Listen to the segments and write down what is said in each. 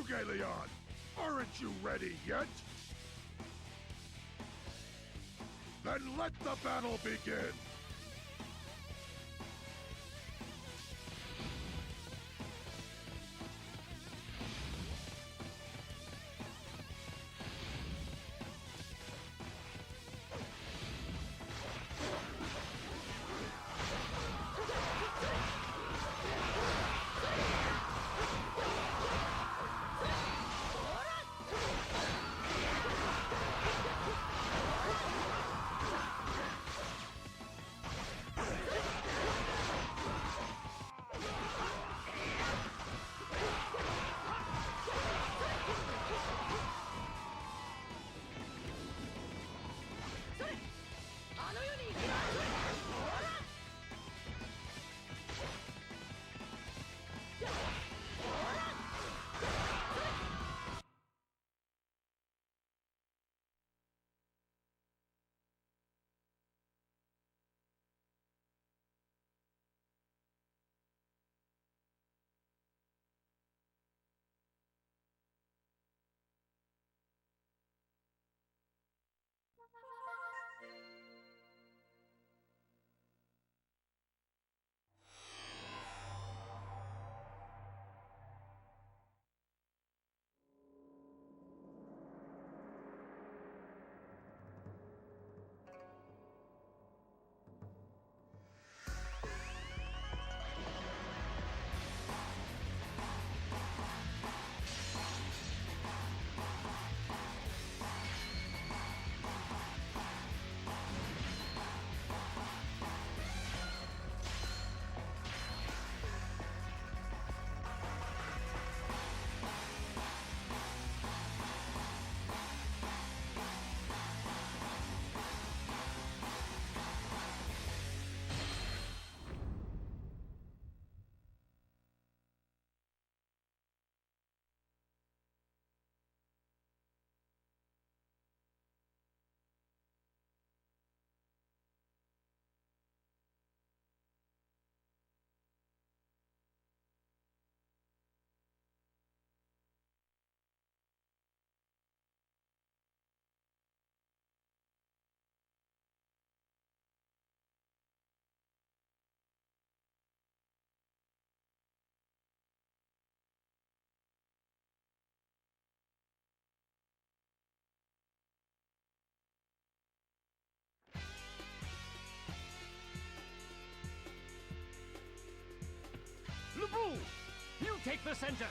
Leon! Aren't you ready yet? Then let the battle begin! Lebu! You take the center!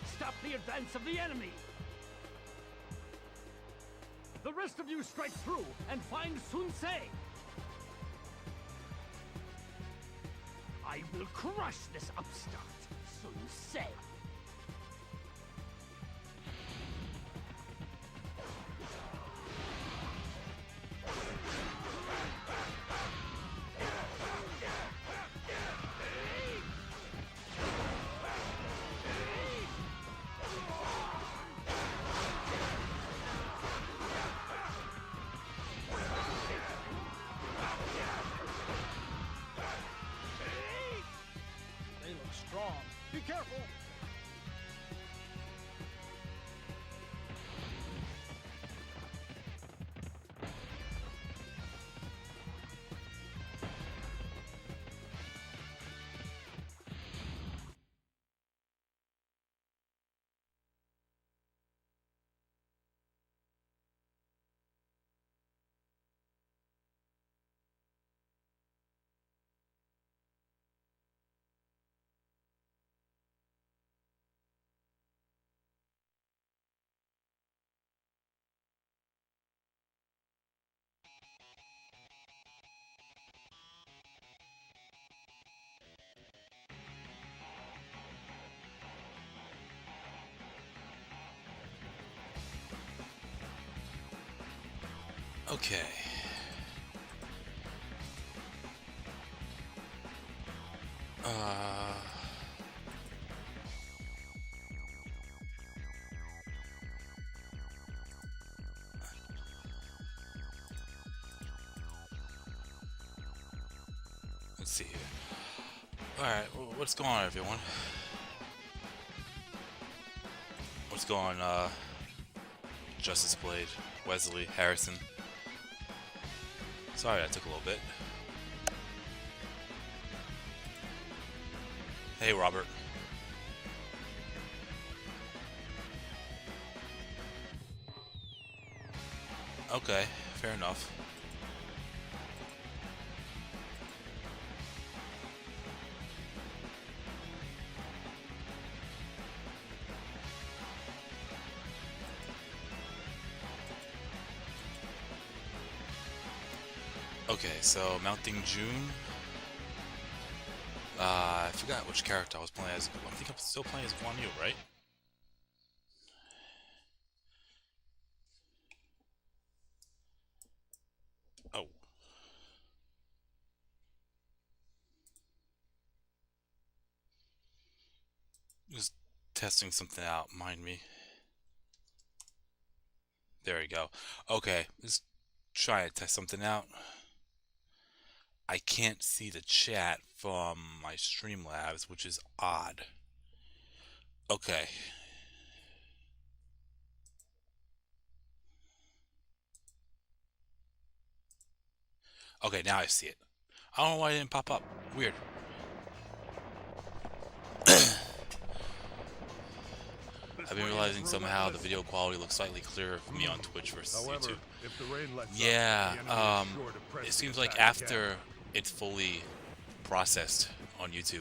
Stop the advance of the enemy! The rest of you strike through and find Sun Ce! I will crush this upstart, Sun Ce! They look strong. Be careful! Okay. Let's see here. Alright, what's going on, everyone? What's going Justice Blade, Wesley, Harrison. Sorry that took a little bit. Hey, Robert. Okay, fair enough. Okay, so mounting June. I forgot which character I was playing as. I think I'm still playing as Guan Yu, right? Oh. Just testing something out, mind me. There we go. Okay, let's try to test something out. I can't see the chat from my Streamlabs, which is odd. Okay. Okay, now I see it. I don't know why it didn't pop up. Weird. I've been realizing somehow the video quality looks slightly clearer for me on Twitch versus YouTube. Yeah, it seems like after it's fully processed on YouTube,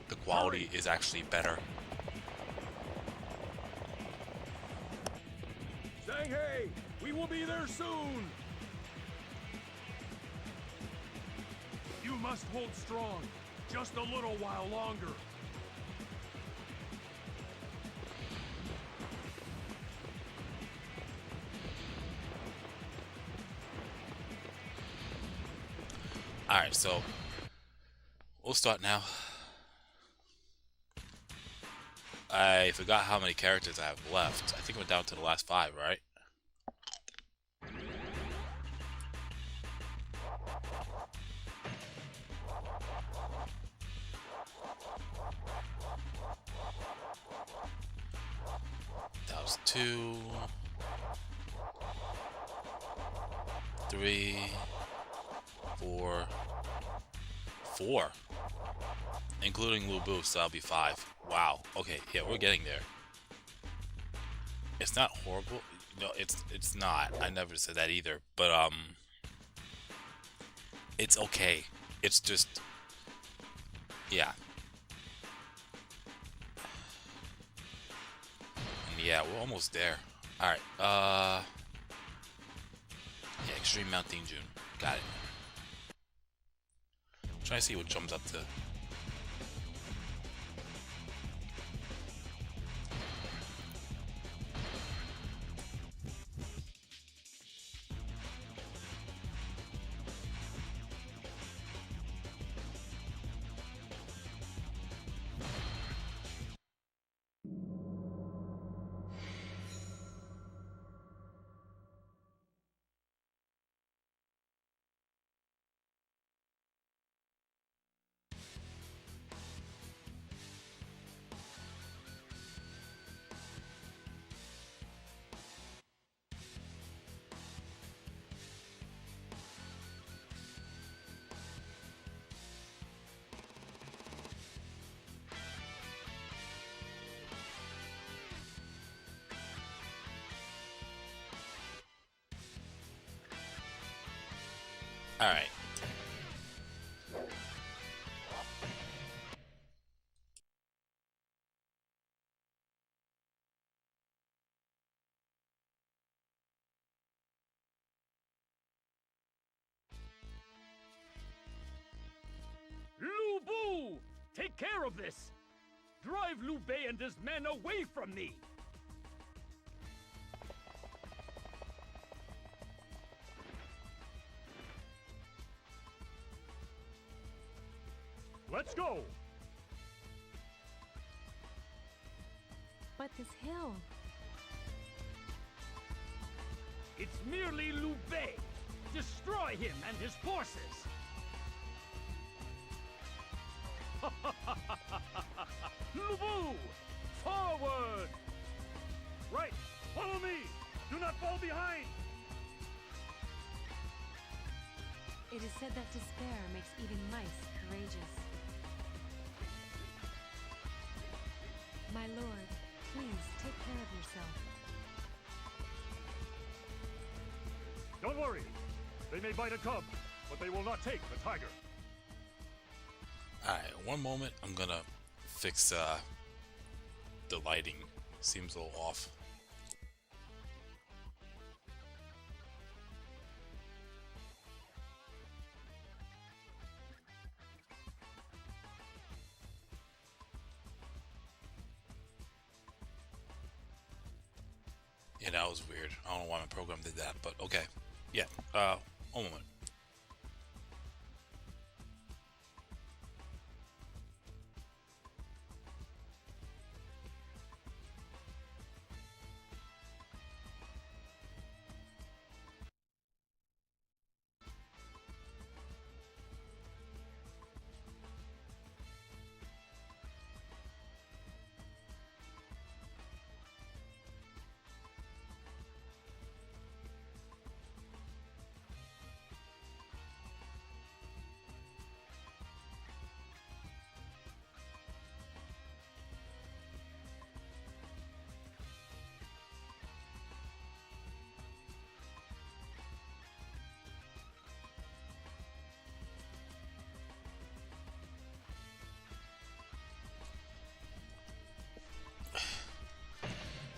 the quality is actually better. Saying hey, we will be there soon. You must hold strong, just a little while longer. Alright, so we'll start now. I forgot how many characters I have left. I think we're down to the last 5, right? That was 2, 3, 4, including Lu Bu, so that'll be 5. Wow. Okay, yeah, we're getting there. It's not horrible. No, it's not. I never said that either. But it's okay. It's just, yeah. And yeah, we're almost there. All right. Yeah, Extreme Mountain June. Got it. Trying to see what jumps up to. All right. Lu Bu! Take care of this! Drive Liu Bei and his men away from me! Let's go! But this hill... It's merely Liu Bei! Destroy him and his forces! Lu Bu! Forward! Right! Follow me! Do not fall behind! It is said that despair makes even mice courageous. My lord, please take care of yourself. Don't worry. They may bite a cub, but they will not take the tiger. Alright, one moment. I'm gonna fix the lighting. Seems a little off. Yeah, that was weird. I don't know why my program did that, but okay. Yeah, one moment.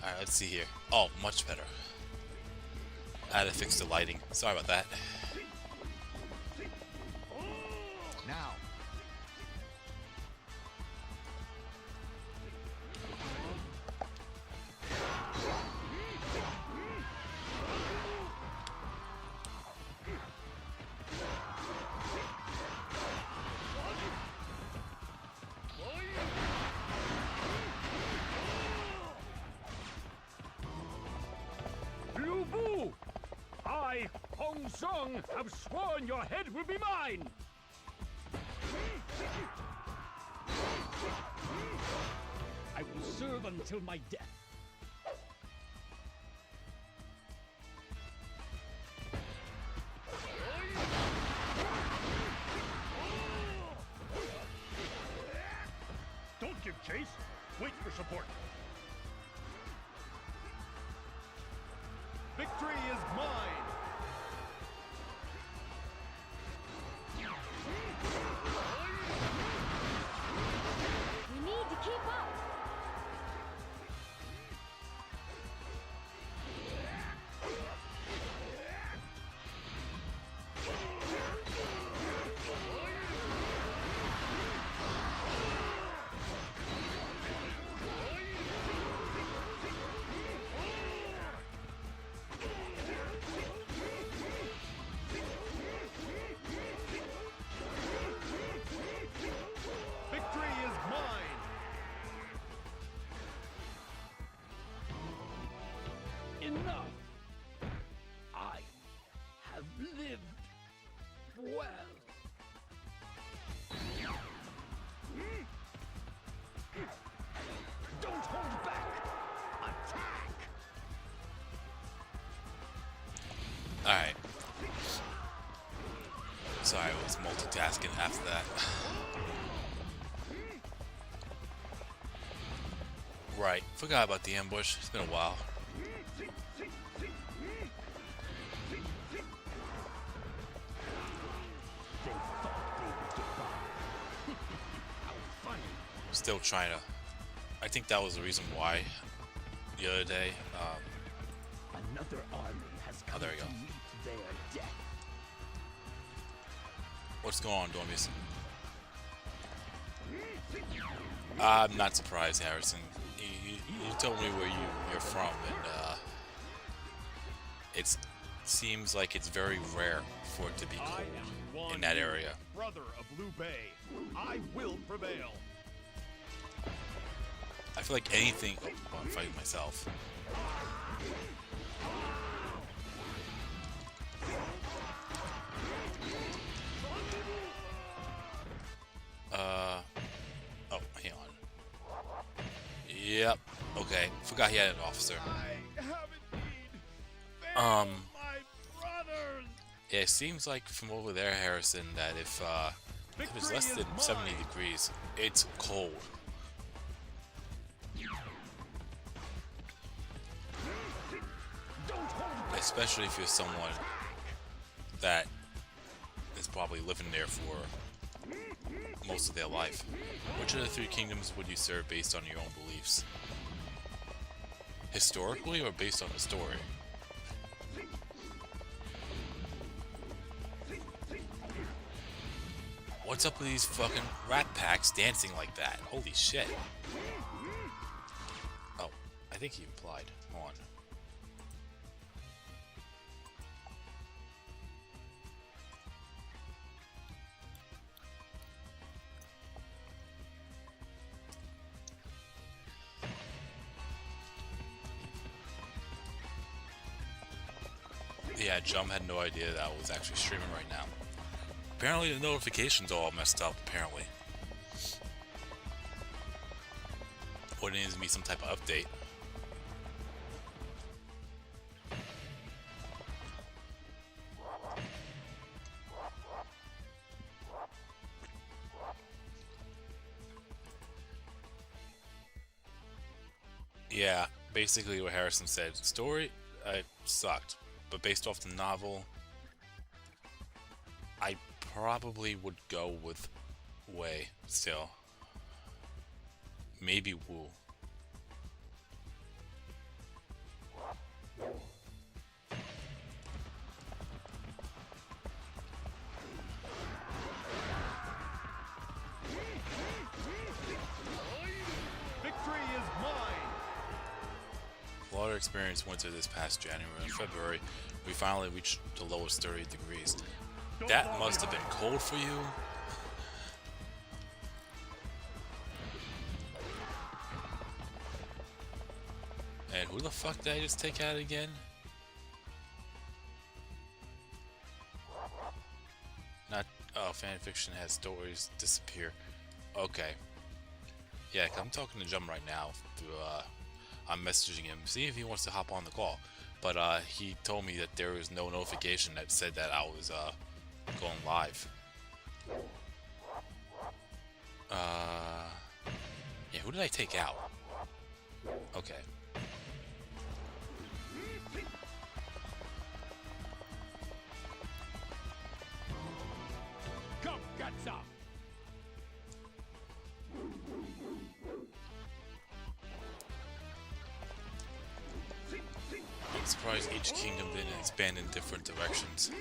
Alright, let's see here. Oh, much better. I had to fix the lighting. Sorry about that. Now. Lu Bu! I, Hong Song, have sworn your head will be mine! I will serve until my death. Don't give chase. Wait for support. Victory is mine. We need to keep up! Victory is mine. Enough! I have lived well. Don't hold back! Attack! Alright. Sorry, I was multitasking after that. Right, forgot about the ambush. It's been a while. Still trying to. I think that was the reason why the other day. Another army has come there you to go. meet their death. What's going on, Dormius? I'm not surprised, Harrison. You told me where you're from, and it seems like it's very rare for it to be cold in that area. Brother of Liu Bei, I will prevail. I feel like anything. Oh, I'm fighting myself. Oh, hang on. Yep. Okay, forgot he had an officer. I have indeed failed my brothers. Yeah, it seems like from over there, Harrison, that if it was less than 70 degrees, it's cold. Especially if you're someone that is probably living there for most of their life. Which of the three kingdoms would you serve based on your own beliefs? Historically or based on the story? What's up with these fucking rat packs dancing like that? Holy shit. Oh, I think he implied. Hold on. Yeah, Jum had no idea that I was actually streaming right now. Apparently the notifications are all messed up, apparently. Or it needs to be some type of update. Yeah, basically what Harrison said. Story, sucked. But based off the novel, I probably would go with Wei still. Maybe Wu. Victory is mine. Florida experienced winter this past January and February. We finally reached the lowest 30 degrees. That must have been cold for you. And who the fuck did I just take out again? Not, oh, fanfiction has stories disappear. Okay. Yeah, 'cause I'm talking to Jum right now through, I'm messaging him, see if he wants to hop on the call. But he told me that there was no notification that said that I was going live. Yeah, who did I take out? Okay. Come, get some! I'm surprised each kingdom didn't expand in different directions.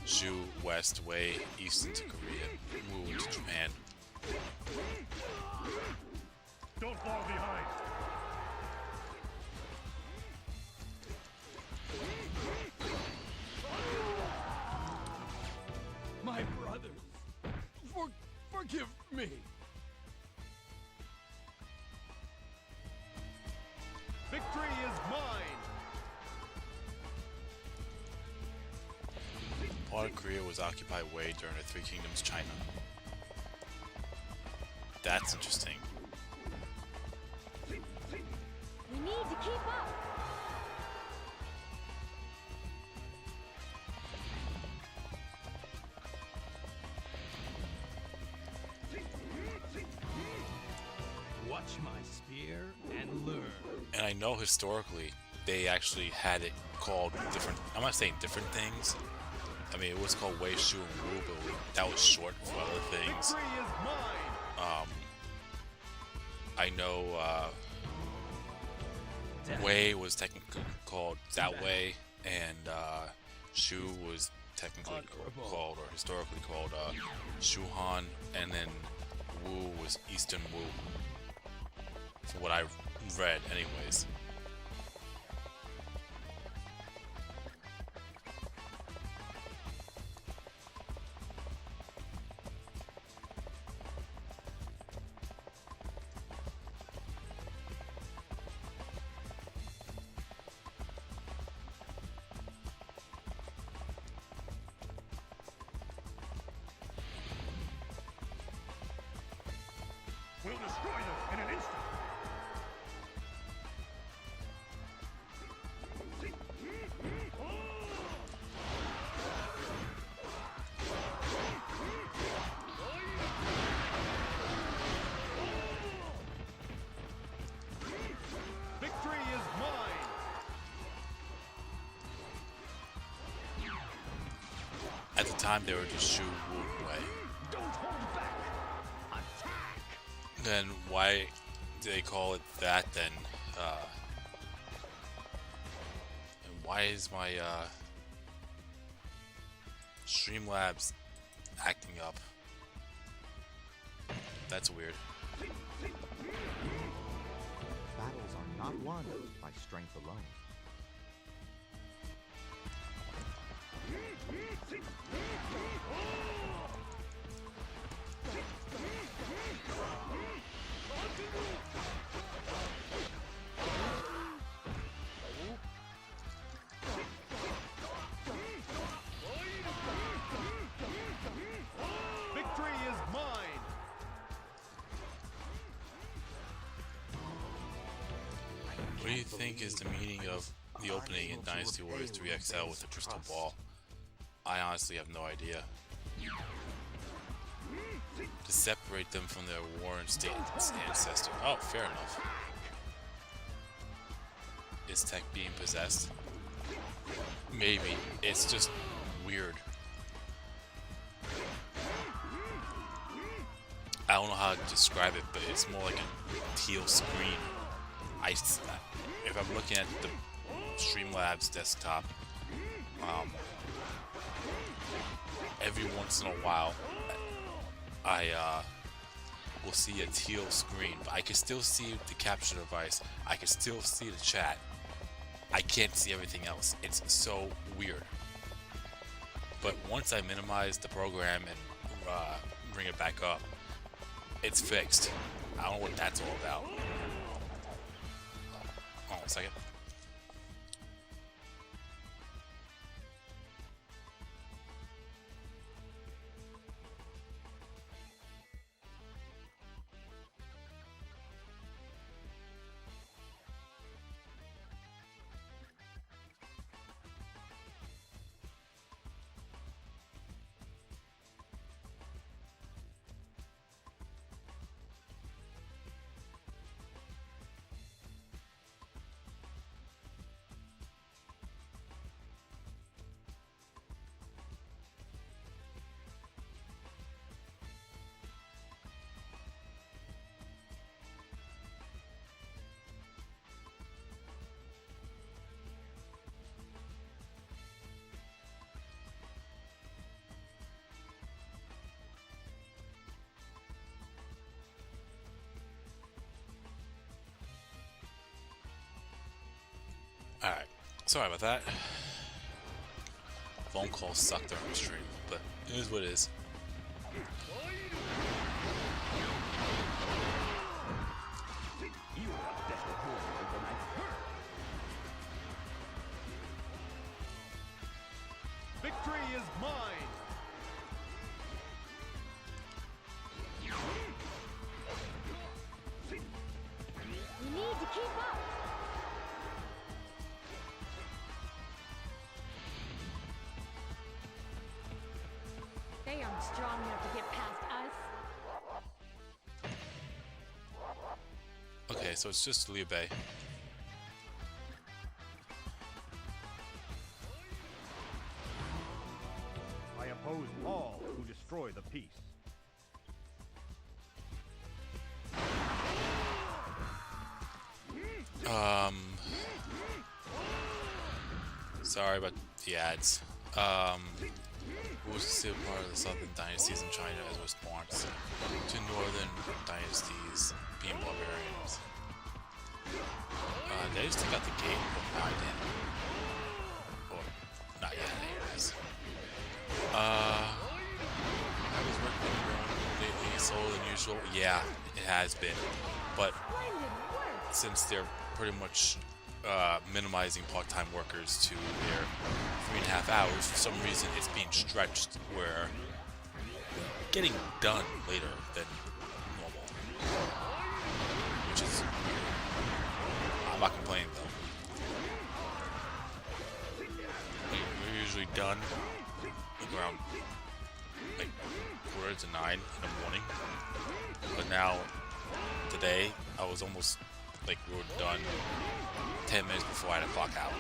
Zhu, West, Wei, East into Korea, Wu into Japan. Don't fall behind. My brothers, forgive me. Victory is mine. Part of Korea was occupied Wei during the Three Kingdoms China. That's interesting. We need to keep up. Watch my spear and learn. And I know historically they actually had it called different. I'm not saying different things. I mean, it was called Wei, Shu, and Wu, but that was short for other things. Victory is mine. I know Wei was technically called That Wei, and Shu was technically called, or historically called, Shu Han, and then Wu was Eastern Wu. For what I've read, anyways. We'll destroy them in an instant. time they were just shoo Wu away. Then why do they call it that then? And why is my Streamlabs acting up? That's weird. Battles are not won by strength alone. Victory is mine. What do you think is the meaning of the opening in Dynasty Warriors 3XL with the crystal ball? I honestly have no idea. To separate them from their Warren state ancestor. Oh, fair enough. Is Tech being possessed? Maybe. It's just weird. I don't know how to describe it, but it's more like a teal screen. If I'm looking at the Streamlabs desktop, every once in a while, I will see a teal screen, but I can still see the capture device. I can still see the chat. I can't see everything else. It's so weird. But once I minimize the program and bring it back up, it's fixed. I don't know what that's all about. Hold on a second. Alright, sorry about that. Phone calls suck during the stream, but it is what it is. Victory is mine. You need to keep up. They aren't strong enough to get past us. Okay, so it's just Liu Bei. I oppose all who destroy the peace. Sorry about the ads. Who was still part of the southern dynasties in China as a response to northern dynasties being barbarians. They just took out the gate behind him. Or, not yet, anyways. I was working lately, slower than usual. Yeah, it has been. But since they're pretty much minimizing part-time workers to their 3.5 hours, for some reason it's being stretched where getting done later than normal, which is weird. I'm not complaining though. We're usually done around like 8:45 in the morning, but now today I was almost like we were done 10 minutes before I had to clock out.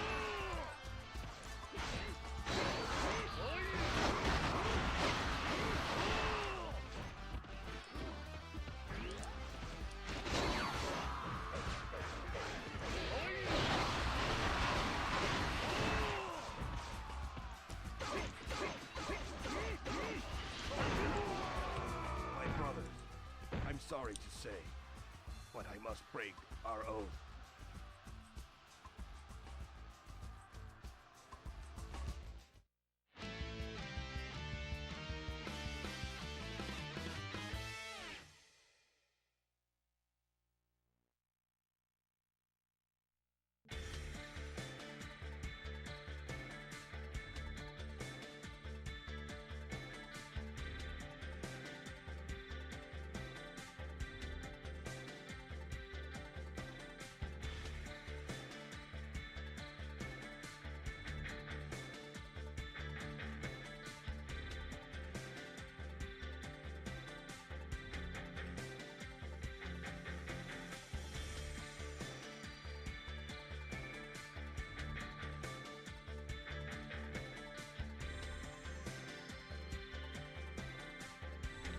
sorry to say, but I must break our oath.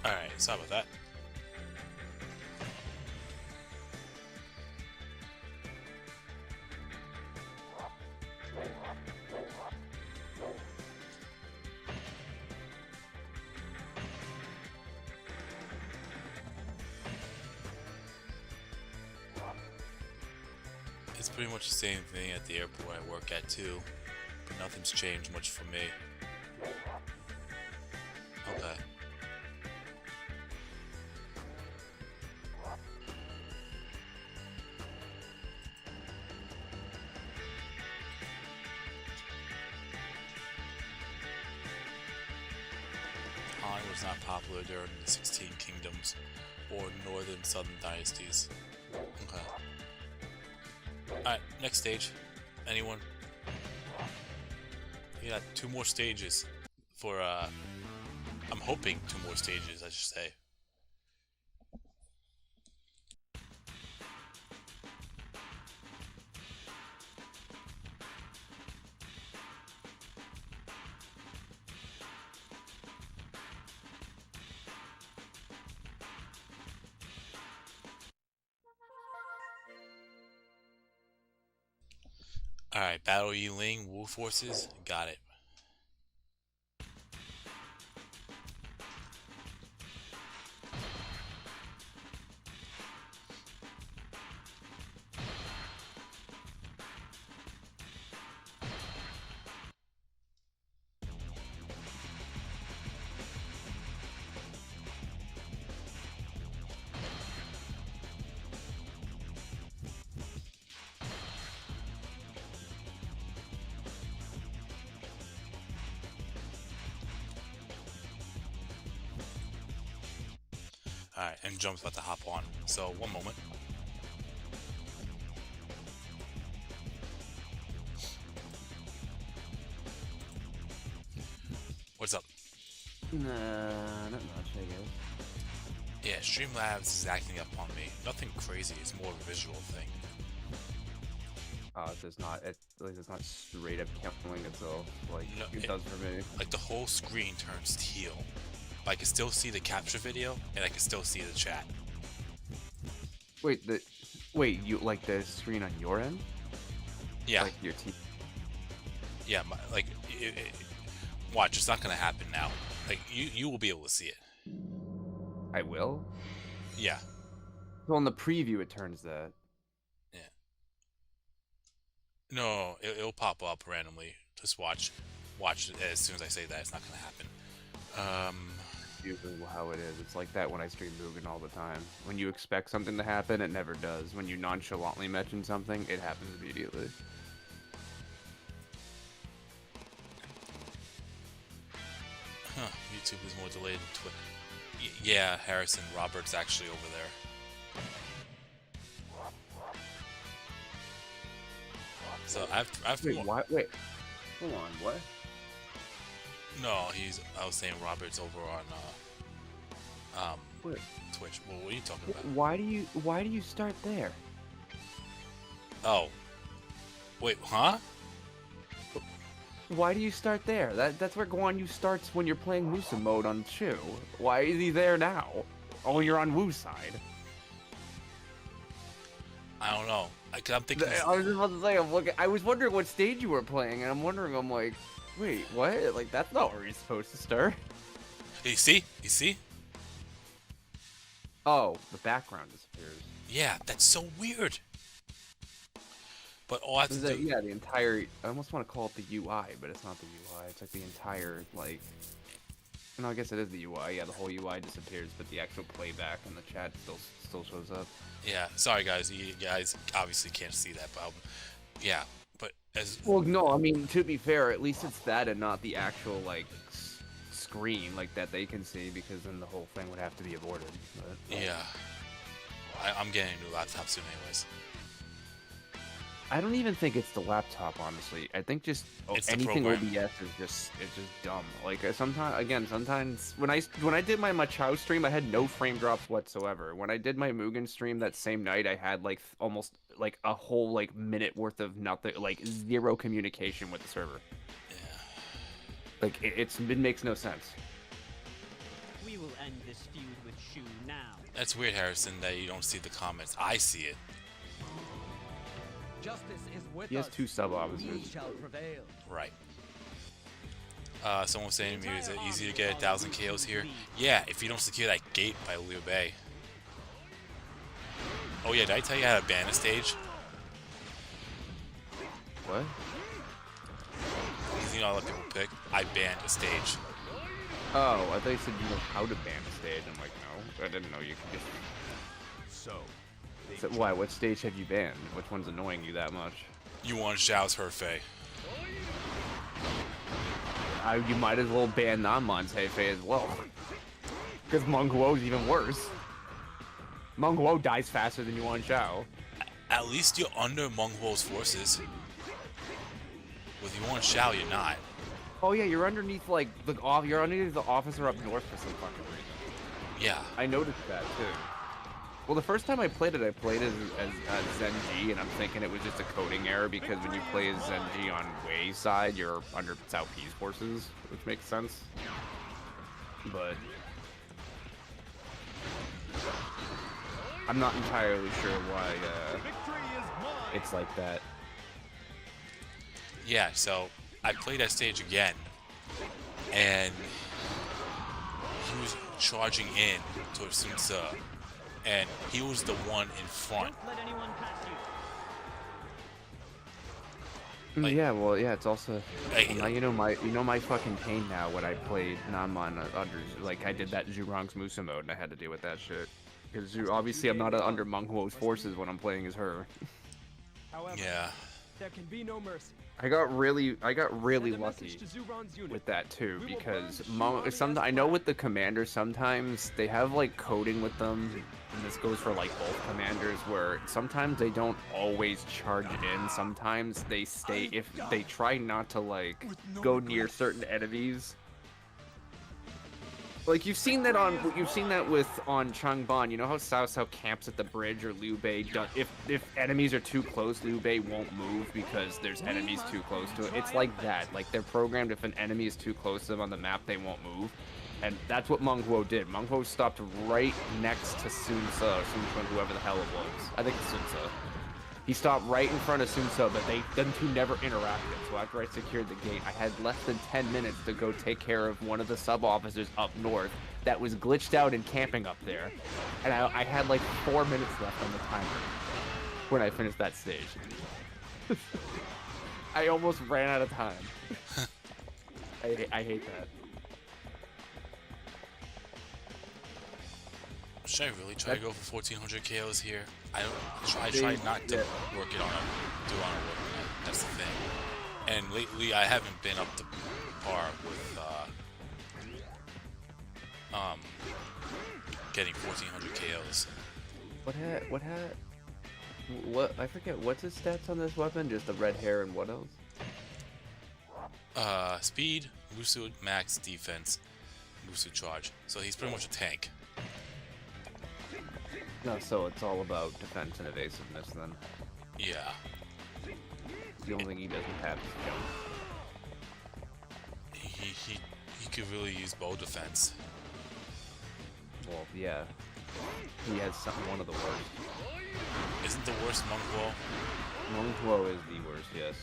Alright, sorry about that. It's pretty much the same thing at the airport I work at too, but nothing's changed much for me. Okay. Han was not popular during the 16 Kingdoms or Northern Southern Dynasties. Okay. Alright, next stage. Anyone? We got 2 more stages for, I'm hoping 2 more stages, I should say. Alright, Battle Yiling, Wu forces, got it. Alright, and Jump's about to hop on. So, one moment. What's up? Nah, not much, I guess. Yeah, Streamlabs is acting up on me. Nothing crazy, it's more of a visual thing. It does not, at least it's not straight up killing itself like No, it does for me. Like, the whole screen turns teal. But I can still see the capture video, and I can still see the chat. Wait, you like the screen on your end? Yeah. Like your TV? Yeah, watch, it's not gonna happen now. Like, you will be able to see it. I will? Yeah. Well, in the preview it turns that. Yeah. No, it'll pop up randomly. Just watch. Watch as soon as I say that, it's not gonna happen. Usually how it is. It's like that when I stream Mugen all the time. When you expect something to happen, it never does. When you nonchalantly mention something, it happens immediately. Huh, YouTube is more delayed than Twitch. Yeah, Harrison Roberts actually over there. So I have Wait, more. what? Wait. Hold on, what? No, I was saying Robert's over on Wait. Twitch. Well, what are you talking about? Why do you start there? Oh. Wait, huh? Why do you start there? That's where Guan Yu starts when you're playing Musa mode on Chu. Why is he there now? Oh, you're on Wu's side. I don't know. I'm thinking. I was just about to say, I was wondering what stage you were playing, and I'm like, wait, what? Like, that's not where he's supposed to start. You see? You see? Oh, the background disappears. Yeah, that's so weird. But all I have to do... Yeah, the entire... I almost want to call it the UI, but it's not the UI. It's like the entire, like... No, I guess it is the UI. Yeah, the whole UI disappears, but the actual playback and the chat still shows up. Yeah, sorry guys. You guys obviously can't see that, but yeah. But as... Well, no, I mean, to be fair, at least it's that and not the actual, like, screen, like, that they can see, because then the whole thing would have to be aborted. But... Yeah. I'm getting a new laptop soon anyways. I don't even think it's the laptop, honestly. I think just anything OBS is just dumb. Like sometimes when I did my Machao stream, I had no frame drops whatsoever. When I did my Mugen stream that same night, I had like almost like a whole like minute worth of nothing, like zero communication with the server. Yeah. Like it makes no sense. We will end this feud with Shu now. That's weird, Harrison, that you don't see the comments. I see it. Justice is with he has us. 2 sub-officers. We shall prevail. Right. Someone was saying to me, is it easy to get 1,000 KOs here? Yeah, if you don't secure that gate by Liu Bei. Oh yeah, did I tell you how to ban a stage? What? Easy to let people pick. I banned a stage. Oh, I thought you said you know how to ban a stage. I'm like, no, I didn't know you could just... So why? What stage have you banned? Which one's annoying you that much? Yuan Zhao's Hefei. You might as well ban Nanmon's Hefei as well. Because Meng Huo's even worse. Meng Huo dies faster than Yuan Zhao. At least you're under Meng Huo's forces. With Yuan Zhao, you're not. Oh yeah, you're underneath like you're underneath the officer up north for some fucking reason. Yeah. I noticed that too. Well, the first time I played it as Zen G, and I'm thinking it was just a coding error because when you play as Zen G on Wei's side, you're under Cao Pi's forces, which makes sense. But I'm not entirely sure why it's like that. Yeah, so I played that stage again, and he was charging in towards Sun Ce. And he was the one in front. Don't let anyone pass you. Like, yeah, well, yeah, it's also like, now you know my fucking pain now when I played Nanmon under like I did that Zhurong's Musa mode and I had to deal with that shit because obviously I'm not under Meng Huo's forces when I'm playing as her. However, yeah. there can be no mercy. I got really lucky with that too because I know with the commanders sometimes they have like coding with them, and this goes for like both commanders where sometimes they don't always charge in. Sometimes they stay if they try not to like go near certain enemies. Like you've seen that on Changban. You know how Cao Cao camps at the bridge, or Liu Bei. If enemies are too close, Liu Bei won't move because there's enemies too close to it. It's like that. Like they're programmed. If an enemy is too close to them on the map, they won't move. And that's what Meng Huo did. Meng Huo stopped right next to Sun Ce, whoever the hell it was. I think it's Sun Ce. He stopped right in front of Sun Ce, but them two never interacted. So after I secured the gate, I had less than 10 minutes to go take care of one of the sub-officers up north that was glitched out and camping up there. And I had like 4 minutes left on the timer when I finished that stage. I almost ran out of time. I hate that. Should I really try to go for 1,400 KOs here? I try not to work it on do on a work night. That's the thing. And lately, I haven't been up to par with getting 1,400 KOs. What? I forget. What's his stats on this weapon? Just the red hair and what else? Speed, Musu max, defense, Musu charge. So he's pretty much a tank. No, so it's all about defense and evasiveness then. Yeah. The only thing he doesn't have is jump. He could really use bow defense. Well, yeah. He has one of the worst. Isn't the worst Meng Huo? Meng Huo is the worst, yes.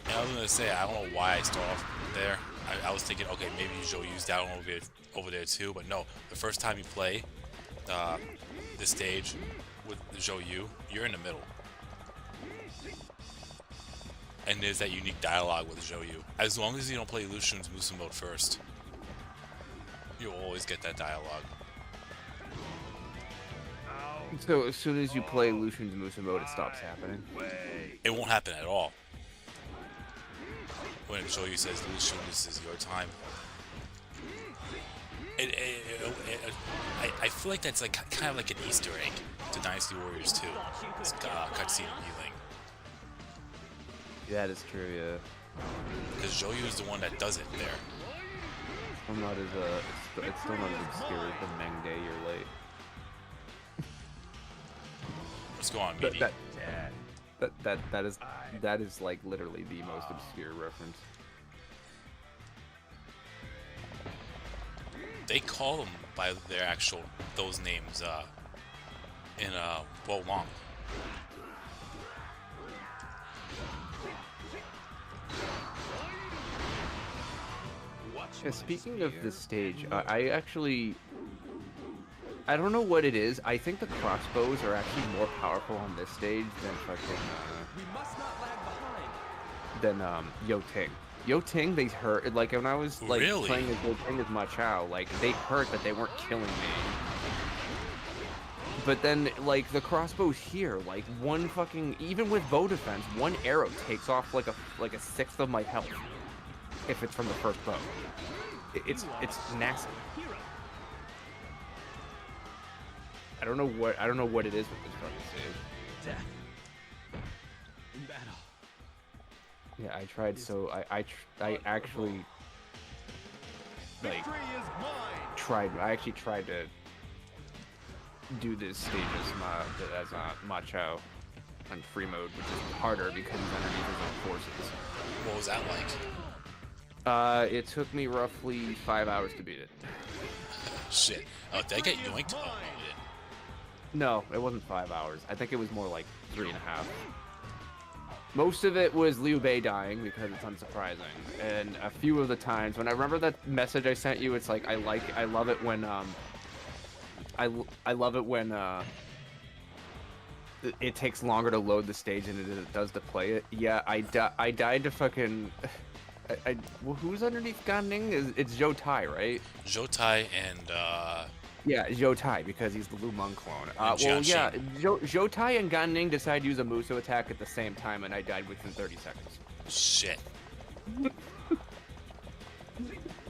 And I was gonna say, I don't know why I start off there. I was thinking, okay, maybe Zhou-Yu's down over there too, but no. The first time you play this stage with Zhou-Yu, you're in the middle. And there's that unique dialogue with Zhou-Yu. As long as you don't play Lu Xun's Musa mode first, you'll always get that dialogue. So as soon as you play Lu Xun's Musa mode, it stops happening. It won't happen at all. When Zhou-Yu says, Lu Xun, this is your time. I feel like that's like kind of like an Easter egg to Dynasty Warriors 2. This cutscene revealing. Yeah, that is true, yeah. Because Zhou-Yu is the one that does it there. I'm not as it's still not as obscure as the Meng Day You're Late. Let's go on, Meaty. That is like literally the most obscure reference. They call them by their those names in Wo Wang. Yeah, speaking of this stage, I don't know what it is. I think the crossbows are actually more powerful on this stage than fucking Yo Ting. Yo Ting, they hurt. Like when I was like playing as Yo Ting as Ma Chao, like they hurt, but they weren't killing me. But then like the crossbows here, like one fucking even with bow defense, one arrow takes off like a sixth of my health if it's from the first bow. It's nasty. I don't know what it is with this fucking stage. Death in battle. Yeah, I tried. So I actually like tried. I actually tried to do this stage as Ma Chao on free mode, which is harder because he's underneath his own forces. What was that like? It took me roughly 5 hours to beat it. Shit. Oh, did I get yoinked? Oh, no, you didn't. No, it wasn't 5 hours. I think it was more like 3.5. Most of it was Liu Bei dying because it's unsurprising, and a few of the times when I remember that message I sent you, it's like I love it when I love it when it takes longer to load the stage than it does to play it. Yeah, I died to fucking. Well, who's underneath Gan Ning? It's Zhou Tai, right? Zhou Tai and yeah, Zhou Tai because he's the Lu Meng clone. Well, yeah, Zhou Tai and Gan Ning decided to use a Muso attack at the same time, and I died within 30 seconds. Shit.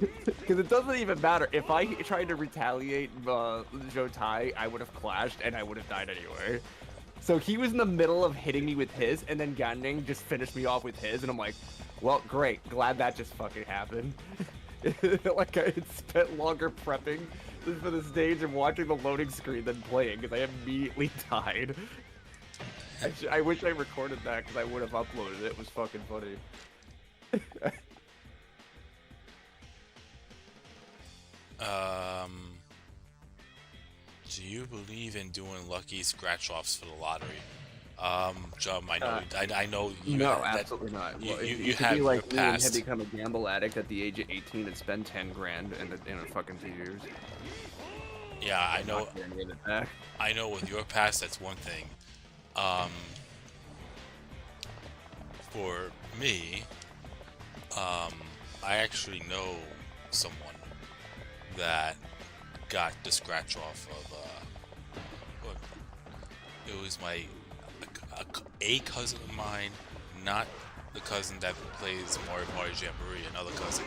Because it doesn't even matter. If I tried to retaliate Zhou Tai, I would have clashed and I would have died anyway. So he was in the middle of hitting me with his, and then Gan Ning just finished me off with his, and I'm like, well, great. Glad that just fucking happened. Like, I had spent longer prepping for the stage and watching the loading screen than playing, because I immediately died. I wish I recorded that, because I would have uploaded it. It was fucking funny. Do you believe in doing lucky scratch-offs for the lottery? Jum, I know you. No, absolutely not. You have your like past. Had become a gamble addict at the age of 18 and spend 10 grand in a fucking 2 years. Yeah, I know. I know with your past, that's one thing. For me, I actually know someone that got the scratch off of. It was a cousin of mine, not the cousin that plays Mario Party Jamboree, another cousin.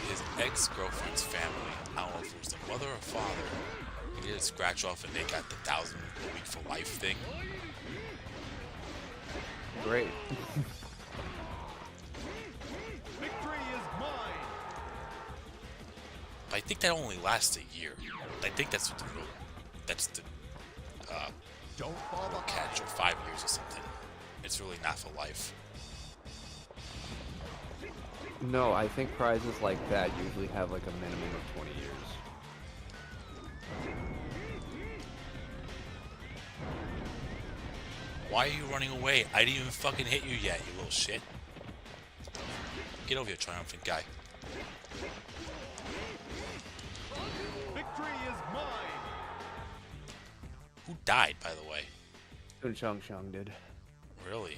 His ex-girlfriend's family, I don't know if it was the mother or father, he did a scratch off and they got the 1,000 a week for life thing. Great. Victory is mine. But I think that only lasts a year. I think that's what Don't fall behind. catch, or 5 years or something. It's really not for life. No, I think prizes like that usually have like a minimum of 20 years. Why are you running away? I didn't even fucking hit you yet, you little shit. Get over here, triumphant guy. Victory is mine. Who died, by the way? Sun Shang did. Really?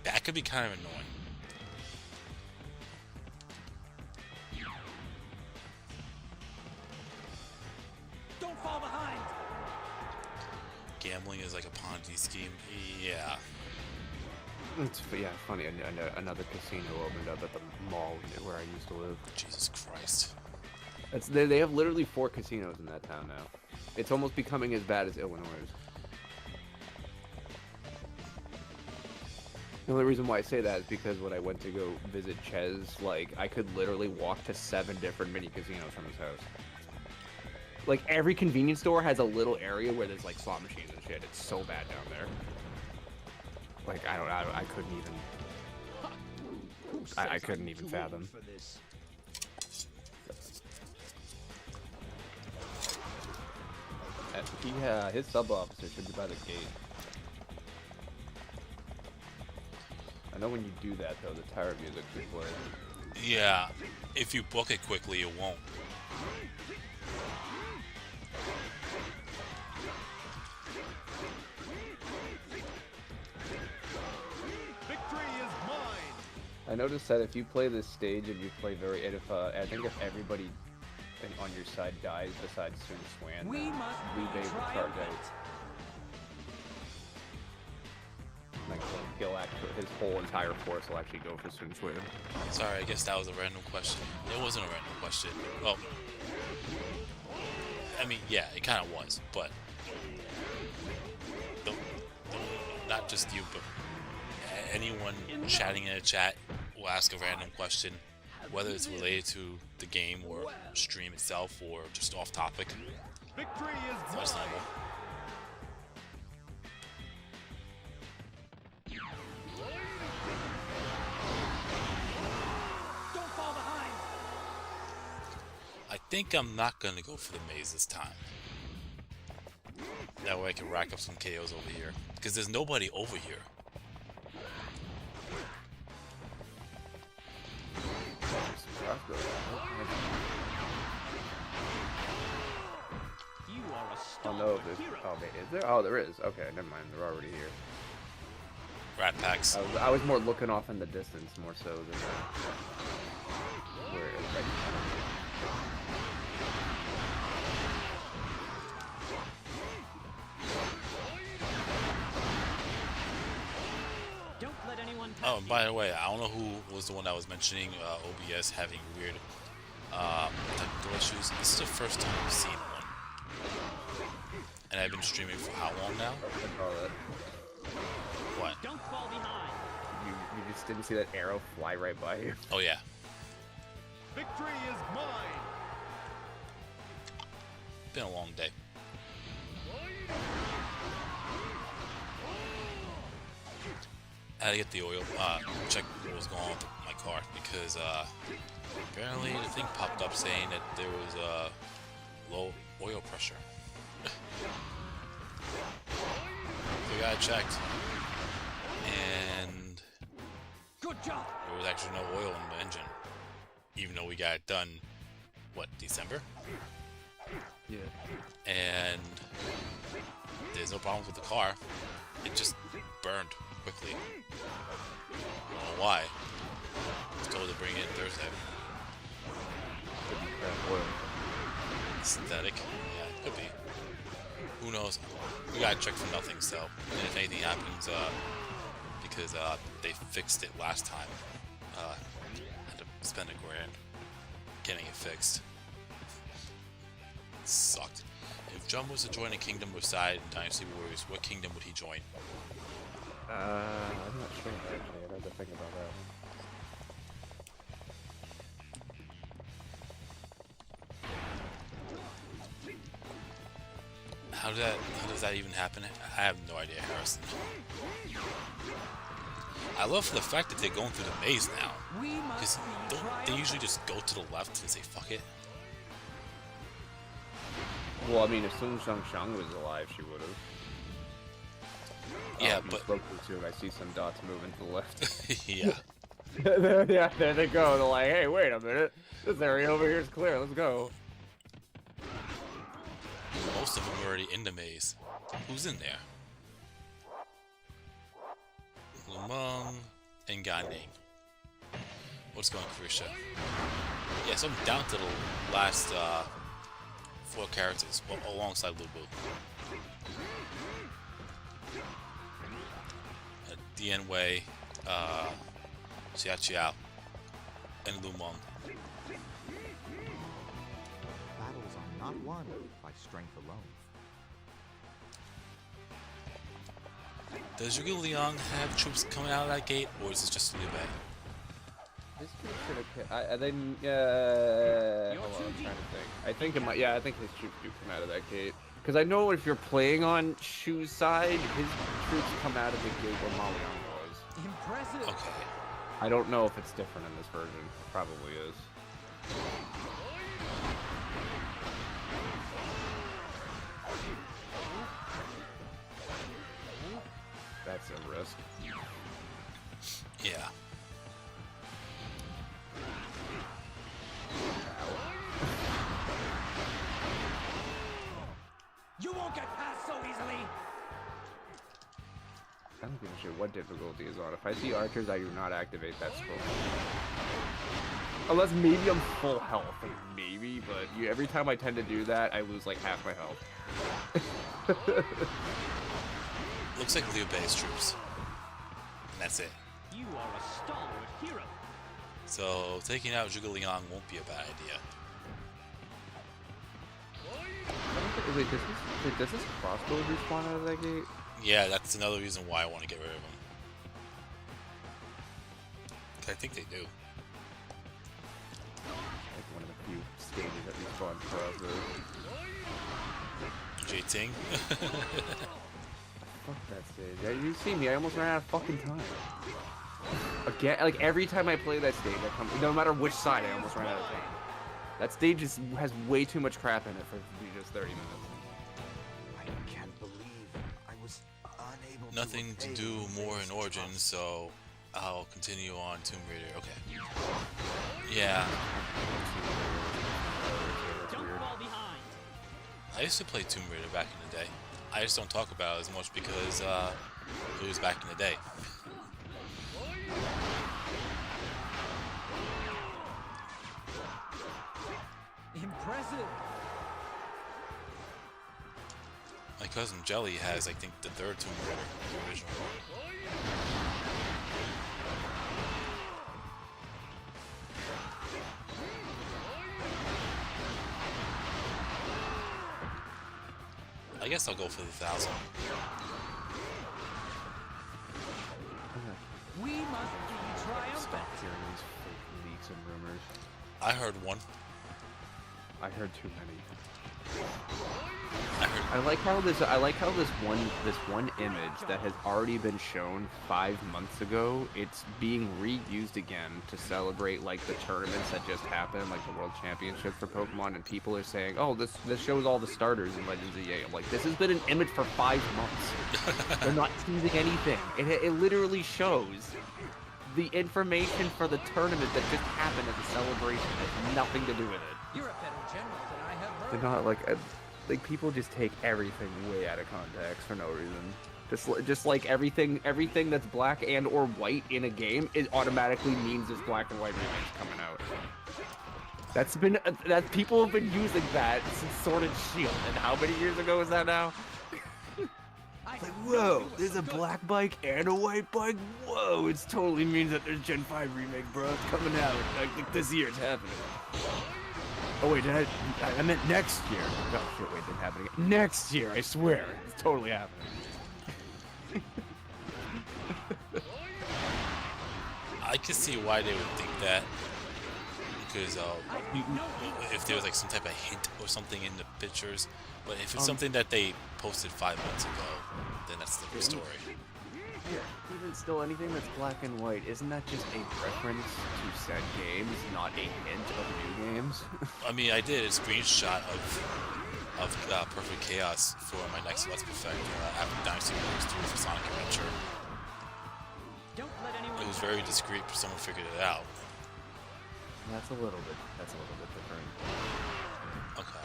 That could be kind of annoying. Don't fall behind. Gambling is like a Ponzi scheme. Yeah. It's funny. Another casino opened up at the mall where I used to live. Jesus Christ. They have literally 4 casinos in that town now. It's almost becoming as bad as Illinois. The only reason why I say that is because when I went to go visit Ches, like, I could literally walk to 7 different mini casinos from his house. Like, every convenience store has a little area where there's, like, slot machines and shit. It's so bad down there. Like, I couldn't even... I couldn't even fathom. His sub-officer should be by the gate. I know when you do that, though, the tire music should play. Yeah, if you book it quickly, it won't. Victory is mine. I noticed that if you play this stage and you play I think if everybody on your side dies besides Sun Swan, We must Liu Bei will charge out. Like, his whole entire force will actually go for Sun Swan. Sorry, I guess that was a random question. It wasn't a random question. Well, I mean, yeah, it kind of was, but not just you, but anyone chatting in a chat will ask a random question, whether it's related to the game or stream itself or just off topic. Victory is That's mine. normal. Don't fall behind. I think I'm not gonna go for the maze this time. That way I can rack up some KOs over here, because there's nobody over here. You are a Oh no, stalwart hero. is there? Oh, there is. Okay, never mind. They're already here. Rat packs. I was more looking off in the distance, more so than where right in front of me. Don't let anyone pass Oh, and by the way, I don't know who was the one that was mentioning OBS having weird technical issues. This is the first time I've seen one. And I've been streaming for how long now? What? Don't fall behind. You just didn't see that arrow fly right by you. Oh yeah. Victory is mine. Been a long day. I had to get the oil, check what was going on with my car, because apparently the thing popped up saying that there was low oil pressure. So I got it checked, and Good job. there was actually no oil in the engine, even though we got it done, what, December? Yeah. And there's no problems with the car. It just burned quickly. I don't know why. I was told to bring it in Thursday. Synthetic. Yeah, it could be. Who knows? We gotta check for nothing, so and if anything happens, because they fixed it last time, had to spend $1,000 getting it fixed. It sucked. If John was to join a kingdom with Side in Dynasty Warriors, what kingdom would he join? I'm not sure actually. I'd have to think about that. How does that even happen? I have no idea, Harrison. I love the fact that they're going through the maze now. Because don't they usually just go to the left and say fuck it? Well, I mean, if Sun Shang was alive, she would have. Yeah, you but spoke too soon. I see some dots moving to the left. yeah. Yeah, there they go. They're like, hey, wait a minute. This area over here is clear. Let's go. Most of them are already in the maze. Who's in there? Lumang and Ganing. What's going, Krisha? Yeah, so I'm down to the last 4 characters, well, alongside Lubu. Dian Wei, Xia Qiao, and Lumang. Battles are not won by strength alone. Does Zhuge Liang have troops coming out of that gate, or is it just Liu Bei? His troops should have. I think. Hold on, I'm trying to think. I think it might. Yeah, I think his troops do come out of that gate. Because I know if you're playing on Shu's side, his troops come out of the gate where Ma Liang was. Impressive. Okay. I don't know if it's different in this version. Probably is. That's a risk. Yeah. You won't get past so easily. I don't give a shit what difficulty is on. If I see archers, I do not activate that scroll. Unless maybe I'm full health. Like maybe, but every time I tend to do that, I lose like half my health. Looks like Liu Bei's troops. And that's it. You are a stalwart hero. So taking out Zhuge Liang won't be a bad idea. Wait, does this crossbow respawn out of that gate? Yeah, that's another reason why I want to get rid of them. I think they do. Like one of the few stages that respawn crosses. J-Ting. Fuck that stage. Yeah, you see me, I almost ran out of fucking time. Again, like every time I play that stage, no matter which side, I almost ran out of time. That stage has way too much crap in it for it to be just 30 minutes. I can't believe I was unable Nothing to do more in Origins, so I'll continue on Tomb Raider. Okay. Yeah. Don't fall behind. I used to play Tomb Raider back in the day. I just don't talk about it as much because it was back in the day. Impressive. My cousin Jelly has, I think, the 3rd Tomb Raider, the original one. I guess I'll go for the 1,000. We must be triumphant. Stop hearing these fake leaks and rumors. I heard one. I heard too many. I heard. I like how this one image that has already been shown 5 months ago, it's being reused again to celebrate like the tournaments that just happened, like the World Championship for Pokemon, and people are saying, "Oh, this shows all the starters in Legends of EA." I'm like, this has been an image for 5 months. They're not teasing anything. It literally shows the information for the tournament that just happened at the celebration. It has nothing to do with it. You're a better general than I have heard. They're not like people just take everything way out of context for no reason. Just like everything that's black and or white in a game, it automatically means there's black and white remakes coming out. That people have been using that since Sword and Shield. And how many years ago is that now? It's like, whoa, there's a black bike and a white bike? Whoa, it totally means that there's Gen 5 remake, bro. It's coming out. Like this year it's happening. Oh wait, I meant next year. Oh shit, wait, it didn't happen again. Next year, I swear. It's totally happening. I can see why they would think that. Because if there was like some type of hint or something in the pictures. But if it's something that they posted 5 months ago, then that's a different story. Yeah, even still, anything that's black and white, isn't that just a reference to said games, not a hint of new games? I mean, I did a screenshot of of Perfect Chaos for my next Let's Perfect after Dynasty Warriors 3 for Sonic Adventure. It was very discreet, but someone figured it out. That's a little bit different. Okay.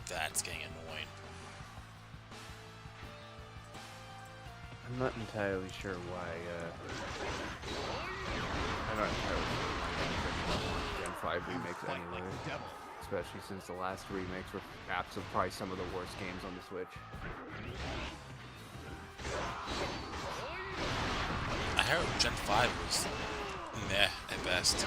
That's getting annoying. I'm not entirely sure why, I'm not entirely sure why Gen 5 remakes anyway. Especially since the last remakes were probably some of the worst games on the Switch. I heard Gen 5 was meh at best.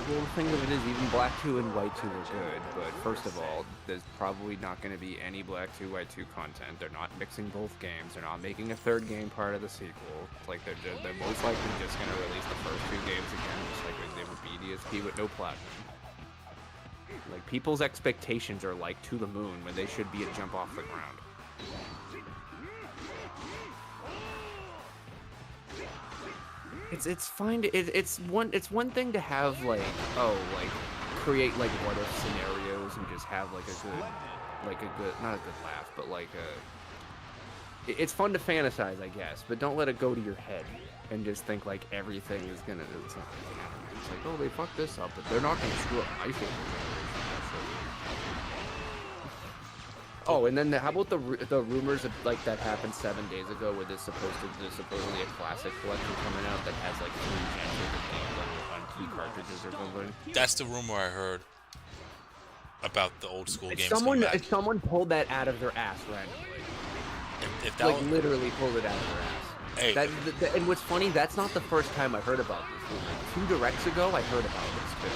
Well, the thing of it is, even Black 2 and White 2 were good, but first of all, there's probably not going to be any Black 2, White 2 content. They're not mixing both games. They're not making a third game part of the sequel. It's like they're most likely just going to release the first two games again, just like they did with BDSP with no platinum. Like, people's expectations are like to the moon when they should be a jump off the ground. It's fine. It's one thing to have like create like what if scenarios and just have like a good not a good laugh, but like it's fun to fantasize, I guess, but don't let it go to your head and just think like everything is gonna. It's like, oh, they fucked this up, but they're not gonna screw up my favorite generation. Oh, and then how about the rumors of, like, that happened 7 days ago, where there's supposedly a classic collection coming out that has like 3 gens of games on 2 cartridges or something. That's the rumor I heard about the old school games. Someone pulled that out of their ass randomly. If that was, literally pulled it out of their ass. Hey. And what's funny, that's not the first time I heard about this rumor. 2 directs ago, I heard about this too.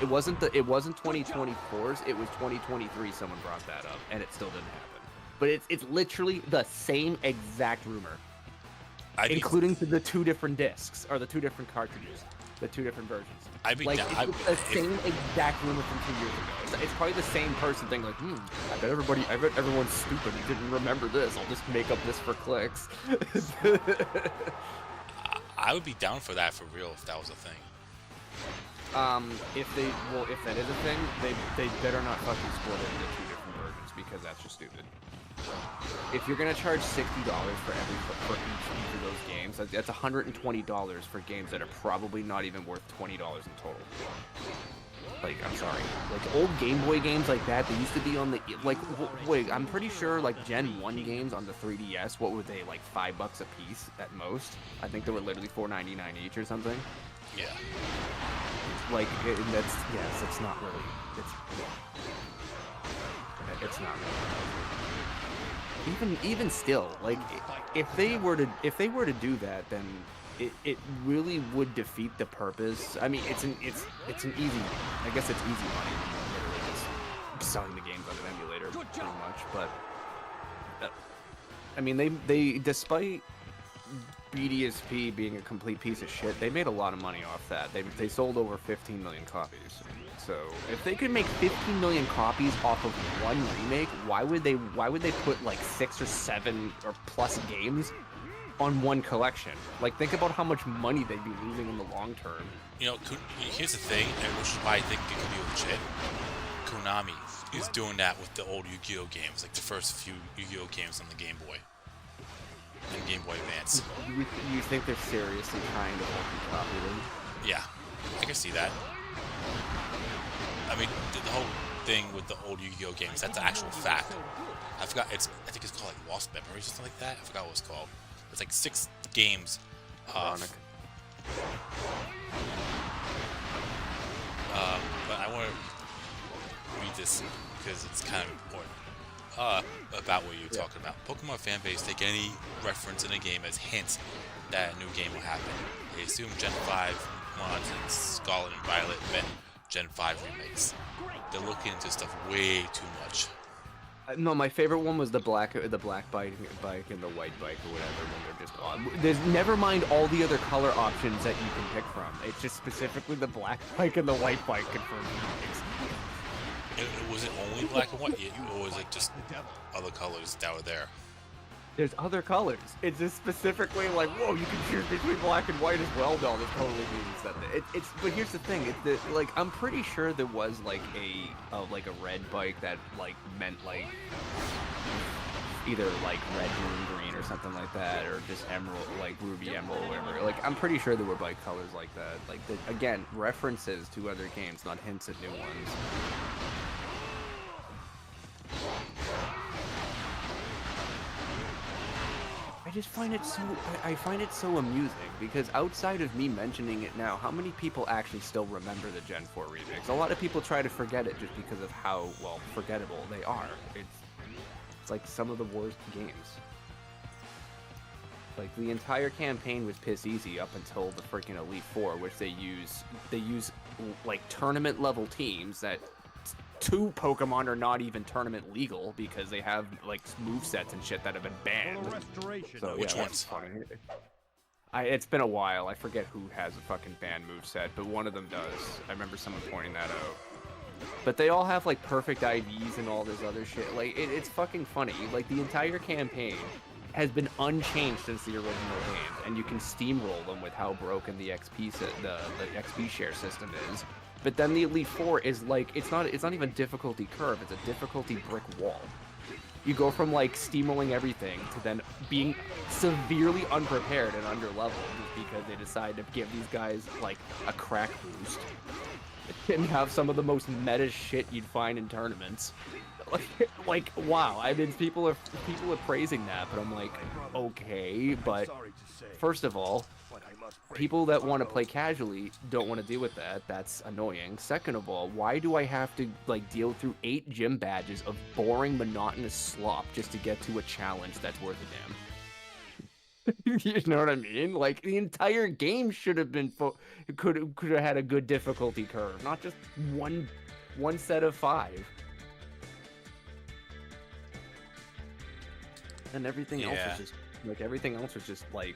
It wasn't 2024's, it was 2023 someone brought that up, and it still didn't happen. But it's literally the same exact rumor. Including the 2 different discs, or the 2 different cartridges, the 2 different versions. It's the same exact rumor from 2 years ago. It's probably the same person thinking like, I bet everyone's stupid and didn't remember this. I'll just make up this for clicks. I would be down for that for real if that was a thing. If that is a thing, they better not fucking split it into 2 different versions, because that's just stupid. If you're gonna charge $60 for each of those games, that's $120 for games that are probably not even worth $20 in total. Like, I'm sorry. Like, old Game Boy games like that, they used to be on the, like, wait, I'm pretty sure, like, Gen 1 games on the 3DS, what were they, like, $5 a piece at most? I think they were literally $4.99 each or something. Yeah. Like, it's not really, it's not really. Even still, like, if they were to do that, then it really would defeat the purpose. I mean, it's an easy, I guess it's easy money, literally just selling the games on an emulator, pretty much. But I mean, they despite BDSP being a complete piece of shit, they made a lot of money off that. They sold over 15 million copies. So if they could make 15 million copies off of one remake, why would they put like 6 or 7 or plus games on one collection? Like, think about how much money they'd be losing in the long term. You know, here's the thing, and which is why I think it could be legit. Konami is doing that with the old Yu-Gi-Oh games, like the first few Yu-Gi-Oh games on the Game Boy and Game Boy Advance. You think they're seriously trying to copy them? Yeah, I can see that. I mean, the whole thing with the old Yu-Gi-Oh games, that's an actual fact. I think it's called like Lost Memories or something like that. I forgot what it's called. It's like 6 games. But I want to read this because it's kind of important about what you're talking about. Pokemon fanbase take any reference in a game as hints that a new game will happen. They assume Gen 5 mods and Scarlet and Violet meant Gen 5 remakes. They're looking into stuff way too much. No, my favorite one was the black bike and the white bike or whatever. When they're just there's never mind all the other color options that you can pick from. It's just specifically the black bike and the white bike confirmed remakes. Was it only black and white, or was it just other colors that were there? There's other colors. It's just specifically like, whoa, you can choose between black and white as well. No, this totally means that. It's. But here's the thing. Like, I'm pretty sure there was like a red bike that like meant like either like red, blue, green, or something like that, or just emerald, like ruby, emerald, whatever. Like, I'm pretty sure there were bike colors like that. Like, again, references to other games, not hints at new ones. I just find it so, I find it so amusing, because outside of me mentioning it now, how many people actually still remember the Gen 4 remix? A lot of people try to forget it just because of how, well, forgettable they are. It's like some of the worst games. Like, the entire campaign was piss easy up until the freaking Elite Four, which they use like tournament level teams that 2 Pokemon are not even tournament legal because they have like movesets and shit that have been banned. So, which yeah, ones? Funny. It's been a while. I forget who has a fucking banned moveset, but one of them does. I remember someone pointing that out. But they all have like perfect IVs and all this other shit. Like, it's fucking funny. Like, the entire campaign has been unchanged since the original game, and you can steamroll them with how broken the XP the XP share system is. But then the Elite Four is like, it's not even difficulty curve, it's a difficulty brick wall. You go from like steamrolling everything to then being severely unprepared and underleveled just because they decide to give these guys like a crack boost and have some of the most meta shit you'd find in tournaments. Like wow, I mean, people are praising that, but I'm like, okay, but first of all, people that want to play casually don't want to deal with that. That's annoying. Second of all, why do I have to like deal through 8 gym badges of boring, monotonous slop just to get to a challenge that's worth a damn? You know what I mean? Like, the entire game should have been could have had a good difficulty curve, not just one set of 5. And everything else was just like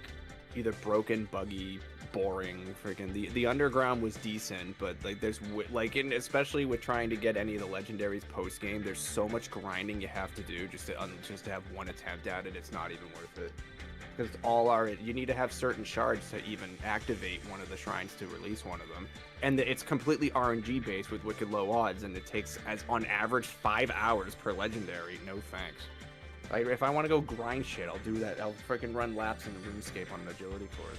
either broken, buggy, boring. Freaking the underground was decent, but like there's like especially with trying to get any of the legendaries post game, there's so much grinding you have to do just to have one attempt at it. It's not even worth it, because you need to have certain shards to even activate one of the shrines to release one of them, and it's completely RNG based with wicked low odds, and it takes as on average 5 hours per legendary. No thanks. Like, if I want to go grind shit, I'll do that. I'll freaking run laps in the RuneScape on an agility course.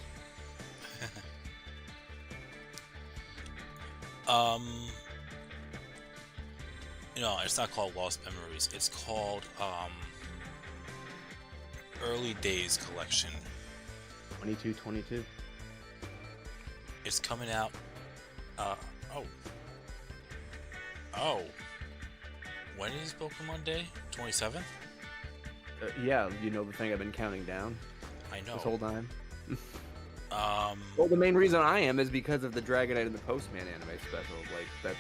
You know, it's not called Lost Memories. It's called Early Days Collection. 2222. It's coming out. Oh. When is Pokemon Day? 27th? Yeah, you know the thing I've been counting down. I know. This whole time. Well, the main reason I am is because of the Dragonite and the Postman anime special. Like,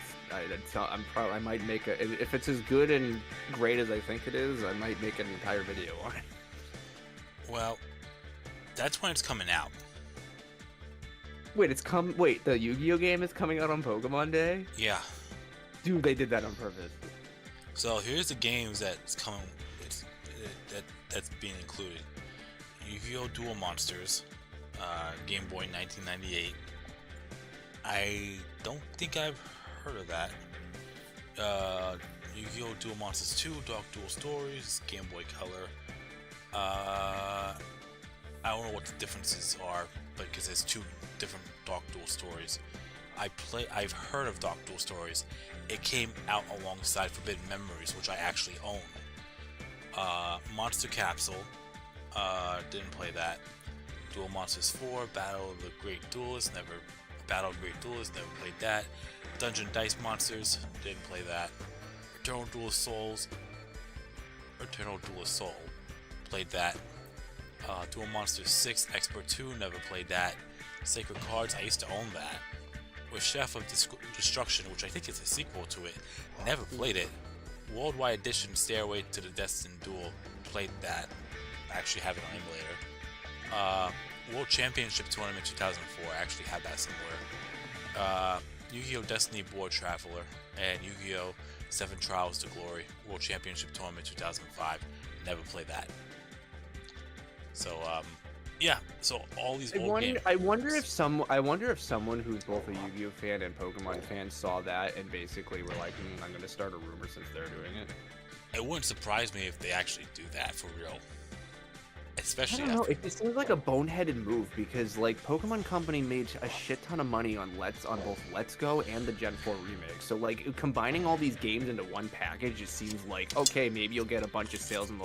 I might make if it's as good and great as I think it is, I might make an entire video on it. Well, that's when it's coming out. Wait, the Yu-Gi-Oh game is coming out on Pokemon Day? Yeah. Dude, they did that on purpose. So here's the games that's coming. That's being included. Yu-Gi-Oh! Duel Monsters, Game Boy 1998. I don't think I've heard of that. Yu-Gi-Oh! Duel Monsters 2, Dark Duel Stories, Game Boy Color. I don't know what the differences are, because there's 2 different Dark Duel Stories. I've heard of Dark Duel Stories. It came out alongside Forbidden Memories, which I actually own. Monster Capsule, didn't play that. Duel Monsters 4, Battle of Great Duelists, never played that. Dungeon Dice Monsters, didn't play that. Eternal Duelist Soul, played that. Duel Monsters 6, Expert 2, never played that. Sacred Cards, I used to own that. With Chef of Destruction, which I think is a sequel to it, never played it. Worldwide Edition, Stairway to the Destined Duel, played that. I actually have it on emulator. World Championship Tournament 2004, I actually had that somewhere. Yu-Gi-Oh! Destiny Board Traveler, and Yu-Gi-Oh! 7 Trials to Glory, World Championship Tournament 2005, never played that. So yeah. So all these I old wonder, games. I wonder if someone who's both a Yu-Gi-Oh fan and Pokemon fan saw that and basically were like, I'm gonna start a rumor since they're doing it. It wouldn't surprise me if they actually do that for real. I Especially don't know. after. It just seems like a boneheaded move because like Pokemon Company made a shit ton of money on both Let's Go and the Gen 4 remake. So like combining all these games into one package just seems like okay, maybe you'll get a bunch of sales and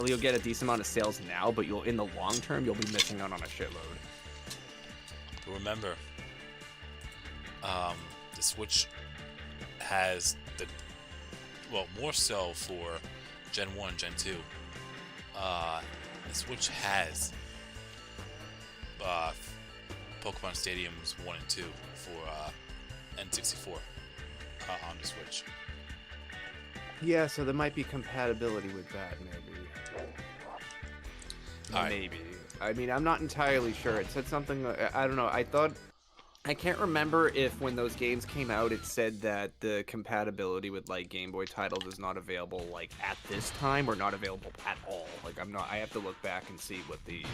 you'll get a decent amount of sales now, but you'll in the long term you'll be missing out on a shitload. But remember, the Switch has more so for Gen 1 and Gen 2. The Switch has Pokemon Stadiums 1 and 2 for N64 on the Switch. Yeah, so there might be compatibility with that, maybe. All right. Maybe. I mean, I'm not entirely sure. It said something. I don't know. I can't remember if when those games came out, it said that the compatibility with like Game Boy titles is not available like at this time or not available at all. Like I have to look back and see what the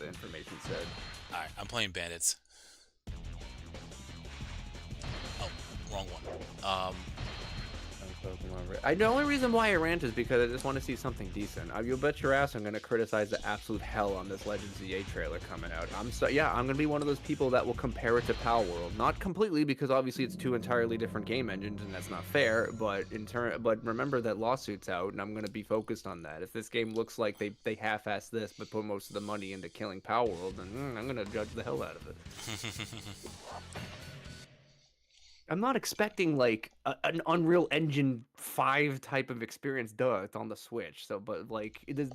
information said. All right, I'm playing Bandits. Oh, wrong one. The only reason why I rant is because I just want to see something decent. You'll bet your ass I'm going to criticize the absolute hell on this Legends EA trailer coming out. I'm going to be one of those people that will compare it to Power World. Not completely, because obviously it's two entirely different game engines, and that's not fair, but remember that lawsuit's out, and I'm going to be focused on that. If this game looks like they half-assed this, but put most of the money into killing Power World, then I'm going to judge the hell out of it. I'm not expecting like an Unreal Engine 5 type of experience. Duh, it's on the Switch. So, but like, it is.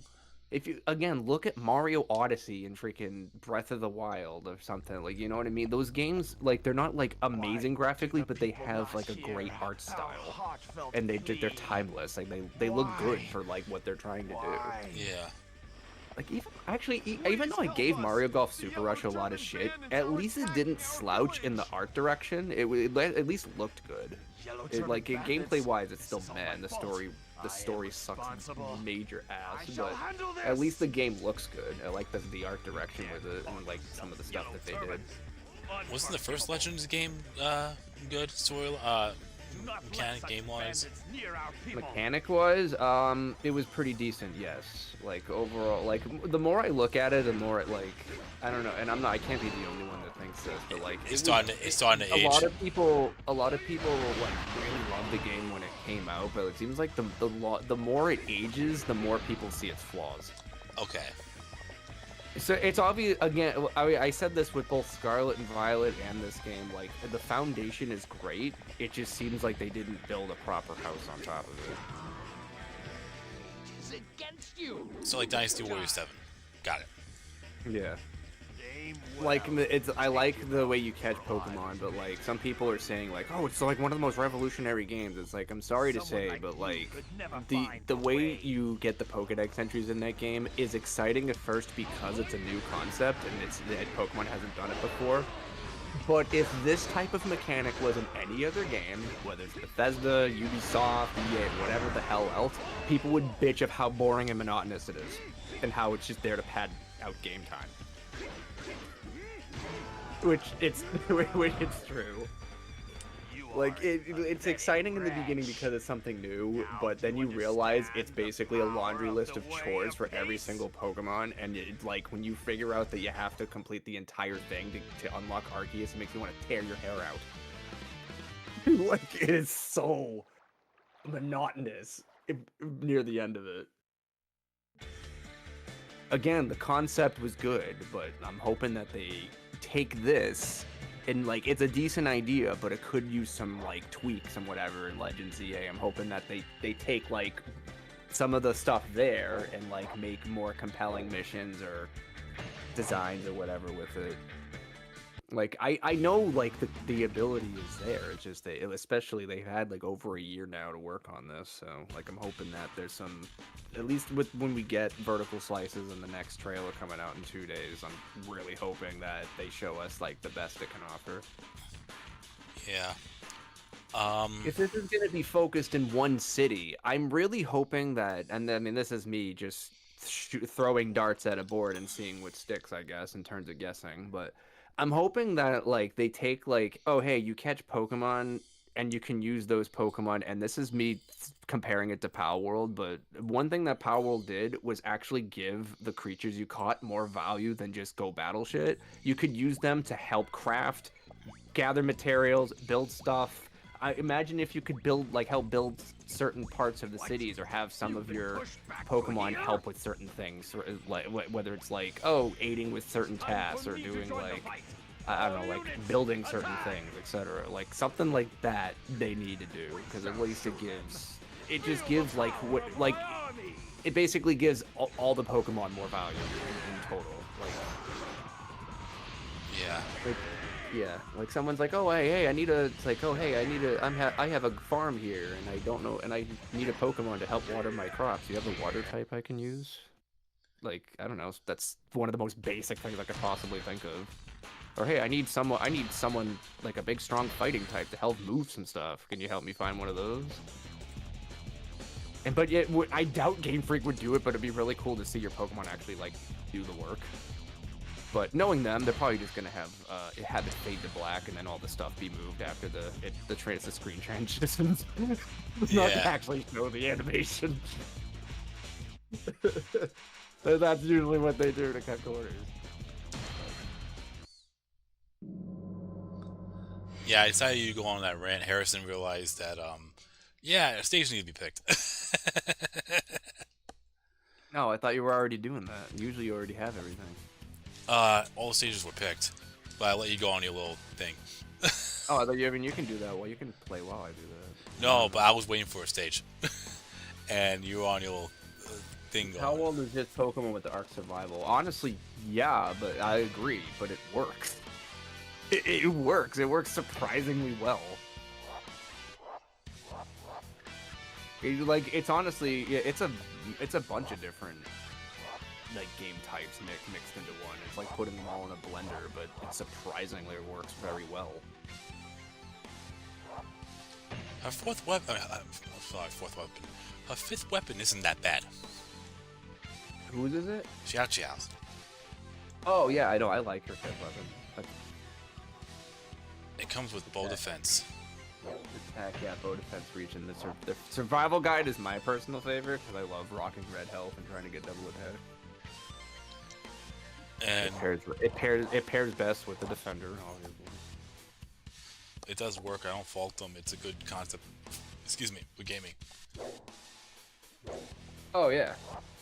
If you again look at Mario Odyssey and freaking Breath of the Wild or something, like you know what I mean. Those games, like they're not like amazing graphically, but they have like a great art style, and they're timeless. Like they look good for like what they're trying to do. Yeah. Like even though I gave Mario Golf Super Rush a lot of shit, at least it didn't slouch in the art direction. It at least looked good. Gameplay wise, it's still man. The story sucks major ass, but at least the game looks good. I like the art direction with it and like some of the stuff that they did. Wasn't the first Legends game good story? Mechanic game wise. Mechanic wise, it was pretty decent. Yes, like overall, like the more I look at it, the more it like I don't know, and I can't be the only one that thinks this, but like it's starting to age. A lot of people like really loved the game when it came out, but it seems like the more it ages, the more people see its flaws. Okay. So it's obvious, again, I said this with both Scarlet and Violet and this game, like, the foundation is great, it just seems like they didn't build a proper house on top of it. So like Dynasty Warriors 7. Got it. Yeah. Like, I like the way you catch Pokemon, but like, some people are saying like, oh, it's like one of the most revolutionary games. It's like, I'm sorry to say, but like, the way you get the Pokedex entries in that game is exciting at first because it's a new concept and Pokemon hasn't done it before. But if this type of mechanic was in any other game, whether it's Bethesda, Ubisoft, EA, whatever the hell else, people would bitch of how boring and monotonous it is, and how it's just there to pad out game time. Which it's true. Like it's exciting in the beginning because it's something new, but then you realize it's basically a laundry list of chores for every single Pokemon, and it's like when you figure out that you have to complete the entire thing to unlock Arceus, it makes you want to tear your hair out. Like it is so monotonous near the end of it. Again, the concept was good, but I'm hoping that they take this and like it's a decent idea, but it could use some like tweaks and whatever in Legends EA. I'm hoping that they take like some of the stuff there and like make more compelling missions or designs or whatever with it. Like I know like the ability is there. It's just especially they've had like over a year now to work on this, so like I'm hoping that there's some, at least with when we get Vertical Slices in the next trailer coming out in 2 days, I'm really hoping that they show us like the best it can offer. Yeah. If this is going to be focused in one city, I'm really hoping that, and I mean this is me just throwing darts at a board and seeing what sticks, I guess, in terms of guessing. But I'm hoping that like they take like, oh hey, you catch Pokemon and you can use those Pokemon. And this is me comparing it to Power World, but one thing that Power World did was actually give the creatures you caught more value than just go battle shit. You could use them to help craft, gather materials, build stuff. I imagine if you could help build certain parts of the cities, or have some of your Pokemon help with certain things, or like whether it's like, oh, aiding with certain tasks, or doing like, I don't know, like building certain things, etc. Like something like that they need to do, because at least it just gives it basically gives all the Pokemon more value in total. Like, yeah. Yeah, like someone's like, oh hey, I have a farm here and I don't know, and I need a Pokemon to help water my crops. Do you have a water type I can use? Like, I don't know, that's one of the most basic things I could possibly think of. Or hey, I need someone like a big strong fighting type to help move some stuff. Can you help me find one of those? But yet, I doubt Game Freak would do it, but it'd be really cool to see your Pokemon actually like do the work. But knowing them, they're probably just gonna have it fade to black, and then all the stuff be moved after the screen transitions. Not to actually show the animation. That's usually what they do to cut corners. Yeah, I decided you go on that rant. Harrison realized that a stage needs to be picked. No, I thought you were already doing that. Usually you already have everything. All the stages were picked, but I let you go on your little thing. Oh, I thought you can do that. Well, you can play while I do that. No, but I was waiting for a stage, and you were on your little thing going. How old is this Pokemon with the Arc Survival? Honestly, yeah, but I agree. But it works. It works. It works surprisingly well. It's honestly, it's a bunch of different like game types mixed into one. It's like putting them all in a blender, but it surprisingly works very well. Her fourth weapon, her fifth weapon isn't that bad. Whose is it? Xiao's. Oh yeah, I know. I like her fifth weapon. It comes with bow defense. Attack, yeah, bow defense, reach, and the survival guide is my personal favorite because I love rocking red health and trying to get double attack. And it pairs best with the defender. It does work. I don't fault them. It's a good concept. Excuse me, with gaming. Oh yeah,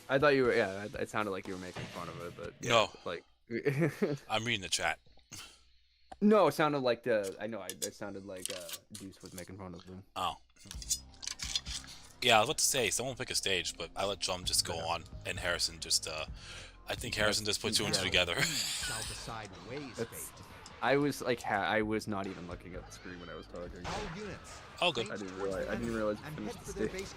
I thought you were. Yeah, it sounded like you were making fun of it, but yeah, no, like I'm reading the chat. No, it sounded like it sounded like Deuce was making fun of them. Oh. Yeah, I was about to say someone pick a stage, but I let Chum just go on, and Harrison just. I think Harrison just put two and two together. I was not even looking at the screen when I was talking. Oh, good. I didn't realize you finished the stage.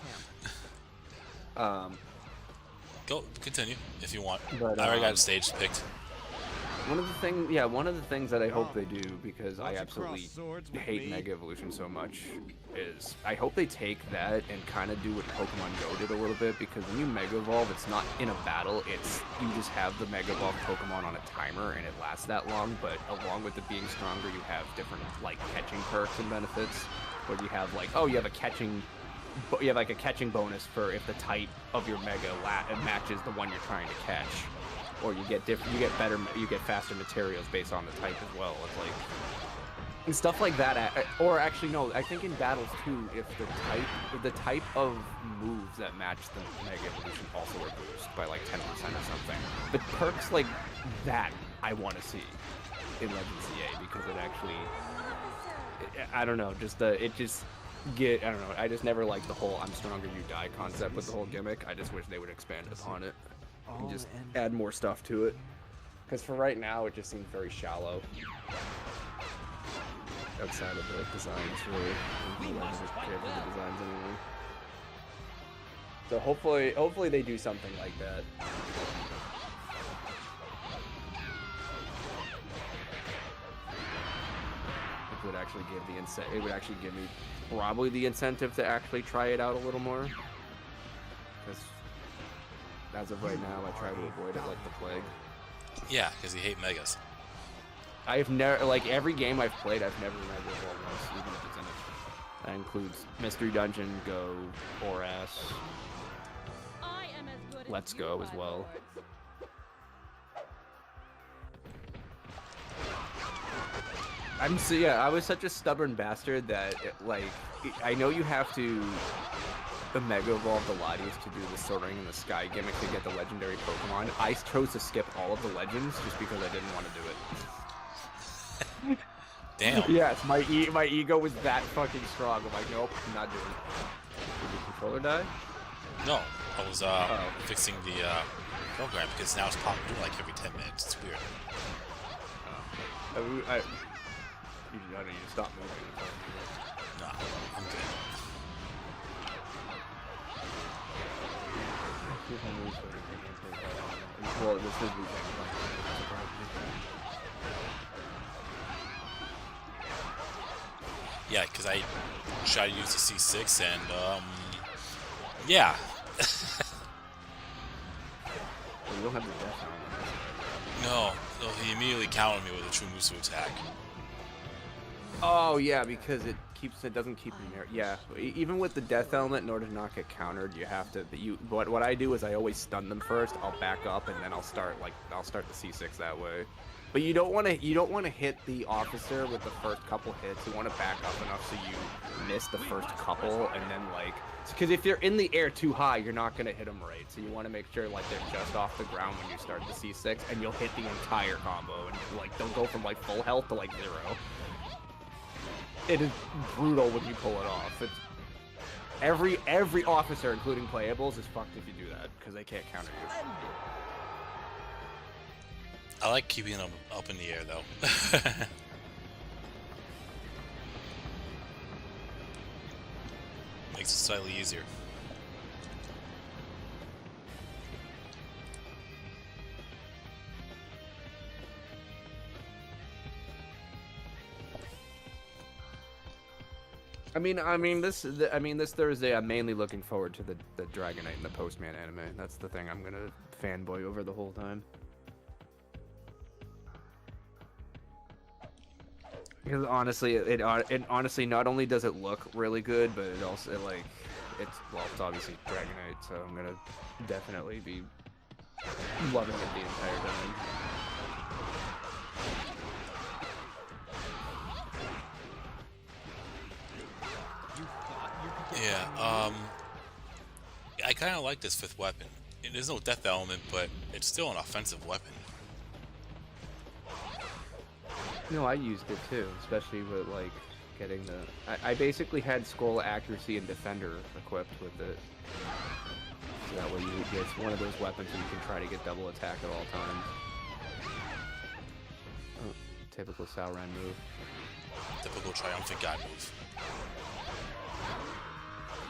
Go continue if you want. But, I already got a stage picked. One of the things that I hope they do, because I absolutely hate Mega Evolution so much, is I hope they take that and kind of do what Pokemon Go did a little bit, because when you Mega Evolve, it's not in a battle, it's you just have the Mega Evolve Pokemon on a timer and it lasts that long, but along with it being stronger, you have different like catching perks and benefits, where you have like, oh, you have a catching bonus for if the type of your Mega matches the one you're trying to catch. Or you get faster materials based on the type as well. It's like, and stuff like that. Or actually, no, I think in battles too, if the type of moves that match the Mega Evolution also are boosted by like 10% or something. But perks like that, I want to see in Legends CA, because it actually, I don't know, I don't know. I just never liked the whole "I'm stronger, you die" concept with the whole gimmick. I just wish they would expand upon it. And just add more stuff to it, because for right now it just seems very shallow outside of the designs. Really, I don't just care for the designs anymore. So hopefully they do something like that. It would actually give the incentive. It would actually give me probably the incentive to actually try it out a little more. Because as of right now, I try to avoid it like the plague. Yeah, because you hate megas. I've never, like, every game I've played, I've never Mega Evolved once, even if it's in it. That includes Mystery Dungeon, Go, Boras, Let's Go as well. Yeah, I was such a stubborn bastard that, I know you have to Mega Evolve the Latias to do the Soaring in the Sky gimmick to get the legendary Pokemon. I chose to skip all of the legends just because I didn't want to do it. Damn. Yes, my ego was that fucking strong. I'm like, nope, I'm not doing it. Did your controller die? No, I was fixing the program because now it's popping through like every 10 minutes. It's weird. I need to stop moving. Nah, I'm good. Well, this is yeah, because I tried to use the C6 and, yeah. You don't have the death on. No, he immediately countered me with a True Musu attack. Oh yeah, because it doesn't keep him there. Yeah, even with the death element, in order to not get countered, you have to. What I do is I always stun them first. I'll back up and then I'll start the C6 that way. But you don't want to hit the officer with the first couple hits. You want to back up enough so you miss the first couple, and then because if you're in the air too high, you're not gonna hit them right. So you want to make sure they're just off the ground when you start the C6, and you'll hit the entire combo, and they'll go from full health to 0. It is brutal when you pull it off. It's every officer, including playables, is fucked if you do that because they can't counter you. I like keeping them up in the air though. Makes it slightly easier. This Thursday, I'm mainly looking forward to the Dragonite and the Postman anime. That's the thing I'm gonna fanboy over the whole time. Because honestly, it honestly not only does it look really good, but it also it's obviously Dragonite, so I'm gonna definitely be loving it the entire time. Yeah, I kind of like this 5th weapon. There's no death element, but it's still an offensive weapon. No, I used it too, especially with getting the. I basically had Scroll Accuracy and Defender equipped with it. So that way it's one of those weapons where you can try to get double attack at all times. Oh, typical Sauron move. Typical triumphant guy move.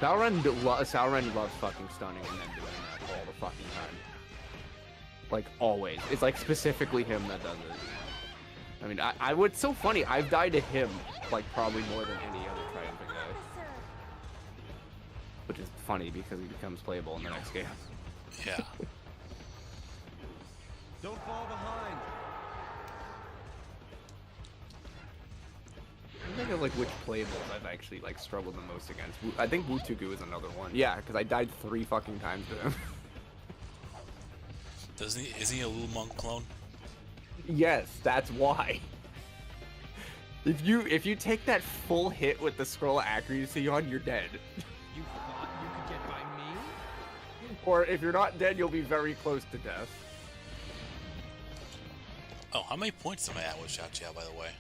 Sauron loves fucking stunning and then doing that all the fucking time. Always. It's specifically him that does it. It's so funny, I've died to him, probably more than any other triumphant guy. Which is funny because he becomes playable in the next game. Yeah. Don't fall behind. I'm thinking of which playables I've actually struggled the most against. I think Wutugu is another one. Yeah, because I died 3 fucking times to him. Isn't he a little monk clone? Yes, that's why. If you take that full hit with the Scroll Accuracy on, you're dead. You thought you could get by me? Or if you're not dead, you'll be very close to death. Oh, how many points am I at with Xiaoqiao, by the way?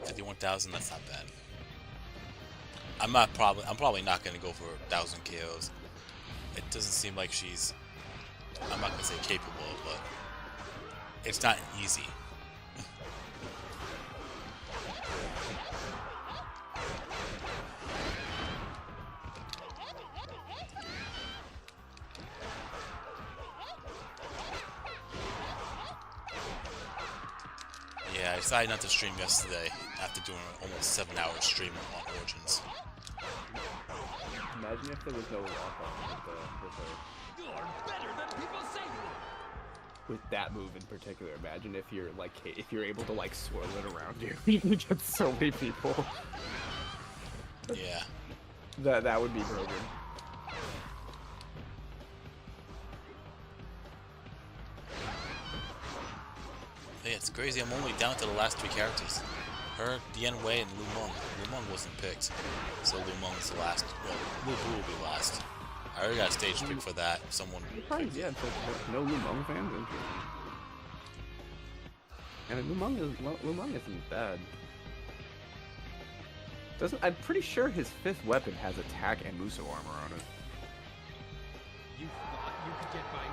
51,000, that's not bad. I'm probably not going to go for 1,000 KOs. It doesn't seem like she's, I'm not going to say capable, but it's not easy. Yeah, I decided not to stream yesterday after doing an almost 7-hour stream on Origins. Imagine if there was no lock on with her. You're better than people say you are. With that move in particular, imagine if you're like, if you're able to like swirl it around you, you can get so many people. Yeah. That would be broken. Hey, it's crazy. I'm only down to the last 3 characters. Her, Dian Wei, and Lu Meng. Lu Meng wasn't picked, so Lu Meng is the last. Well, Lu Bu will be last. I already got a stage pick for that. If someone. Yeah, no Lu Meng fans. Interesting. And Lu Meng isn't bad. I'm pretty sure his 5th weapon has attack and Muso armor on it. You thought you could get by me?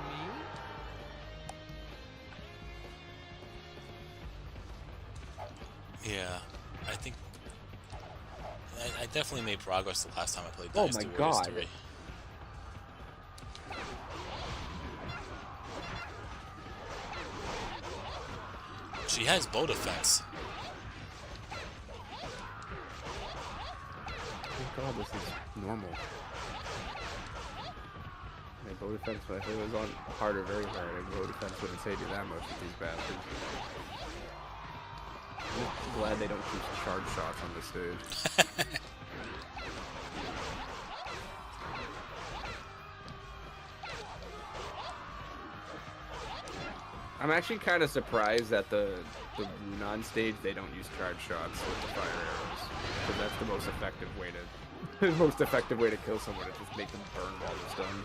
Yeah, I think I definitely made progress the last time I played Dynasty Oh my Warriors god. 3. She has bow defense. Thank god this is normal. My bow defense, if it was on hard or very hard, bow defense wouldn't save you that much with these bastards. I'm glad they don't use charge shots on this stage. I'm actually kind of surprised that the Yunnan stage they don't use charge shots with the fire arrows, because that's the most effective way to kill someone, is just make them burn while it's done.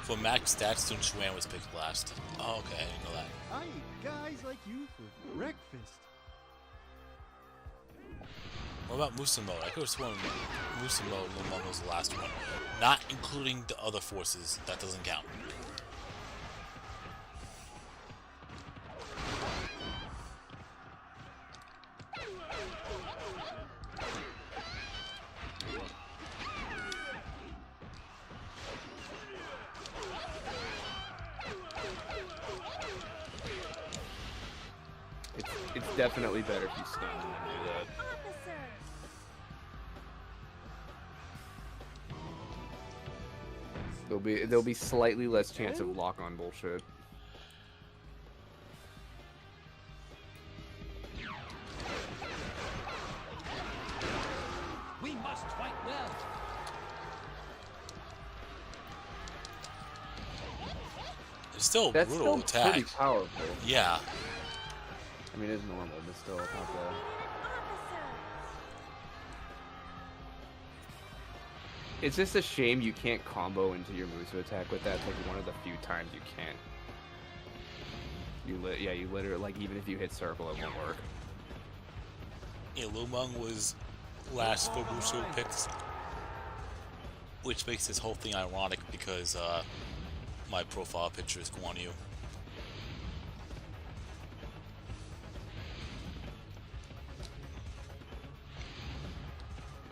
For max stats, Sun Chuan was picked last. Oh, okay, I didn't know that. I eat guys like you for breakfast. What about Musimo? I could have sworn Musimo Lu Meng was the last one. Not including the other forces. That doesn't count. It's definitely better if you stand and do that. There'll be slightly less chance of lock-on bullshit. We must fight well. It's still a That's brutal still attack. pretty powerful. Yeah. I mean, it's normal, but still, it's not bad. It's just a shame you can't combo into your Muso attack with that. It's like one of the few times you can't. You literally, like, even if you hit circle, it won't work. Yeah, Lu Meng was last for Muso picks, which makes this whole thing ironic because my profile picture is Guan Yu.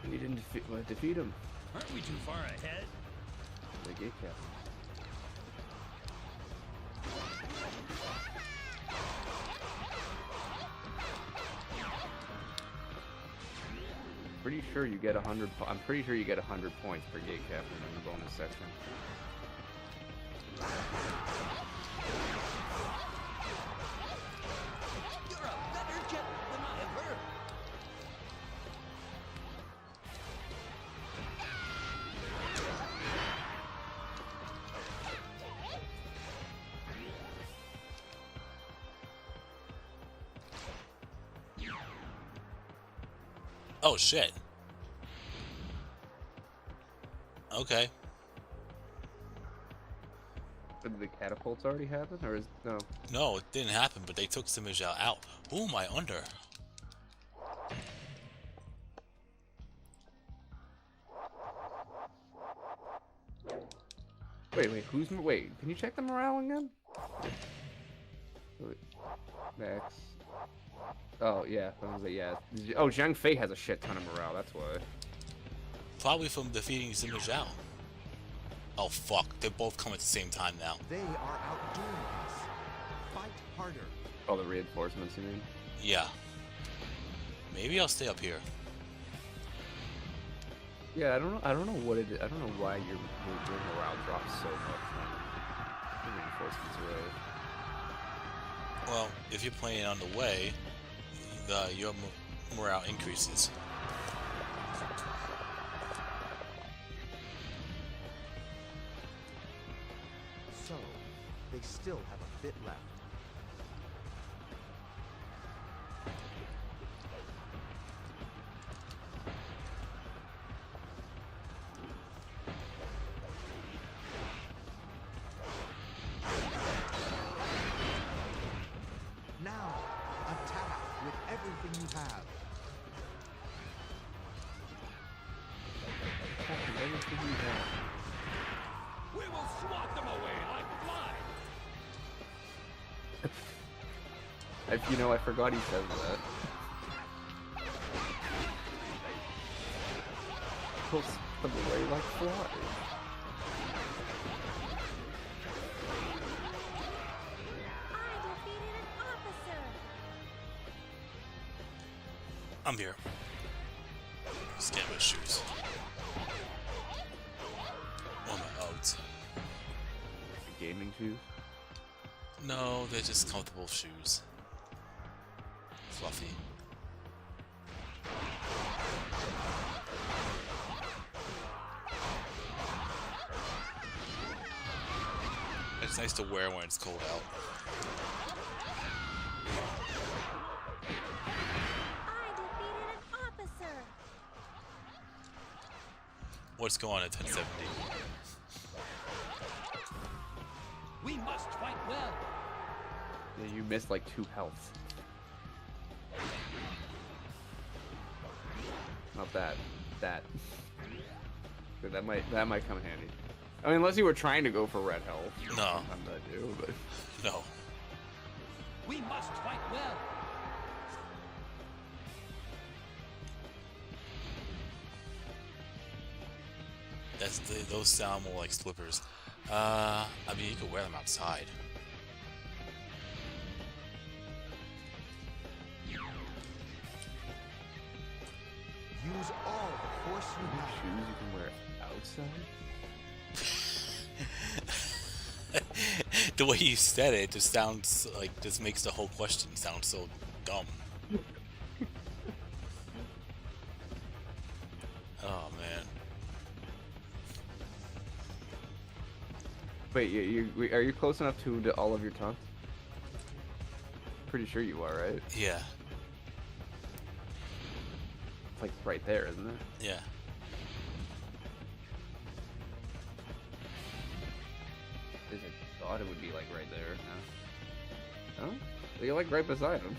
You didn't defeat him. Aren't we too far ahead? The gate cap. Pretty sure you get 100. I'm pretty sure you get 100 points per gate captain in the bonus section. You're a better jet than I have heard. Oh shit. Okay. Did the catapults already happen, or is no? No, it didn't happen, but they took Sima Zhao out. Who am I under? Wait, can you check the morale again? Wait, Max. Oh, yeah. Yeah. Oh, Zhang Fei has a shit ton of morale, that's why. Probably from defeating Sima Zhao. Oh fuck, they both come at the same time now. They are outdoing us. Fight harder. Oh, the reinforcements, you mean? Yeah. Maybe I'll stay up here. Yeah, I don't know what it is. I don't know why your morale drops so much. Force Conserve. Well, if you're playing on the way, your morale increases. So, they still have a bit left. Now, attack with everything you have. Attack with everything you have. We will swat them away like flies! You know, I forgot he says that. He'll swat them away like flies. I'm here. Stand with shoes. Oh my Uggs. Gaming shoes? No, they're just comfortable shoes. Fluffy. It's nice to wear when it's cold out. What's going on at 1070? We must fight well! Yeah, you missed like 2 health. Not that. That. But that might come in handy. I mean, unless you were trying to go for red health. No. Sometimes I do, but No. We must fight well! Those sound more like slippers. I mean, you could wear them outside. Use all the force you have. shoes you can wear outside? The way you said it just sounds like, just makes the whole question sound so dumb. Oh man. Wait, are you close enough to all of your taunts? Pretty sure you are, right? Yeah. It's like right there, isn't it? Yeah. I thought it would be like right there. No? Oh? You're like right beside him.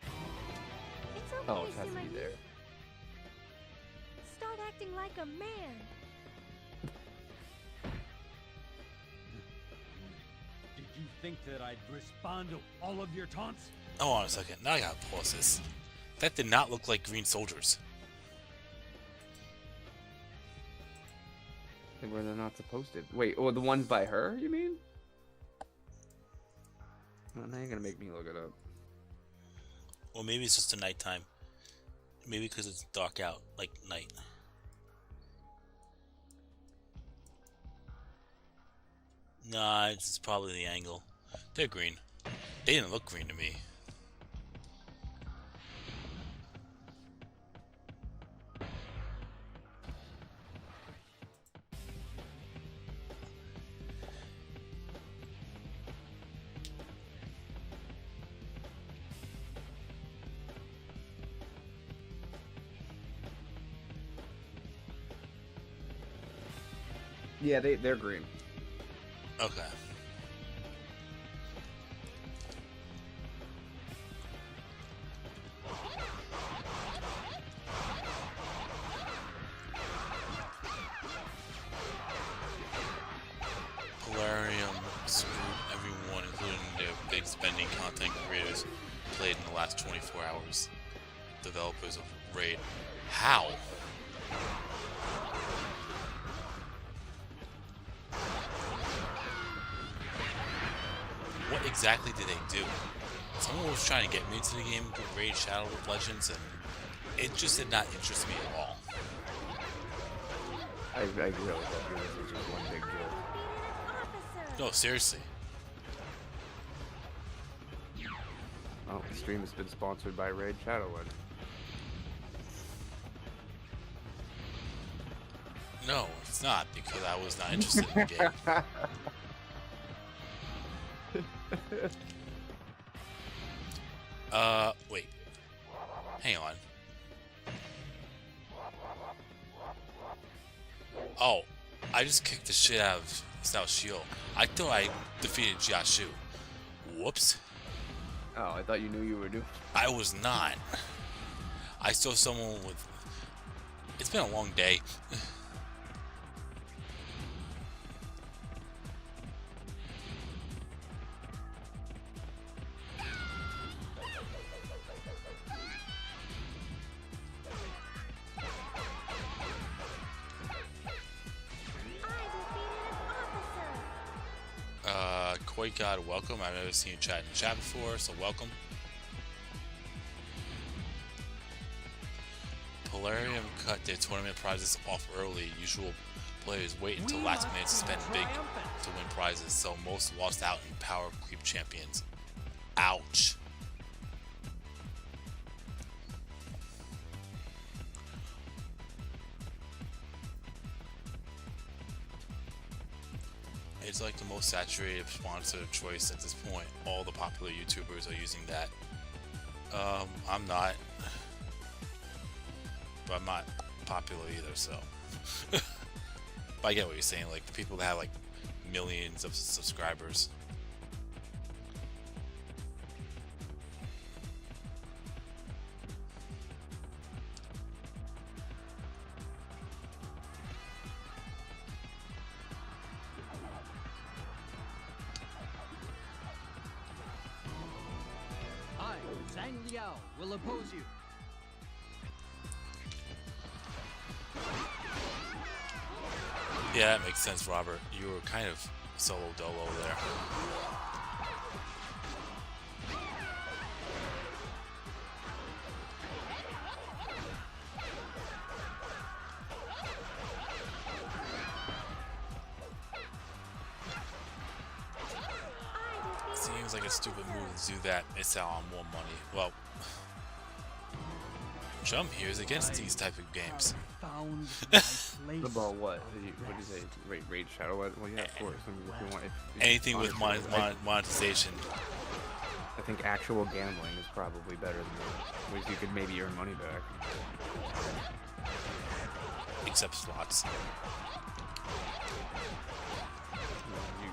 It's okay, Oh, it has to be Sima Yi. there. Start acting like a man. Did you think that I'd respond to all of your taunts? Oh, hold on a second. Now I gotta pause this. That did not look like green soldiers. Where they're not supposed to. Wait, oh, the ones by her, you mean? Well, now you're gonna make me look it up. Or maybe it's just a nighttime. Maybe because it's dark out, like night. Nah, it's probably the angle. They're green. They didn't look green to me. Yeah, they're green. Okay. Polarium screwed everyone, including their big spending content creators, played in the last 24 hours. Developers of Raid. How? What exactly did they do? Someone was trying to get me into the game with Raid Shadow Legends, and it just did not interest me at all. I really thought you were just one big deal. No, seriously. Oh, the stream has been sponsored by Raid Shadowwood. No, it's not, because I was not interested in the game. Wait. Hang on. Oh, I just kicked the shit out of Sao Shio. I thought I defeated Jiashu. Whoops. Oh, I thought you knew you were doing. I was not. I saw someone with... It's been a long day. Koi God, welcome. I've never seen you chat in the chat before, so welcome. Polarium cut their tournament prizes off early. Usual players wait until last minute to spend big to win prizes, so most lost out in power creep champions. Ouch. It's like the most saturated sponsor choice at this point. All the popular YouTubers are using that. I'm not. But I'm not popular either, so. But I get what you're saying, like the people that have like millions of subscribers. Will oppose you. Yeah, that makes sense, Robert. You were kind of solo dolo there. Seems like a stupid move to do that. It's out on more money. Well, Jump here is against these type of games. About what? What do you say? Raid Shadowwood? Well, yeah, of course. I mean, if you want, if anything with monetization. I think actual gambling is probably better than that. Ways you could maybe earn money back. Except slots.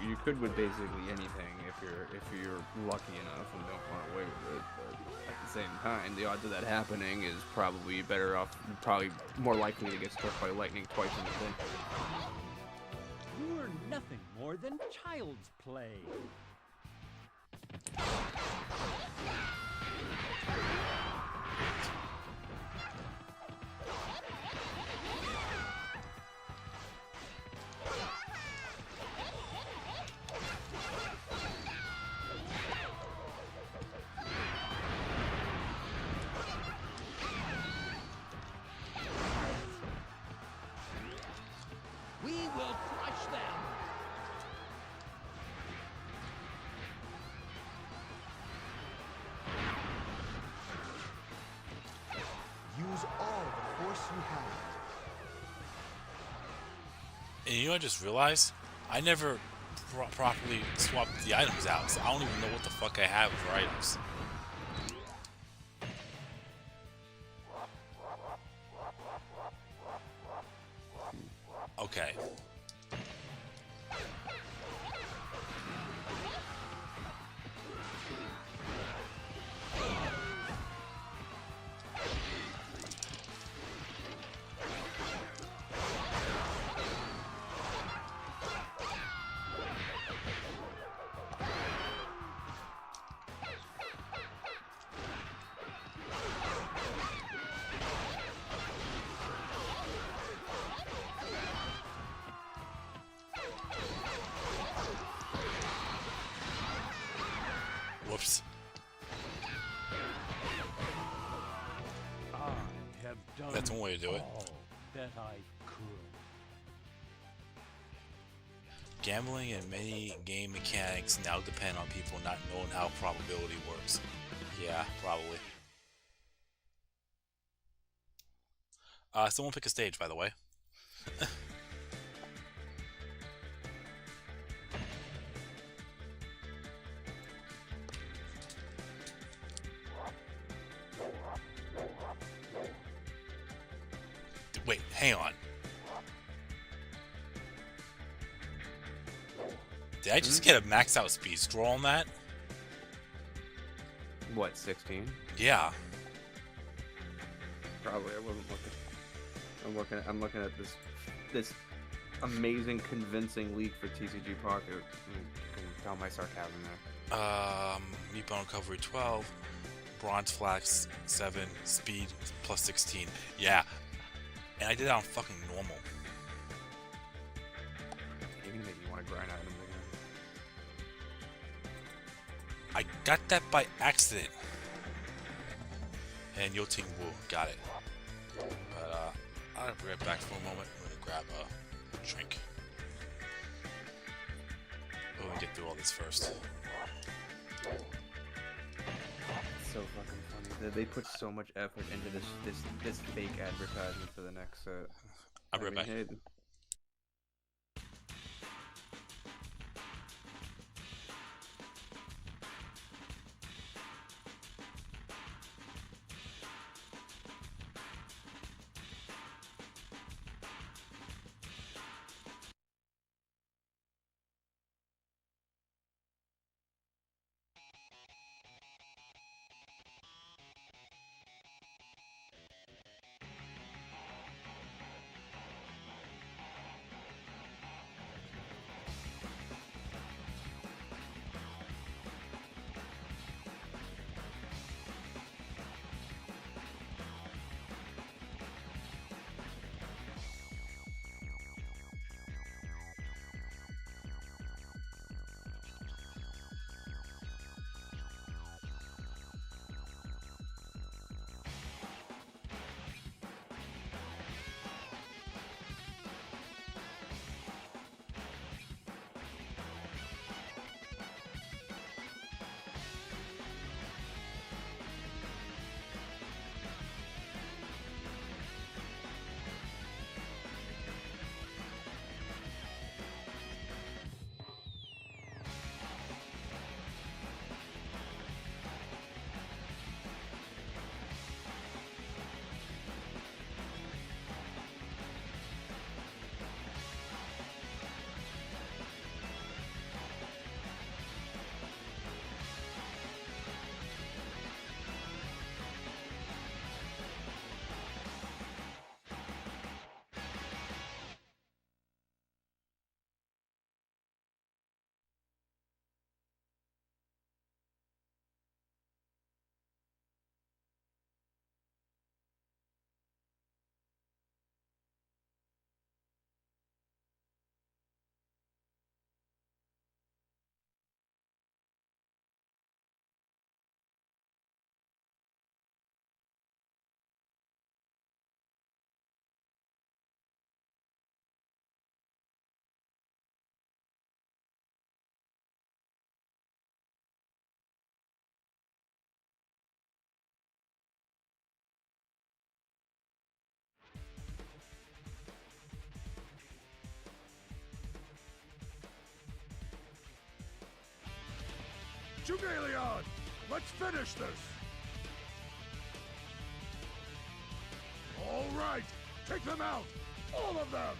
You could with basically anything if you're lucky enough and don't run away with it. But at the same time, the odds of that happening is probably better off, probably more likely to get struck by lightning twice in a day. You're nothing more than child's play. We will crush them. Use all the force you have. And you know, I just realized I never properly swapped the items out, so I don't even know what the fuck I have for items. Okay. Whoops. I have done That's one way to do it. all that I could. Gambling and many game mechanics now depend on people not knowing how probability works. Yeah, probably. Someone pick a stage, by the way. Wait, hang on. Did I just get a max out speed scroll on that? What, 16? Yeah. Probably. I wasn't looking. I'm looking at this amazing, convincing leak for TCG Pocket. You can tell my sarcasm there. Meatbone recovery 12, bronze flax 7, speed plus 16. Yeah. And I did it on fucking normal. Even make me want to grind items again. I got that by accident. And Yo Ting Wu got it. But I'll be right back for a moment. I'm gonna grab a drink. We're gonna get through all this first. It's so fucking funny. They put so much effort into this fake advertisement for the next set. I'll be right back. Hey, Jugalion, let's finish this! All right, take them out! All of them!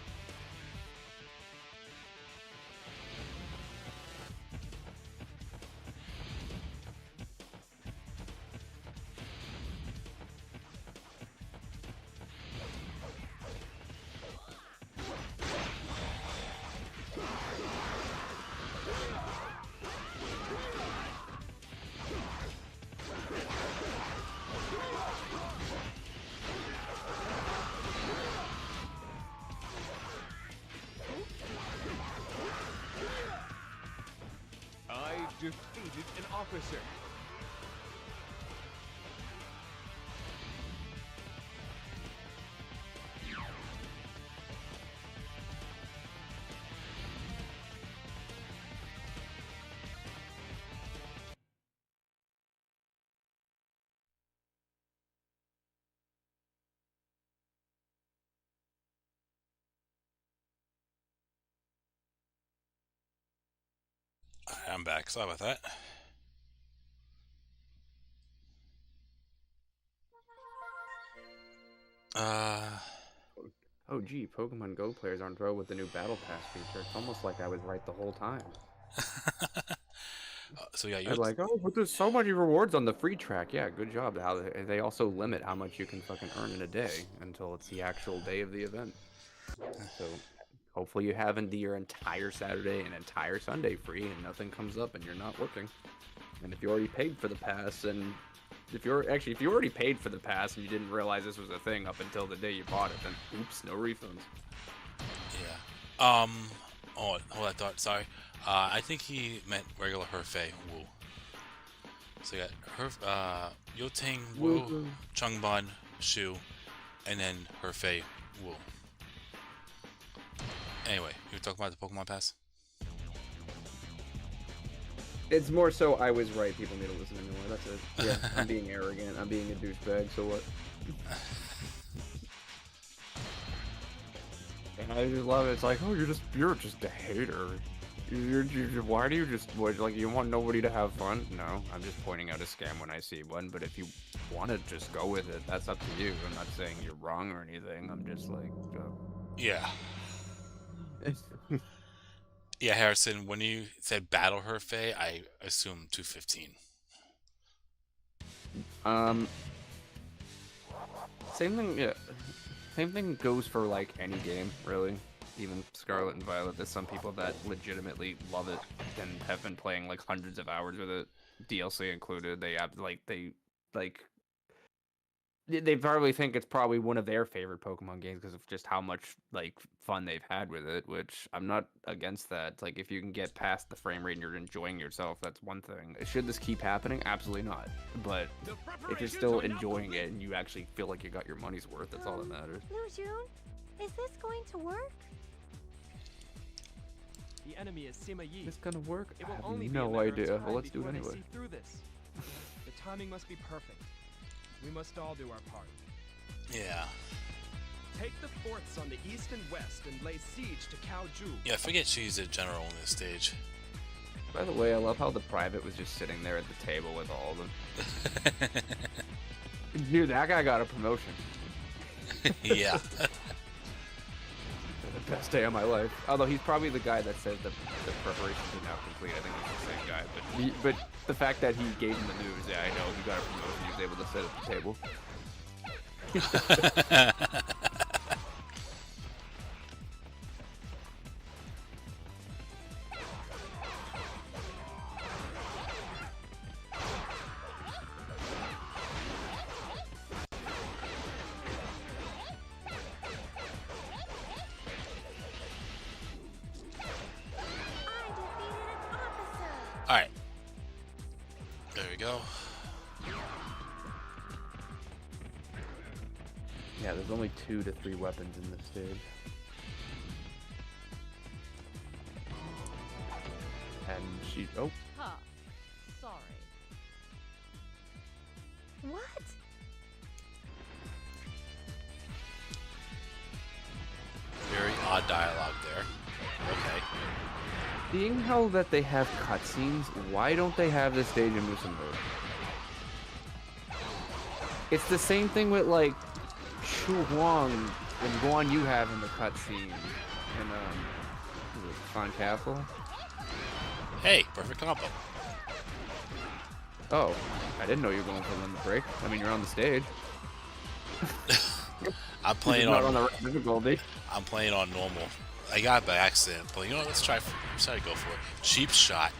Defeated an officer. I'm back. Sorry about that. Oh, gee, Pokemon Go players aren't thrilled with the new Battle Pass feature. It's almost like I was right the whole time. So yeah, They're like, oh, but there's so many rewards on the free track. Yeah, good job. How they also limit how much you can fucking earn in a day until it's the actual day of the event. So hopefully you have your entire Saturday and entire Sunday free, and nothing comes up, and you're not working. And if you already paid for the pass, and if you already paid for the pass and you didn't realize this was a thing up until the day you bought it, then oops, no refunds. Yeah. Oh, hold on, thought. Sorry. I think he meant regular Herfei Wu. So you got Yoting Wu, Changban Shu, and then Herfei Wu. Anyway, you were talking about the Pokemon Pass? It's more so I was right. People need to listen to me more. That's it. Yeah, I'm being arrogant. I'm being a douchebag. So what? And I just love it. It's like, oh, you're just a hater. Why do you just like you want nobody to have fun? No, I'm just pointing out a scam when I see one. But if you want to just go with it, that's up to you. I'm not saying you're wrong or anything. I'm just like, yeah. Yeah, Harrison, when you said Battle Herfei, I assumed 215. Same thing, yeah. Same thing goes for like any game, really. Even Scarlet and Violet, there's some people that legitimately love it and have been playing like hundreds of hours with it, DLC included. They probably think it's probably one of their favorite Pokemon games because of just how much like fun they've had with it, which I'm not against that. Like if you can get past the frame rate and you're enjoying yourself, that's one thing. Should this keep happening? Absolutely not. But if you're still enjoying it and you actually feel like you got your money's worth, that's all that matters. Lujun, is this going to work? The enemy is Sima Yi. Is this gonna work? It I will have only be no a matter of idea. time Well, let's do it before they anyway. see through this. The timing must be perfect. We must all do our part. Yeah. Take the forts on the east and west and lay siege to Kaoju. Yeah, forget she's a general on this stage. By the way, I love how the private was just sitting there at the table with all of them. Dude, that guy got a promotion. Yeah. The best day of my life. Although he's probably the guy that said the preparations are now complete. I think he's the same guy. But the fact that he gave him the news, yeah, I know he got a promotion. He was able to sit at the table. Alright. There we go. Yeah, there's only 2 to 3 weapons in this stage. And she... Oh. Huh. Sorry. What? Very odd dialogue there. Okay. Seeing how that they have cutscenes, why don't they have this stage in Musambo? It's the same thing with, like, Shu Huang and Guan Yu have in the cutscene in, Fan Castle. Hey, perfect combo. Oh, I didn't know you were going for limit break. I mean, you're on the stage. I'm playing not on the right difficulty. I'm playing on normal. I got it by accident, but you know what? Let's try to go for it. Cheap shot.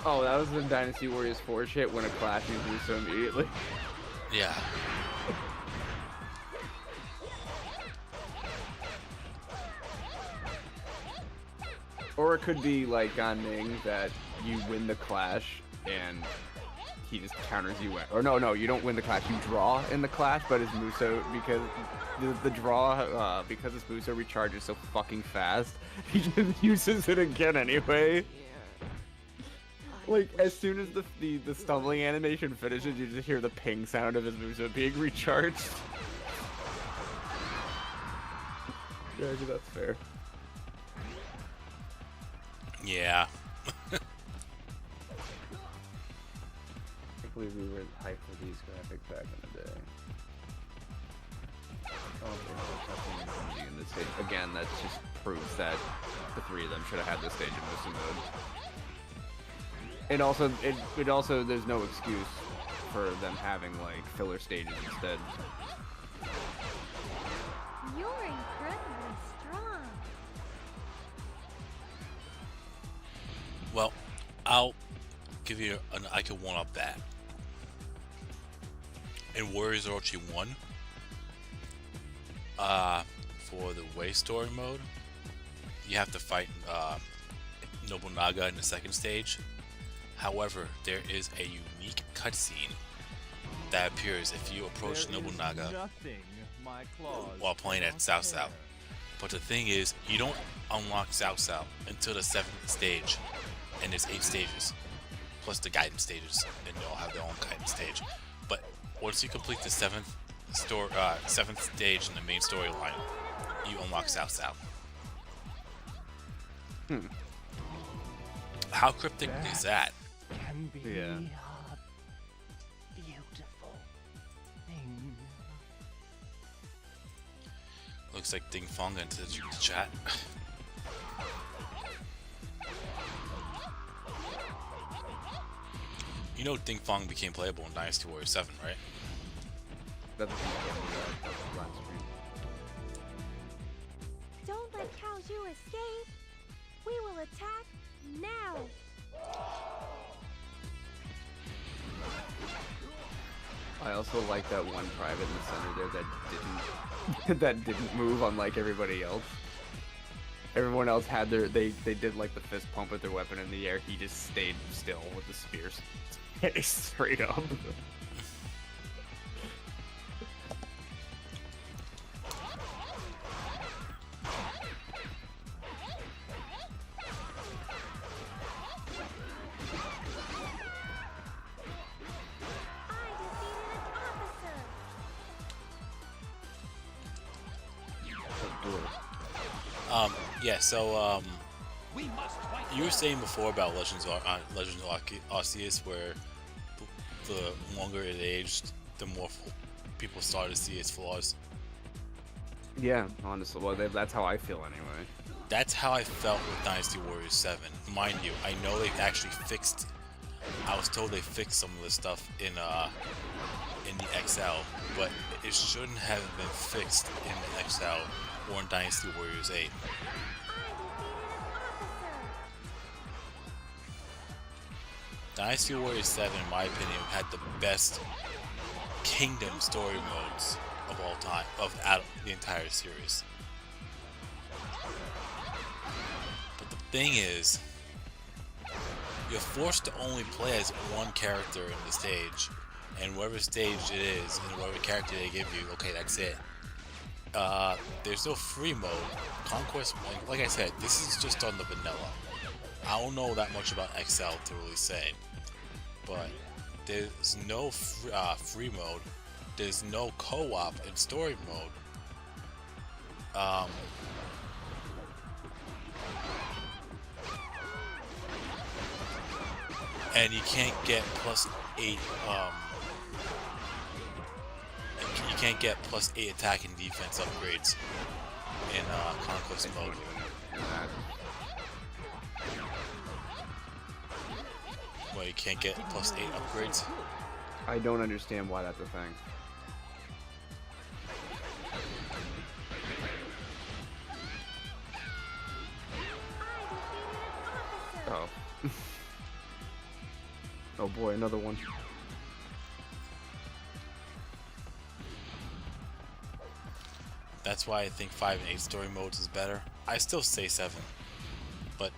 Oh, that was the Dynasty Warriors 4 shit when a clash you lose so immediately. Yeah. Or it could be like on Ming that you win the clash and he just counters you. Or no, you don't win the clash. You draw in the clash, but it's Muso because the draw because his Muso recharges so fucking fast. He just uses it again anyway. Like as soon as the stumbling animation finishes, you just hear the ping sound of his Muso being recharged. Yeah, that's fair. Yeah. I believe we were hyped for these graphics back in the day. Oh, there's nothing in this stage. Again, that just proves that the three of them should have had this stage in Musa mode. And also, it also, there's no excuse for them having like filler stages instead. You're incredibly strong. Well, I'll give you I can one up that. In Warriors Orochi 1, for the Way story mode, you have to fight Nobunaga in the second stage. However, there is a unique cutscene that appears if you approach Nobunaga while playing at Cao Cao. But the thing is, you don't unlock Cao Cao until the 7th stage, and there's 8 stages, plus the guidance stages, and they all have their own guidance stage. But once you complete the 7th stage in the main storyline, you unlock Cao Cao. How cryptic is that? Can be Yeah. a beautiful thing. Looks like Ding Fong into the chat. You know Ding Fong became playable in Dynasty Warriors 7, right? That's last stream. Don't let Cao Zhu escape. We will attack now. I also like that one private in the center there that didn't move, unlike everybody else. Everyone else had they did like the fist pump with their weapon in the air. He just stayed still with the spears straight up. Yeah, so you were saying before about Legends of Arceus, where the longer it aged, the more people started to see its flaws. Yeah, honestly, well, that's how I feel anyway. That's how I felt with Dynasty Warriors 7. Mind you, I know they actually fixed. I was told they fixed some of the stuff in the XL, but it shouldn't have been fixed in the XL or in Dynasty Warriors 8. Dynasty Warriors 7, in my opinion, had the best Kingdom story modes of all time, out of the entire series. But the thing is, you're forced to only play as one character in the stage, and whatever stage it is, and whatever character they give you, okay, that's it. There's no free mode. Conquest, like I said, this is just on the vanilla. I don't know that much about XL to really say, but there's no free mode. There's no co-op in story mode. And you can't get +8. You can't get +8 attack and defense upgrades in Conquest mode. Well, you can't get +8 upgrades. I don't understand why that's a thing. Oh. Oh boy, another one. That's why I think 5 and 8 story modes is better. I still say 7, but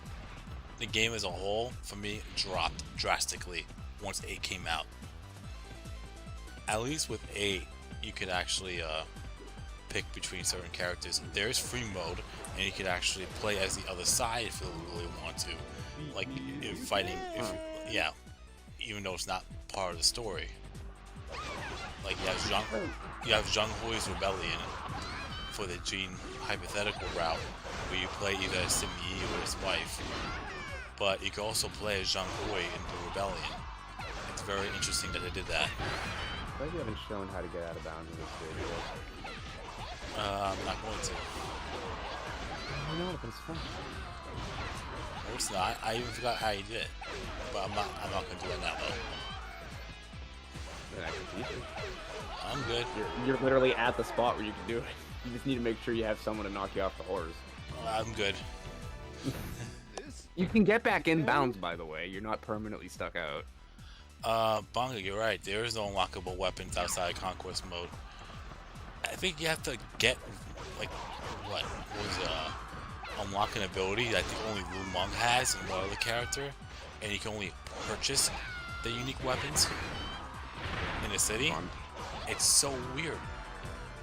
the game as a whole, for me, dropped drastically once 8 came out. At least with 8, you could actually pick between certain characters. There is free mode, and you could actually play as the other side if you really want to. Like, if fighting, yeah, even though it's not part of the story. Like, you have Zhang Hui's Rebellion for the Gene hypothetical route, where you play either as Sim Yi or his wife. but you can also play as Zhang Hui in the Rebellion. It's very interesting that they did that. I you haven't shown how to get out of bounds in this video. I'm not going to. I know, but it's fun. No, it's not. I even forgot how you did it. But I'm not going to do it now, though. Then I can teach you. I'm good. You're literally at the spot where you can do it. You just need to make sure you have someone to knock you off the horse. I'm good. You can get back in bounds, by the way. You're not permanently stuck out. Bonga, you're right. There is no unlockable weapons outside Conquest mode. I think you have to get, like, what was, unlock an ability that I think only Lu Meng has and one other character, and you can only purchase the unique weapons in a city. It's so weird.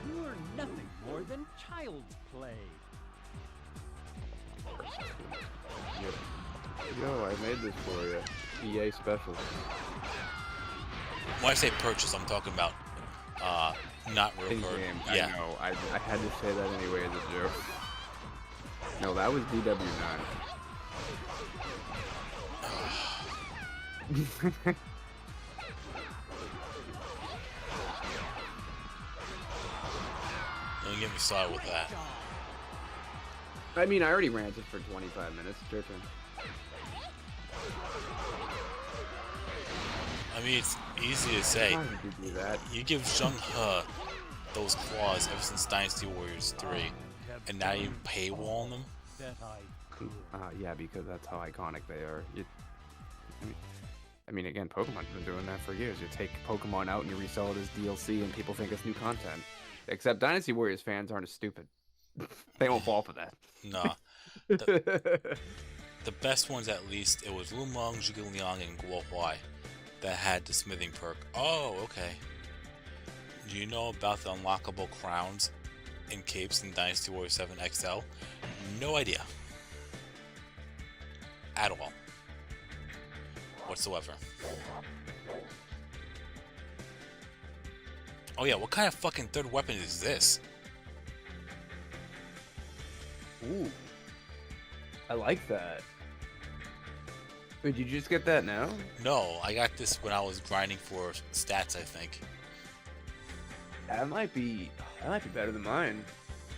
You're nothing more than child's play. Yo, I made this for you. EA special. When I say purchase, I'm talking about, not real card. Yeah. I know. I had to say that anyway as a joke. No, that was DW9. Don't get me started with that. I mean, I already ranted for 25 minutes. It's your turn. I mean, it's easy to say. How did you do that? You give Zheng He those claws ever since Dynasty Warriors 3, and now you paywall them? Yeah, because that's how iconic they are. I mean, again, Pokemon's been doing that for years. You take Pokemon out and you resell it as DLC, and people think it's new content. Except Dynasty Warriors fans aren't as stupid. They won't fall for that. Nah. The best ones, at least, it was Lu Meng, Zhuge Liang, and Guo Huai that had the smithing perk. Oh, okay. Do you know about the unlockable crowns and capes in Dynasty Warriors 7 XL? No idea. At all. Whatsoever. Oh yeah, what kind of fucking third weapon is this? Ooh. I like that. Wait, did you just get that now? No, I got this when I was grinding for stats, I think. That might be better than mine,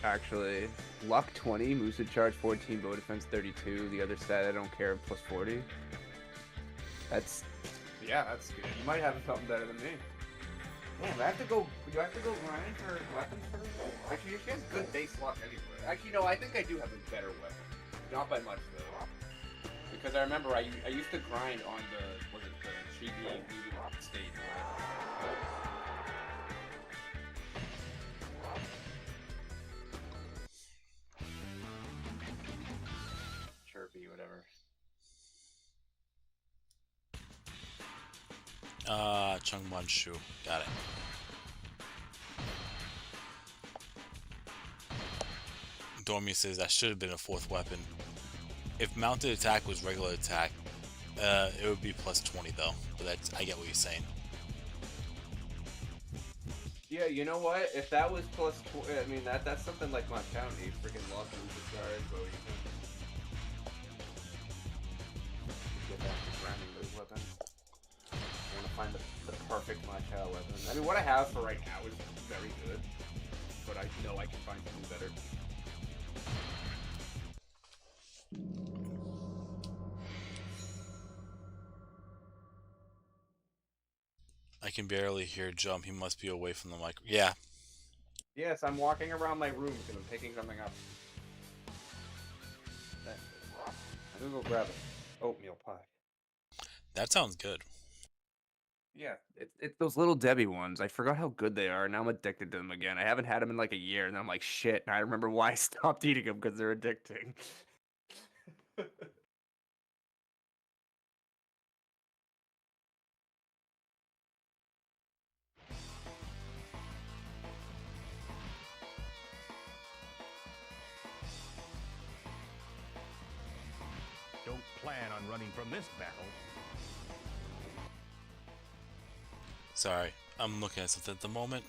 actually. Luck 20, Moosehead Charge 14, Bow Defense 32. The other stat I don't care plus 40. That's that's good. You might have something better than me. Damn, I have to go. Do I have to go grind for weapons for this? Actually, she has good base luck anyway. Actually, no, I think I do have a better weapon. Not by much though. Because I remember I used to grind on the Chibi Voodoo stage. Chirpy, whatever. Chungman Shu. Got it. Dormy says that should have been a fourth weapon. If mounted attack was regular attack, it would be plus 20 though. But that's, I get what you're saying. Yeah, you know what? If that was plus 20, I mean that's something like my county. Freaking lost Moosehead Charge, but you can get back to grinding those weapons. I want to find the perfect Machado weapon. I mean, what I have for right now is very good, but I know I can find something better. I can barely hear Jump. He must be away from the mic. Yeah. Yes, I'm walking around my room because I'm picking something up. I'm gonna go grab it. Oatmeal pie. That sounds good. Yeah, it's those little Debbie ones. I forgot how good they are. Now I'm addicted to them again. I haven't had them in like a year, and I'm like, shit. And I remember why I stopped eating them because they're addicting. Don't plan on running from this battle. Sorry, I'm looking at something at the moment.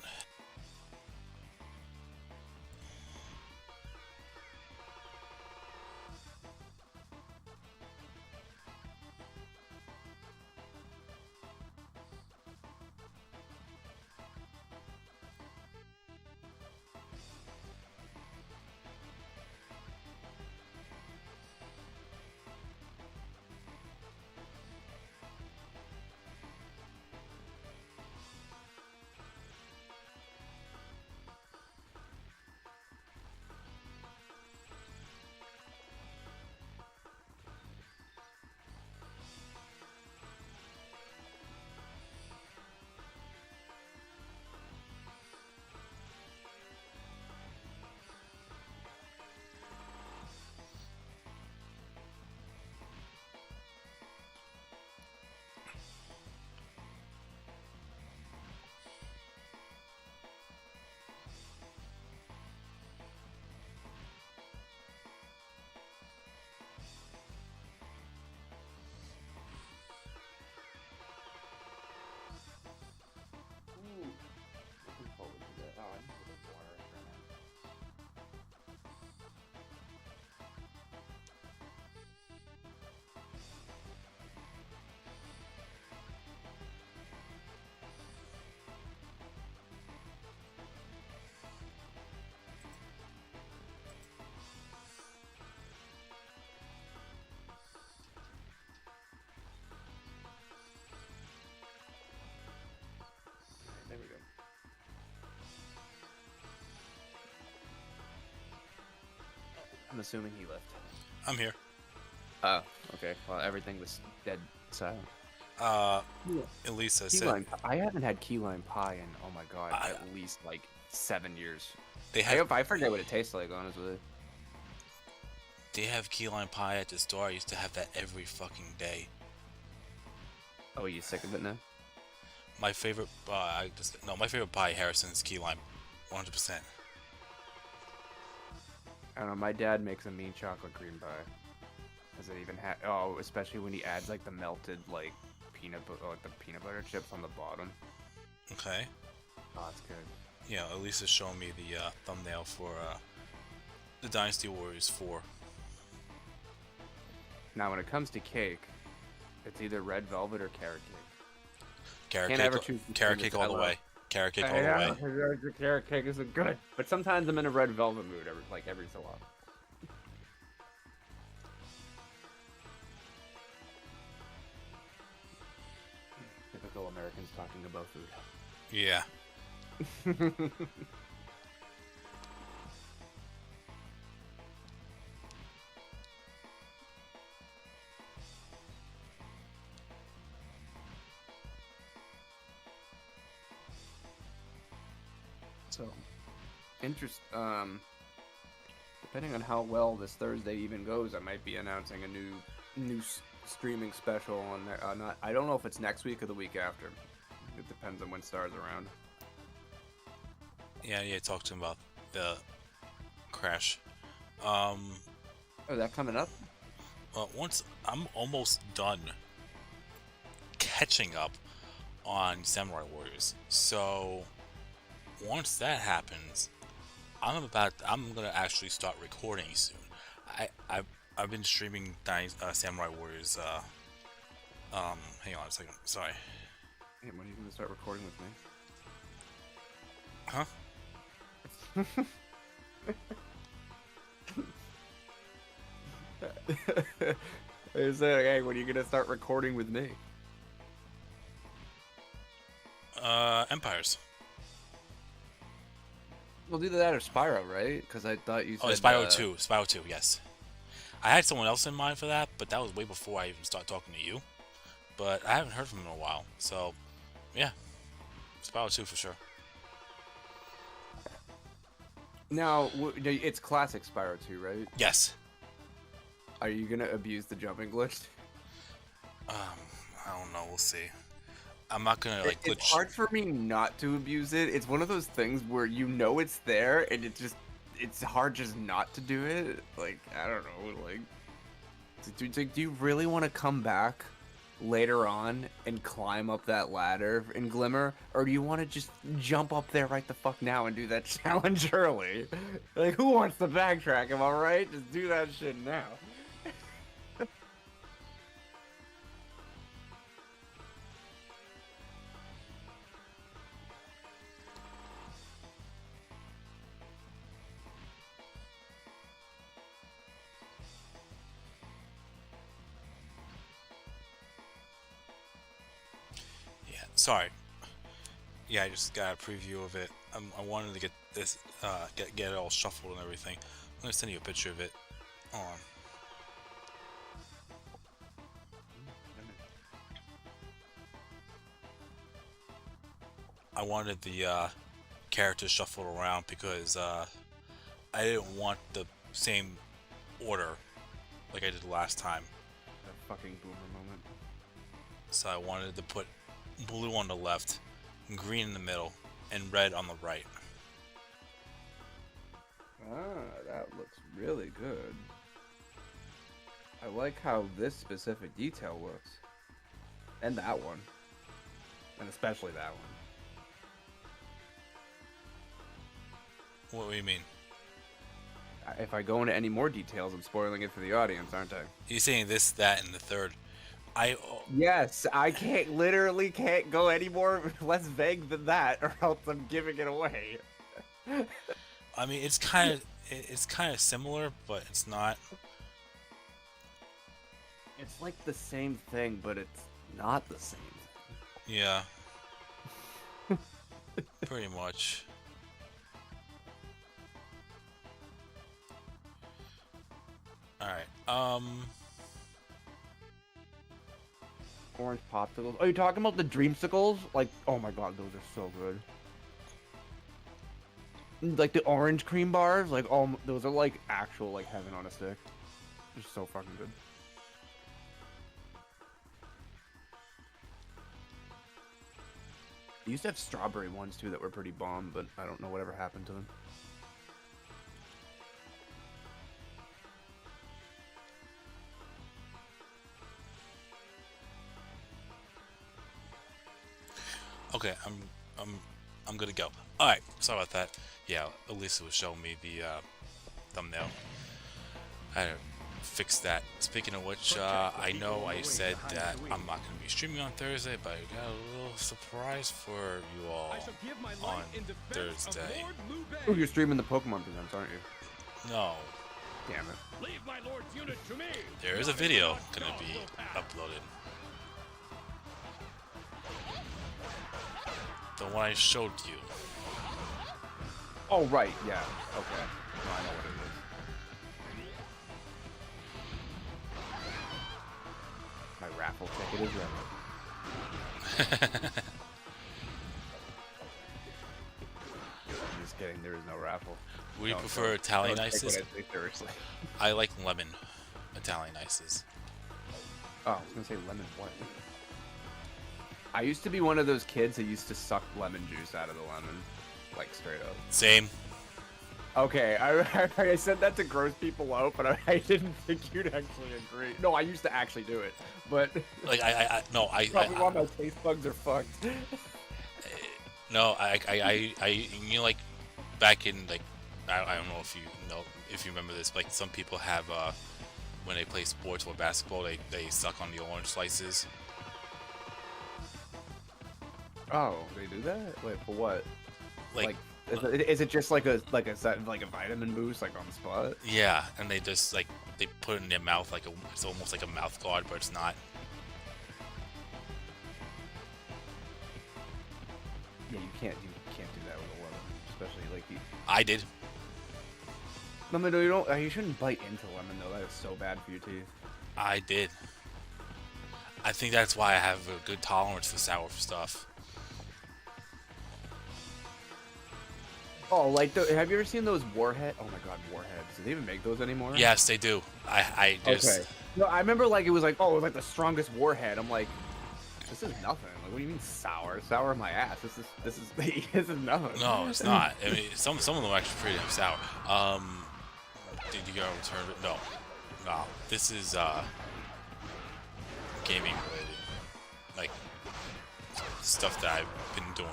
I'm assuming he left. I'm here. Oh, okay. Well, everything was dead silent. Elisa Key said... lime, I haven't had key lime pie in, oh my god, at least, like, 7 years. I forget what it tastes like, honestly. They have key lime pie at the store. I used to have that every fucking day. Oh, are you sick of it now? My favorite, my favorite pie, Harrison's key lime, 100%. I don't know, my dad makes a mean chocolate cream pie. Does it even have, oh, especially when he adds, like, the melted, like, peanut butter chips on the bottom. Okay. Oh, it's good. Yeah, Elisa's showing me the thumbnail for the Dynasty Warriors 4. Now, when it comes to cake, it's either red velvet or carrot cake. Carrot cake all the way. Carrot cake all the way. The carrot cake isn't good, but sometimes I'm in a red velvet mood, every so often. Typical Americans talking about food. Yeah. So, depending on how well this Thursday even goes, I might be announcing a new streaming special on there. I don't know if it's next week or the week after. It depends on when Star's around. Yeah, talk to him about the crash. Oh, that coming up? Well, once I'm almost done catching up on Samurai Warriors, so once that happens, I'm gonna actually start recording soon. I've been streaming Samurai Warriors. Hang on a second. Sorry. Hey, when are you gonna start recording with me? Huh? I was saying, hey, when are you gonna start recording with me? Empires. We'll do that or Spyro, right? Because I thought you said... Oh, Spyro 2. Spyro 2, yes. I had someone else in mind for that, but that was way before I even started talking to you. But I haven't heard from him in a while, so... yeah. Spyro 2 for sure. Now, it's classic Spyro 2, right? Yes. Are you gonna abuse the jumping glitch? I don't know. We'll see. I'm not gonna like glitch. It's hard for me not to abuse it. It's one of those things where you know it's there, and it's hard just not to do it. Like, I don't know. Like, do you really want to come back later on and climb up that ladder in Glimmer, or do you want to just jump up there right the fuck now and do that challenge early? Like, who wants to backtrack? Am I right? Just do that shit now. Sorry. Yeah, I just got a preview of it. I wanted to get this, get it all shuffled and everything. I'm gonna send you a picture of it. Hold on. I wanted the characters shuffled around because I didn't want the same order like I did last time. That fucking boomer moment. So I wanted to put blue on the left, green in the middle, and red on the right. Ah, that looks really good. I like how this specific detail looks. And that one. And especially that one. What do you mean? If I go into any more details, I'm spoiling it for the audience, aren't I? You're saying this, that, and the third. Yes, I literally can't go any more less vague than that, or else I'm giving it away. I mean, it's kind of similar, but it's not. It's like the same thing, but it's not the same thing. Yeah. Pretty much. Alright, Orange popsicles. Are you talking about the dreamsicles? Like, oh my god, those are so good. Like the orange cream bars, like those are like actual like heaven on a stick. They're so fucking good. I used to have strawberry ones too that were pretty bomb, but I don't know whatever happened to them. okay, I'm gonna go. Alright, sorry about that. Yeah, Elisa was showing me the thumbnail. I had to fix that. Speaking of which, I know I said that I'm not going to be streaming on Thursday, but I got a little surprise for you all on Thursday. Oh, you're streaming the Pokemon presents, aren't you? No. Damn it. Leave my lord's unit to me. There is a video going to be uploaded. The one I showed you. Oh, right, yeah. Okay. No, I know what it is. My raffle ticket is ready. I'm just kidding, there is no raffle. Would you prefer Italian ices? Seriously. I like lemon Italian ices. Oh, I was gonna say lemon what? I used to be one of those kids that used to suck lemon juice out of the lemon. Like, straight up. Same. Okay, I said that to gross people out, but I didn't think you'd actually agree. No, I used to actually do it, but... Like, Probably while my taste bugs are fucked. No, you know, like, back in, like, I don't know if you remember this, like, some people have, when they play sports or basketball, they suck on the orange slices. Oh, they do that? Wait, for what? Like is it just like a vitamin boost, like on the spot? Yeah, and they just like they put it in their mouth like it's almost like a mouth guard, but it's not. Yeah, you can't do that with a lemon, especially like you. I did. No, you shouldn't bite into lemon though. That is so bad for your teeth. I did. I think that's why I have a good tolerance for sour stuff. Oh, like, have you ever seen those Warhead? Oh my god, Warheads. Do they even make those anymore? Yes, they do. I just... Okay. No, I remember, like, it was like, oh, it was like the strongest Warhead. I'm like, this is nothing. Like, what do you mean sour? Sour my ass. This is nothing. No, it's not. I mean, some of them are actually pretty damn sour. Did you go return it? No. No. This is, gaming related. Like, stuff that I've been doing.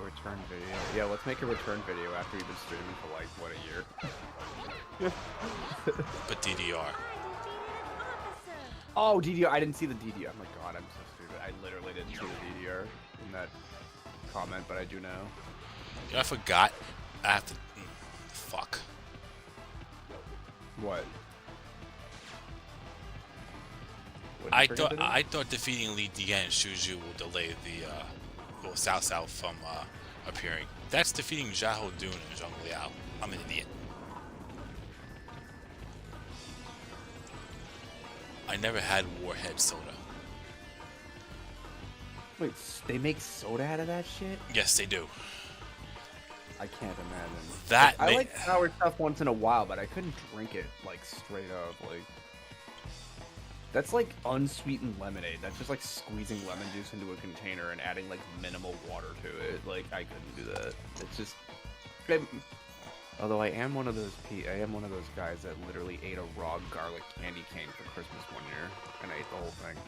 Return video. Yeah, let's make a return video after you've been streaming for like, what, a year? But DDR. Oh, DDR. I didn't see the DDR. Oh my god, I'm so stupid. I literally didn't see the DDR in that comment, but I do now. You know, I forgot. I have to... fuck. What? I thought defeating Li Dian and Shuju will delay the, Cao from, appearing. That's defeating Xiahou Dun and Zhang Liao. I'm an idiot. I never had Warhead soda. Wait, they make soda out of that shit? Yes, they do. I can't imagine. That I like sour stuff once in a while, but I couldn't drink it, like, straight up, like... That's like unsweetened lemonade. That's just like squeezing lemon juice into a container and adding like minimal water to it. Like, I couldn't do that. It's just... Although I am one of those guys that literally ate a raw garlic candy cane for Christmas one year, and I ate the whole thing.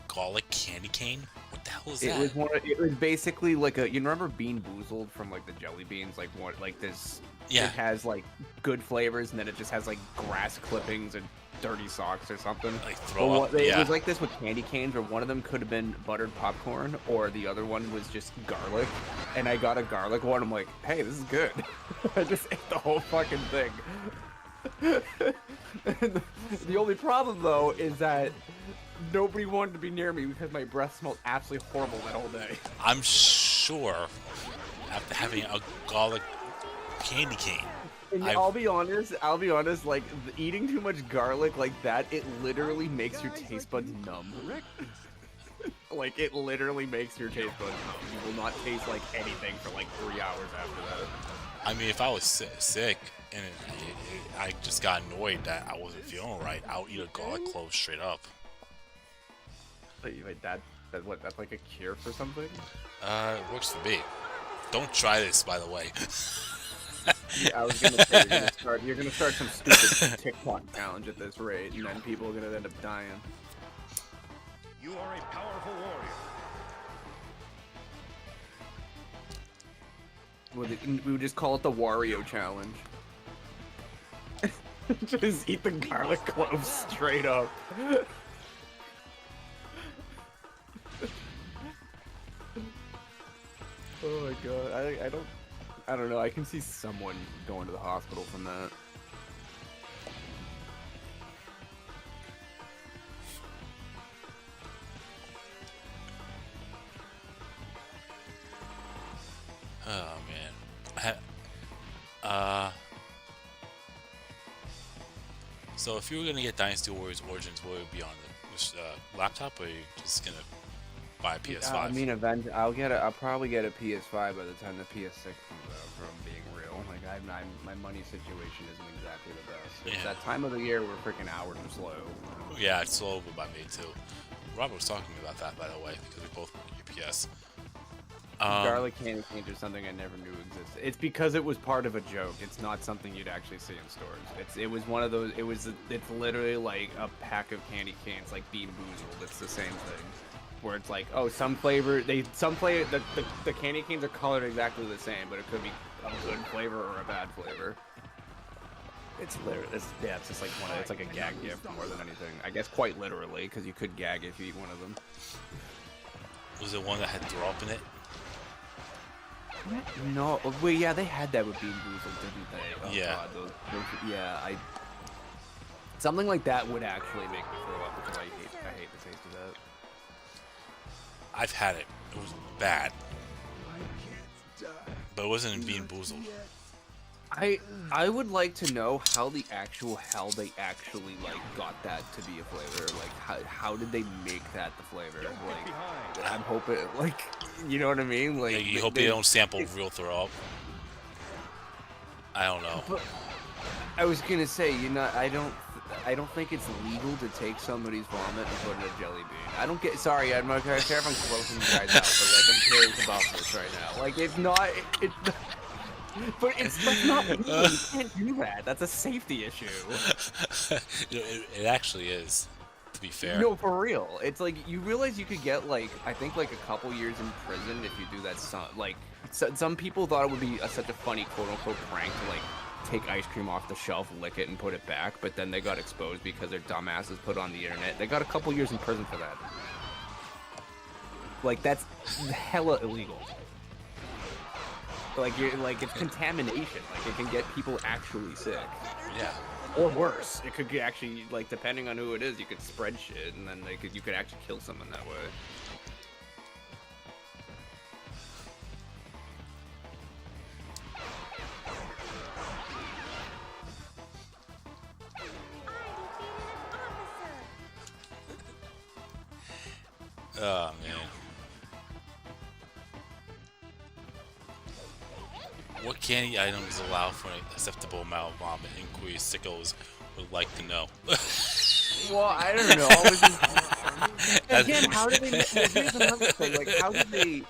Garlic candy cane? What the hell is that? It was basically like a... You remember Bean Boozled from like the jelly beans? Like what? Like this... Yeah. It has like good flavors, and then it just has like grass clippings and dirty socks or something. Like throw up. It was like this with candy canes, where one of them could have been buttered popcorn, or the other one was just garlic. And I got a garlic one. I'm like, hey, this is good. I just ate the whole fucking thing. The only problem though is that nobody wanted to be near me because my breath smelled absolutely horrible that whole day. I'm sure after having a garlic candy cane, And I'll be honest, like, eating too much garlic like that, it literally makes your taste buds numb. Like, it literally makes your taste buds numb. You will not taste like anything for like 3 hours after that. I mean, if I was sick and I just got annoyed that I wasn't feeling right, I'll eat a garlic clove straight up. Like that's like a cure for something? It works for me. Don't try this, by the way. Yeah, I was gonna say you're gonna start some stupid TikTok challenge at this rate, and then people are gonna end up dying. You are a powerful warrior. We would just call it the Wario challenge. Just eat the garlic cloves straight up. Oh my god, I don't know, I can see someone going to the hospital from that. Oh man. So if you were gonna get Dynasty Warriors Origins, what would it be on the laptop, or are you just gonna buy a PS5? I mean, I'll probably get a PS5 by the time the PS6 comes out. From being real, like my money situation isn't exactly the best. It's Yeah. that time of the year where freaking hours are slow. Yeah, it's slow by me too. Robert was talking to me about that, by the way, because we both work UPS. Garlic candy canes are something I never knew existed. It's because it was part of a joke. It's not something you'd actually see in stores. It was one of those. It's literally like a pack of candy canes, like Bean Boozled. It's the same thing, where it's like, oh, the candy canes are colored exactly the same, but it could be a good flavor or a bad flavor. It's literally, it's just like it's like a gag gift more than anything. I guess quite literally, because you could gag if you eat one of them. Was it one that had throw-up in it? No, wait, yeah, they had that with Bean Boozled, didn't they? Oh, yeah. God, something like that would actually make me throw up because I hate the taste of that. I've had it. It was bad. But it wasn't in Bean Boozled. I would like to know how the actual hell they actually like got that to be a flavor. Like how did they make that the flavor? Like I'm hoping, like, you know what I mean? Like you hope they don't sample real throw up. I don't know. But I was gonna say, I don't think it's legal to take somebody's vomit and put it in a jelly bean. I don't get. Sorry, I'm not care if I'm closing you guys out, but like I'm curious about this right now. Like it's not. But that's not legal. You can't do that. That's a safety issue. It actually is, to be fair. No, for real. It's like, you realize you could get, like, I think, like, a couple years in prison if you do that. Some people thought it would be such a funny quote-unquote prank to, like, take ice cream off the shelf, lick it, and put it back, but then they got exposed because their dumbasses put it on the internet. They got a couple years in prison for that. Like, that's hella illegal. Like it's contamination. Like it can get people actually sick. Yeah. Or worse, it could actually, like, depending on who it is, you could spread shit, and then you could actually kill someone that way. Oh man. What candy items allow for an acceptable amount of vomit? Inquiries sickos would like to know. Well, I don't know. Again, how do they? Here's another thing. Like, how do they?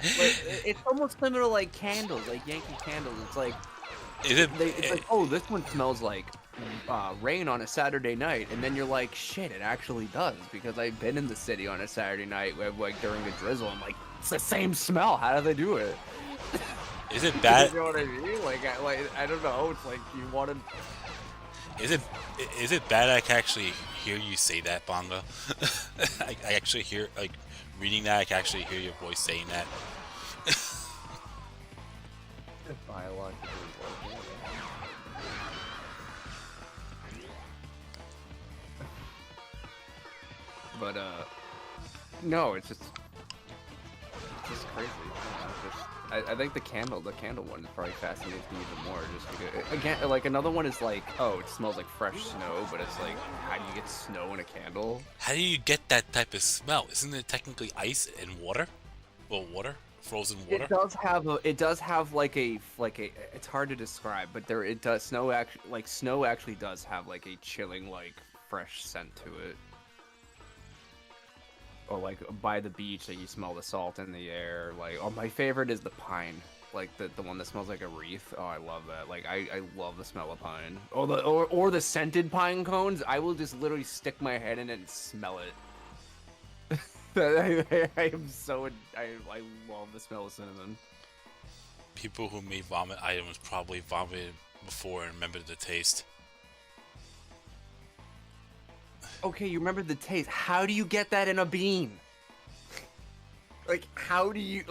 Like, it's almost similar to like candles, like Yankee candles. It's like, it's like, oh, this one smells like rain on a Saturday night, and then you're like, shit, it actually does, because I've been in the city on a Saturday night, like during the drizzle. I'm like, it's the same smell. How do they do it? Is it bad? You know what I mean? Like I don't know. It's like you want to. Is it bad I can actually hear you say that, Bonga? I actually hear, like, reading that, I can actually hear your voice saying that. Biologically working. But no, it's just crazy. I think the candle one probably fascinates me even more, just because again, like another one is like, oh, it smells like fresh snow, but it's like, how do you get snow in a candle? How do you get that type of smell? Isn't it technically ice and water? Well, water, frozen water. It does have like a it's hard to describe, but snow actually does have like a chilling, like fresh scent to it. Or like by the beach, that you smell the salt in the air. Like, oh, my favorite is the pine, like the one that smells like a wreath. Oh, I love that. Like, I love the smell of pine. Or the scented pine cones. I will just literally stick my head in it and smell it. I love the smell of cinnamon. People who made vomit items probably vomited before and remembered the taste. Okay, you remember the taste. How do you get that in a bean? Like, how do you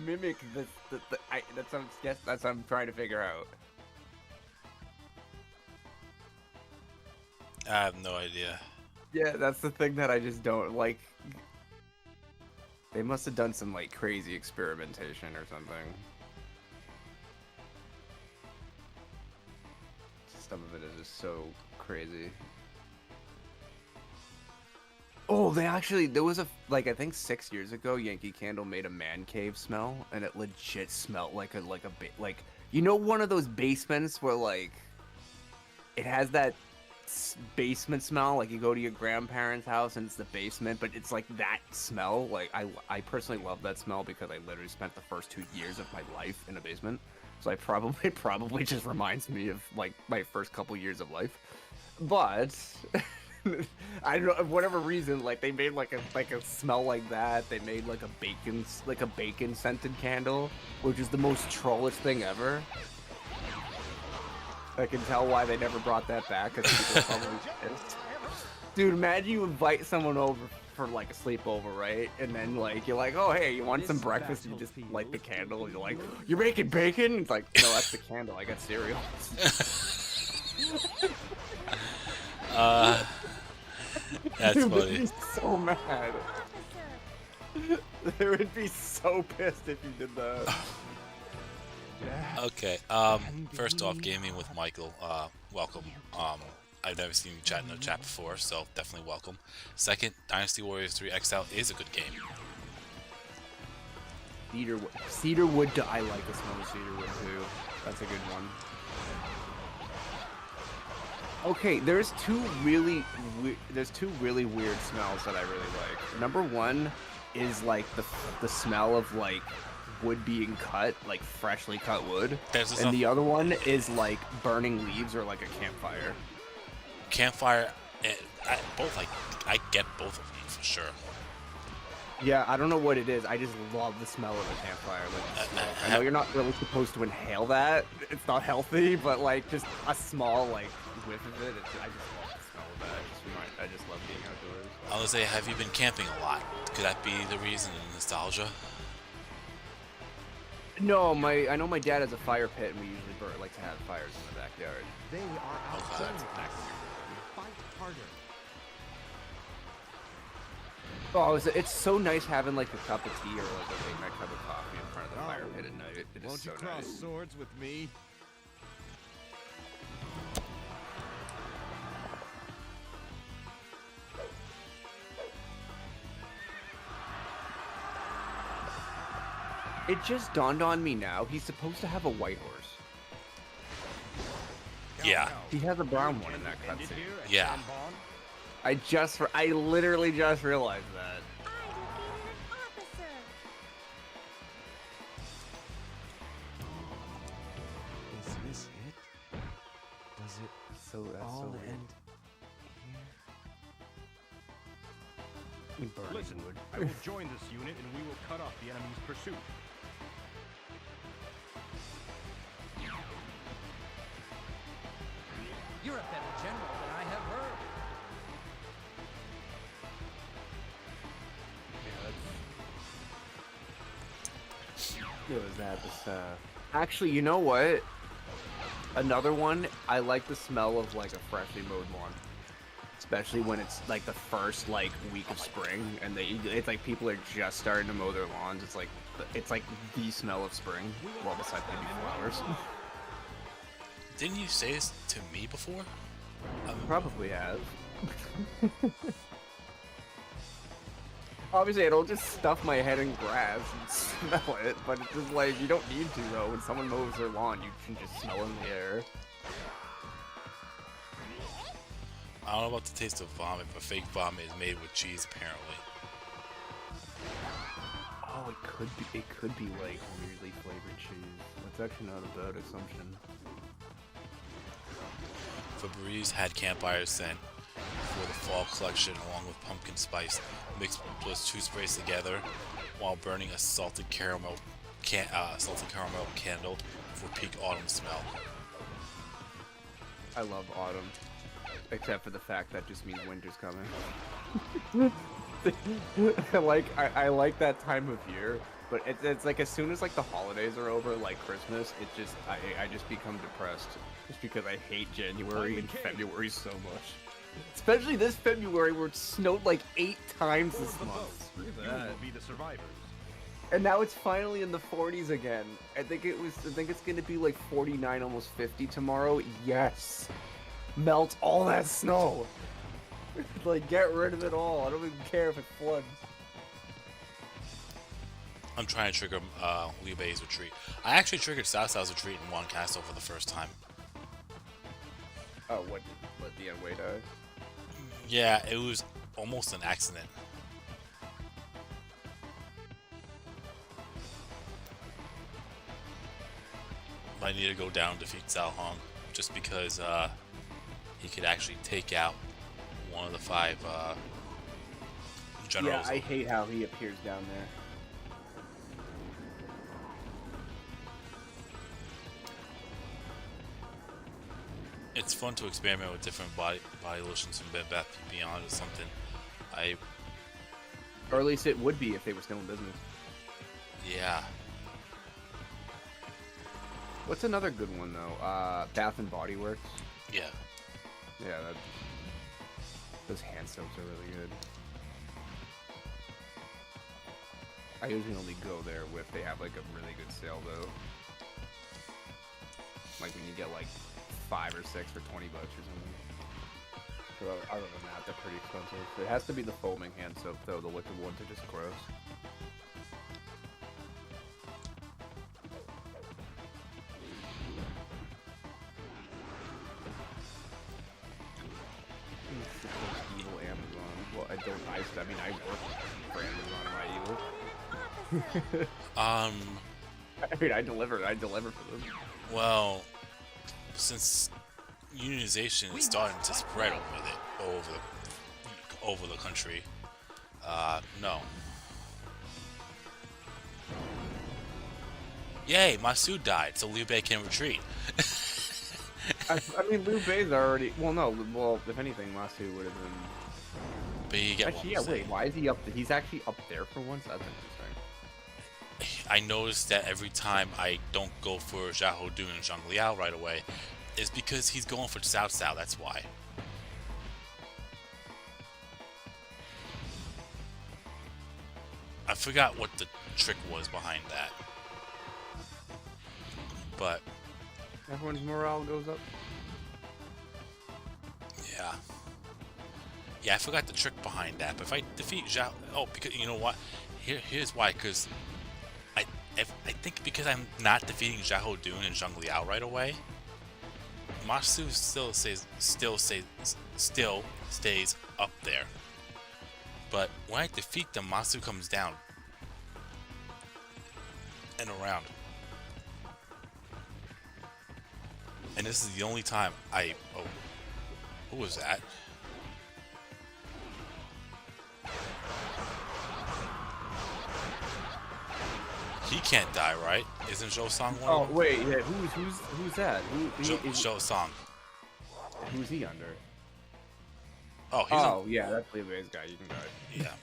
mimic that's what I'm trying to figure out. I have no idea. Yeah, that's the thing that I just don't like. They must have done some like crazy experimentation or something. Some of it is just so crazy. Oh, there was I think 6 years ago, Yankee Candle made a man cave smell, and it legit smelled like you know, one of those basements where like it has that basement smell, like you go to your grandparents' house and it's the basement, but it's like that smell. Like I personally love that smell because I literally spent the first 2 years of my life in a basement, so it probably just reminds me of like my first couple years of life, but. I don't know, for whatever reason, like they made like a smell like that. They made like a bacon scented candle, which is the most trollish thing ever. I can tell why they never brought that back, because people are probably pissed. Dude, imagine you invite someone over for like a sleepover, right? And then like you're like, oh hey, you want some breakfast? And you just light the candle. And you're like, you're making bacon? It's like, no, that's the candle. I got cereal. That's Dude, funny. they'd be so mad. They would be so pissed if you did that. Okay. First off, gaming with Michael. Welcome. I've never seen you chat in a chat before, so definitely welcome. Second, Dynasty Warriors 3 Exile is a good game. Cedarwood. I like the smell of cedarwood too. That's a good one. Okay, there's two really weird smells that I really like. Number one is like the smell of like wood being cut, like freshly cut wood. And the other one is like burning leaves or like a campfire. Campfire, I get both of them for sure. Yeah, I don't know what it is. I just love the smell of a campfire. Like, I know you're not really supposed to inhale that. It's not healthy, but like just a small like whiff of it. I just love the smell of that. I just love being outdoors. I was gonna say, have you been camping a lot? Could that be the reason? Nostalgia? No, I know my dad has a fire pit, and we usually like to have fires in the backyard. They are outside. Fight harder. Oh, it's so nice having like a cup of tea or like a late night cup of coffee in front of the fire pit at night. It is so nice. Won't you cross swords with me? It just dawned on me now. He's supposed to have a white horse. Yeah. He has a brown one in that cutscene. Yeah. I literally just realized that. Is this it? Does it all end here? Listen, I will join this unit and we will cut off the enemy's pursuit. You're a better general than I have heard. It was that. Actually, you know what? Another one. I like the smell of like a freshly mowed lawn, especially when it's like the first like week of spring, and it's like people are just starting to mow their lawns. It's like it's like the smell of spring. Well, besides maybe flowers. Didn't you say this to me before? Probably have. Obviously, I don't just stuff my head in grass and smell it, but it's just like, you don't need to, though. When someone mows their lawn, you can just smell in the air. I don't know about the taste of vomit, but fake vomit is made with cheese, apparently. Oh, it could be like weirdly flavored cheese. That's actually not a bad assumption. Febreze had campfire scent for the fall collection along with pumpkin spice. Mixed those two sprays together while burning a salted caramel candle for peak autumn smell. I love autumn. Except for the fact that just means winter's coming. I like that time of year, but it's like as soon as like the holidays are over, like Christmas, it just I just become depressed just because I hate January and February so much. Especially this February where it snowed like 8 times this month. You will be the survivors. And now it's finally in the 40s again. I think it's gonna be like 49, almost 50 tomorrow. Yes. Melt all that snow. Like, get rid of it all. I don't even care if it floods. I'm trying to trigger Liu Bei's retreat. I actually triggered Cao Cao's retreat in one castle for the first time. Oh, what the Wei die? Yeah, it was almost an accident. I need to go down and defeat Cao Hong just because he could actually take out one of the 5 generals. Yeah, I hate how he appears down there. It's fun to experiment with different body lotions and Bed Bath & Beyond is something or at least it would be if they were still in business. Yeah. What's another good one though? Bath and Body Works. Yeah. Yeah, those hand soaps are really good. I usually only go there if they have like a really good sale though. Like when you get like 5 or 6 for $20 or something. So other than that, they're pretty expensive. It has to be the foaming hand soap though. The liquid ones are just gross. Evil Amazon. Well, I work for Amazon. Am I evil? I mean, I deliver for them. Well, since unionization is starting to spread over the country, no. Yay, Masu died, so Liu Bei can retreat. I mean, Liu Bei's already. Well, no. Well, if anything, Masu would have been. But you get actually, yeah. Wait, why is he up? He's actually up there for once. That's interesting. I noticed that every time I don't go for Xiahou Dun and Zhang Liao right away, is because he's going for Cao Cao. That's why. I forgot what the trick was behind that, but everyone's morale goes up. Yeah, I forgot the trick behind that. But if I defeat Xiahou, because you know what? Here's why. Because I think because I'm not defeating Xiahou Dun and Zhang Liao right away, Masu still stays up there. But when I defeat them, Masu comes down and around. And this is the only time who was that? He can't die, right? Isn't Zhou Song one? Oh wait, yeah. Who's that? Zhou Song. Who's he under? Oh, yeah, that's Liu Bei's guy. You can die. Yeah.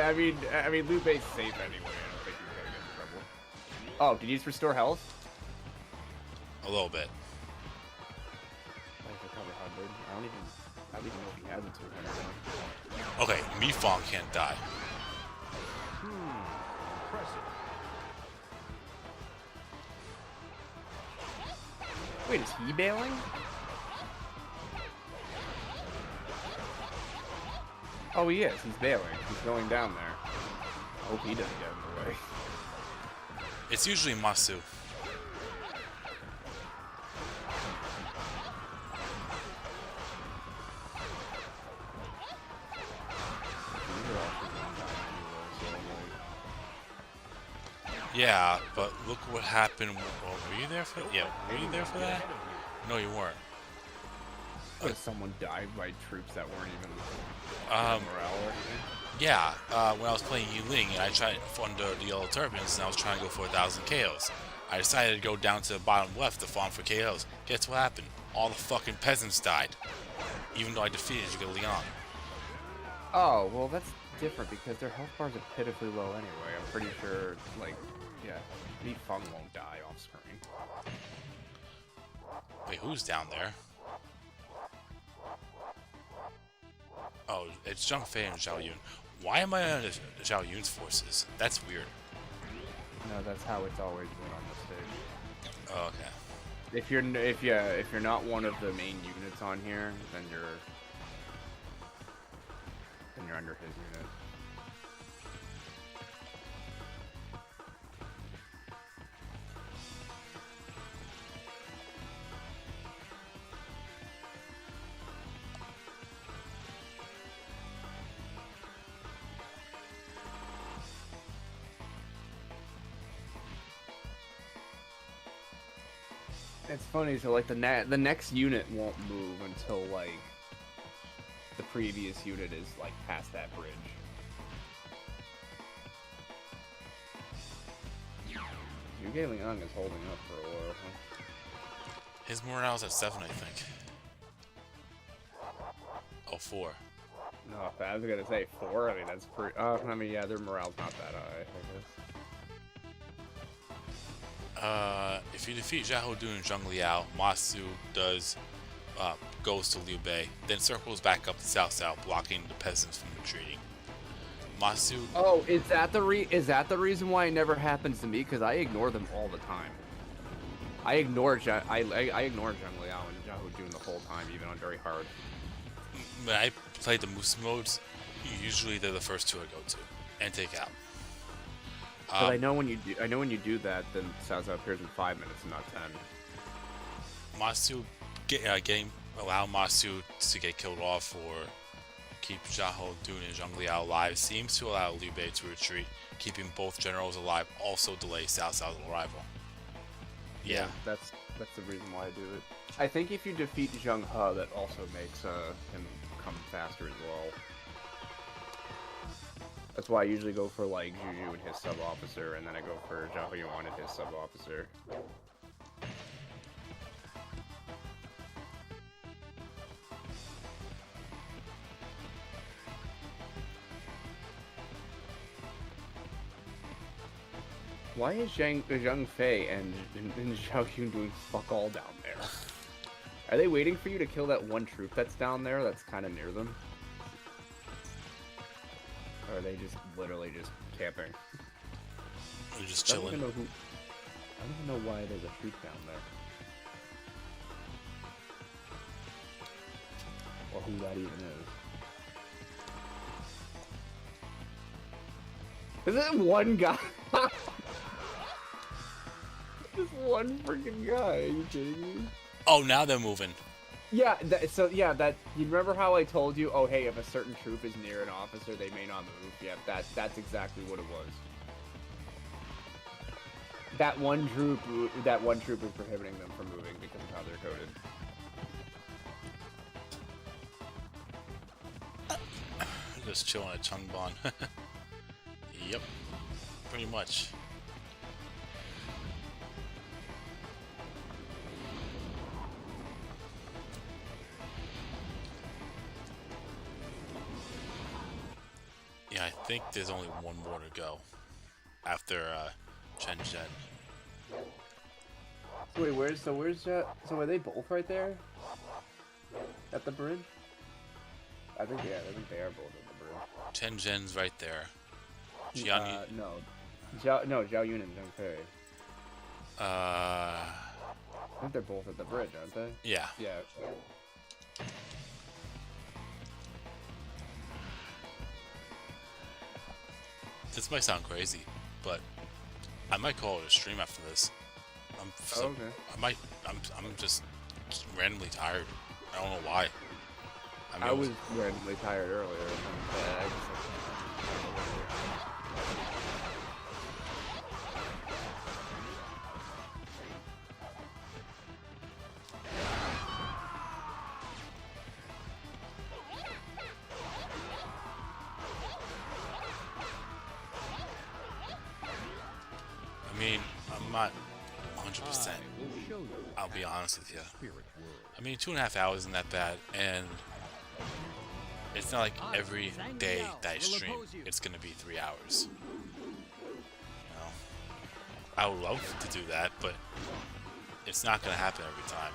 I mean, Liu Bei's safe anyway. I don't think he's gonna get in trouble. Oh, did he just restore health? A little bit. I don't even know if he has it to 100. Okay, Mi Fong can't die. Impressive. Wait, is he bailing? Oh, he is. He's bailing. He's going down there. I hope he doesn't get in the way. It's usually Masu. Yeah, but look what happened. Oh, were you there for? Yeah, were you there for that? No, you weren't. Someone died by troops that weren't even morale or anything. Yeah, when I was playing Yiling and I tried under the Yellow Turbans and I was trying to go for 1,000 KOs. I decided to go down to the bottom left to farm for KOs. Guess what happened? All the fucking peasants died, even though I defeated Zhuge Liang. Oh, well, that's different because their health bars are pitifully low anyway. I'm pretty sure, like, yeah, Li Feng won't die off screen. Wait, who's down there? Oh, it's Zhang Fei and Zhao Yun. Why am I under Zhao Yun's forces? That's weird. No, that's how it's always been on this stage. Oh, okay. If you're not one of the main units on here, then you're under his unit. It's funny, so like the next unit won't move until like the previous unit is like past that bridge. Zhuge Liang is holding up for a while, huh? His morale's at 7, I think. Oh, 4. No, I was gonna say 4. I mean, that's pretty. I mean, yeah, their morale's not that high, I guess. If you defeat Xiahou Dun and Zheng Liao, Masu goes to Liu Bei, then circles back up to Cao, blocking the peasants from retreating. Masu. Oh, is that the reason why it never happens to me? Because I ignore them all the time. I ignore Zheng Liao and Xiahou Dun the whole time, even on very hard. When I play the Moose modes, usually they're the first 2 I go to and take out. But I know when you do that, then Cao appears in 5 minutes and not 10. Masu allow Masu to get killed off or keep Xiahou Dun and Zheng Liao alive seems to allow Liu Bei to retreat, keeping both generals alive. Also delay Cao's arrival. Yeah, that's the reason why I do it. I think if you defeat Zheng He, that also makes him come faster as well. That's why I usually go for like Juju and his sub-officer, and then I go for Zhao Yuan and his sub-officer. Why is Zhang Fei and Zhao Yun doing fuck all down there? Are they waiting for you to kill that one troop that's down there that's kind of near them? Or are they just literally just camping? They're just chilling. I don't even know why there's a troop down there. Or who that even is. Is it one guy? Just one freaking guy, are you kidding me? Oh, now they're moving. Yeah, you remember how I told you, oh hey, if a certain troop is near an officer, they may not move? Yeah, that's exactly what it was. That one troop is prohibiting them from moving because of how they're coded. Just chilling at Changban. Yep, pretty much. Yeah, I think there's only one more to go after Shenzhen. So wait, where's so are they both right there? At the bridge? I think they are both at the bridge. Shenzhen's right there. No, Zhao Yun and Zhang Fei. I think they're both at the bridge, aren't they? Yeah. Yeah. This might sound crazy, but I might call it a stream after this. Okay. I'm just randomly tired. I don't know why. I was randomly tired earlier. I mean, I'm not 100%. I'll be honest with you. I mean, 2.5 hours isn't that bad, and it's not like every day that I stream, it's gonna be 3 hours. You know, I would love to do that, but it's not gonna happen every time.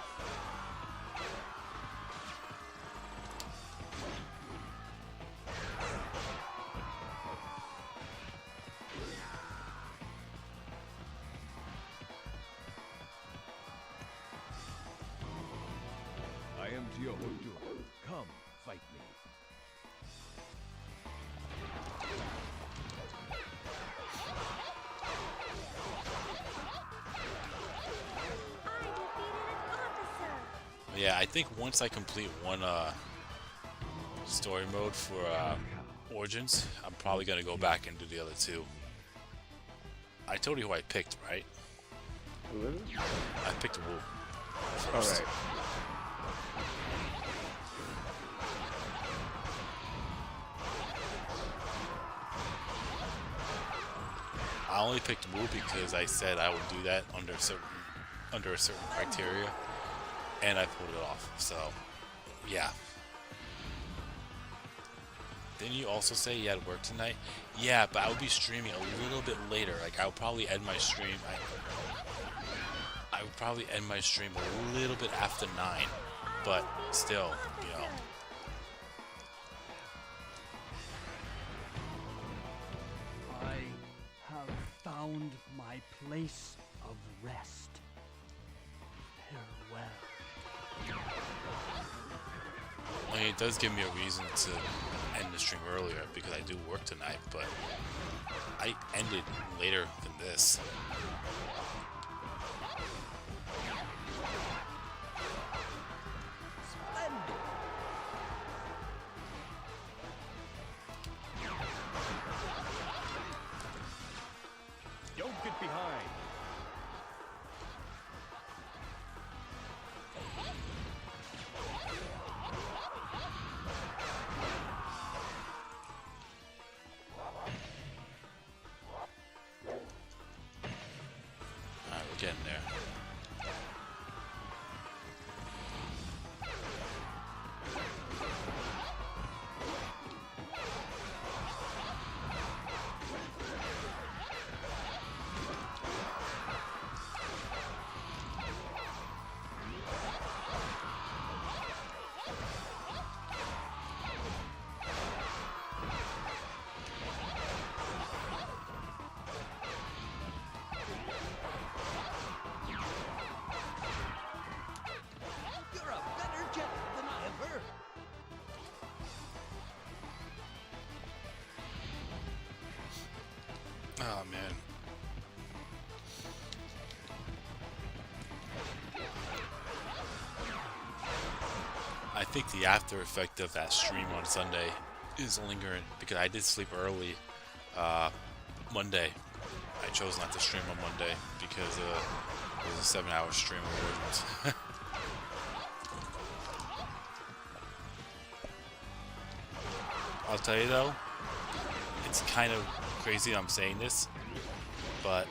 I am Jehodu. Come, fight me. Yeah, I think once I complete one story mode for Origins, I'm probably gonna go back and do the other two. I told you who I picked, right? Who is it? I picked Wu first. Alright. I only picked Wu because I said I would do that under a certain criteria, and I pulled it off. So, yeah. Didn't you also say you had work tonight? Yeah, but I would be streaming a little bit later. Like, I would probably end my stream. I would probably end my stream a little bit after 9, but still, you know. I have found my place of rest. Farewell. I mean, it does give me a reason to end the stream earlier because I do work tonight, but I ended later than this. Don't get behind. Alright, we're getting there. You're a better jet than I have heard. Oh man. I think the after effect of that stream on Sunday is lingering because I did sleep early Monday. I chose not to stream on Monday because it was a 7-hour stream of Origins. I'll tell you though, it's kind of crazy I'm saying this, but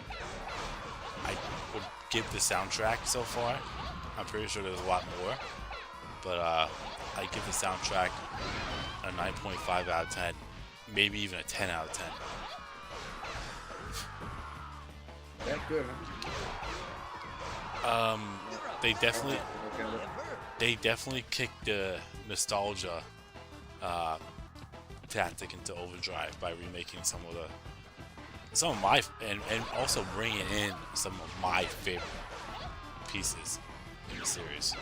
I would give the soundtrack so far. I'm pretty sure there's a lot more, but I give the soundtrack a 9.5 out of 10, maybe even a 10 out of 10. That good, huh? They definitely kicked the nostalgia tactic into overdrive by remaking some of my and also bringing in some of my favorite pieces. in the series.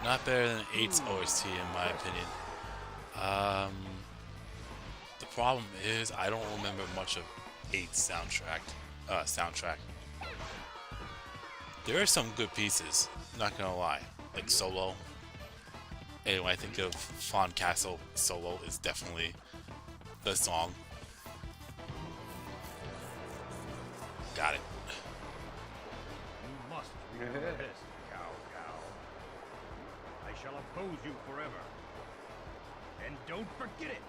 Not better than 8's OST in my opinion. The problem is I don't remember much of 8's soundtrack. There are some good pieces, not gonna lie, like Solo. And when I think of Fawn Castle, Solo is definitely the song. Got it. You must remember this, cow. I shall oppose you forever. And don't forget it!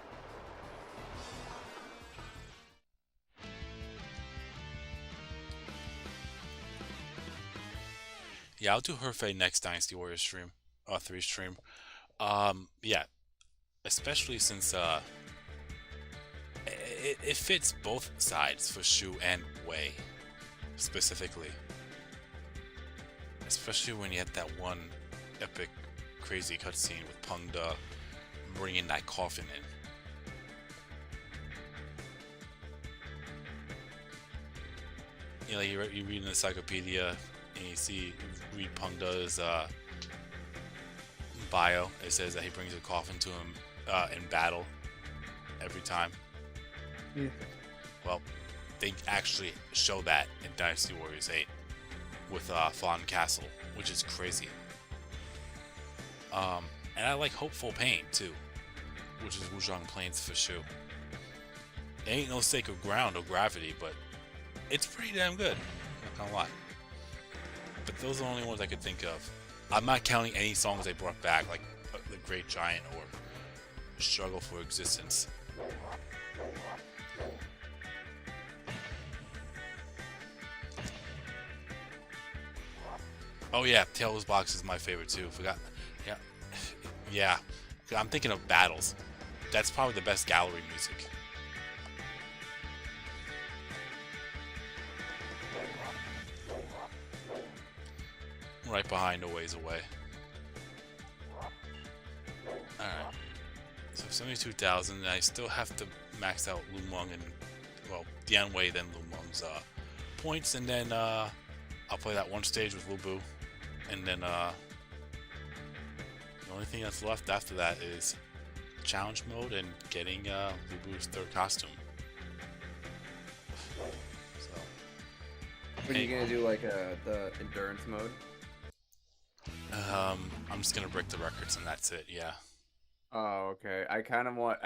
Yeah, I'll do Herfei next Dynasty Warriors stream. 3 stream. Yeah. Especially since it fits both sides for Shu and Wei. Specifically. Especially when you have that one epic crazy cutscene with Pengde bringing that coffin in. You know, you read in the encyclopedia and you read Pengde's bio. It says that he brings a coffin to him in battle every time. Yeah. Well, they actually show that in Dynasty Warriors 8 with Fawn Castle, which is crazy. And I like Hopeful Pain too, which is Wuzhong Plains for sure. It ain't no sacred ground or gravity, but it's pretty damn good. Not gonna lie. But those are the only ones I could think of. I'm not counting any songs they brought back, like The Great Giant or Struggle for Existence. Oh yeah, Tails Box is my favorite too. Forgot. Yeah. I'm thinking of Battles. That's probably the best gallery music. Right behind A Ways Away. Alright. So 72,000, I still have to max out Lumong and, well, Dianwei, then Lumong's points, and then I'll play that one stage with Lu Bu, and then the only thing that's left after that is challenge mode and getting Lu Bu's 3rd costume. So, What are you gonna do, like the endurance mode? I'm just gonna break the records and that's it. Yeah. Oh, okay. I kind of want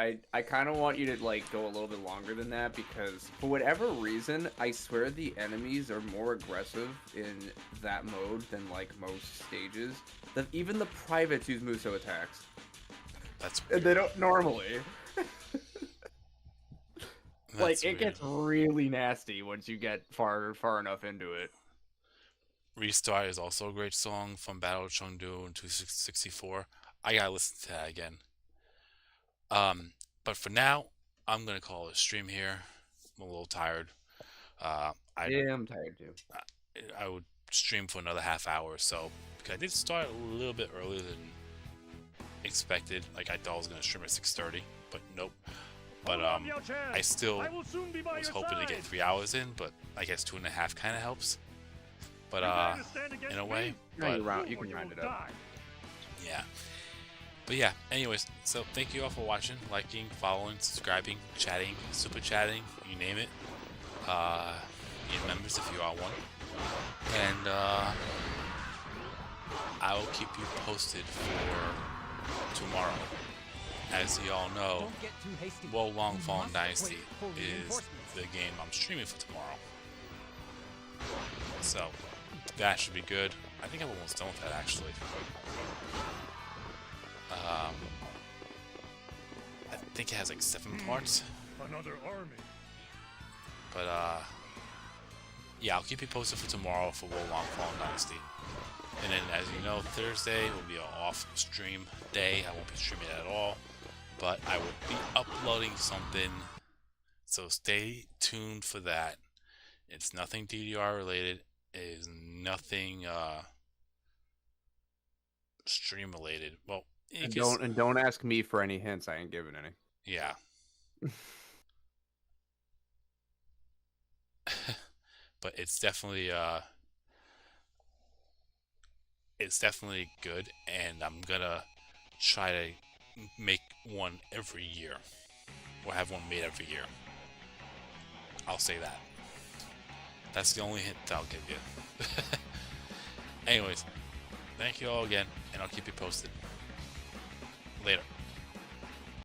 you to like go a little bit longer than that because for whatever reason, I swear the enemies are more aggressive in that mode than like most stages. Even the privates use Muso attacks. That's weird. They don't normally. Like it weird. gets really nasty once you get far enough into it. Restart is also a great song from Battle of Chengdu in 264. I gotta listen to that again. But for now, I'm gonna call it a stream here. I'm a little tired. Yeah, I'm tired too. I would stream for another half hour or so because I did start a little bit earlier than expected. Like I thought I was gonna stream at 6:30, but nope. But I still was hoping to get 3 hours in, but I guess 2.5 kind of helps. But in a way, you can round it up. Yeah. But yeah, anyways, so thank you all for watching, liking, following, subscribing, chatting, super chatting, you name it. Be members if you are one. And I will keep you posted for tomorrow. As you all know, Wo Long Fallen Dynasty is the game I'm streaming for tomorrow. So, that should be good. I think I'm almost done with that, actually. I think it has like 7 parts. Another army. But yeah, I'll keep you posted for tomorrow for Wolong Fallen Dynasty. And then, as you know, Thursday will be an off stream day. I won't be streaming at all, but I will be uploading something, so stay tuned for that. It's nothing DDR related. It is nothing stream related. Well, don't ask me for any hints. I ain't giving any. Yeah. But it's definitely good, and I'm gonna try to make one every year, or have one made every year. I'll say that. That's the only hint I'll give you. Anyways, thank you all again, and I'll keep you posted. Later.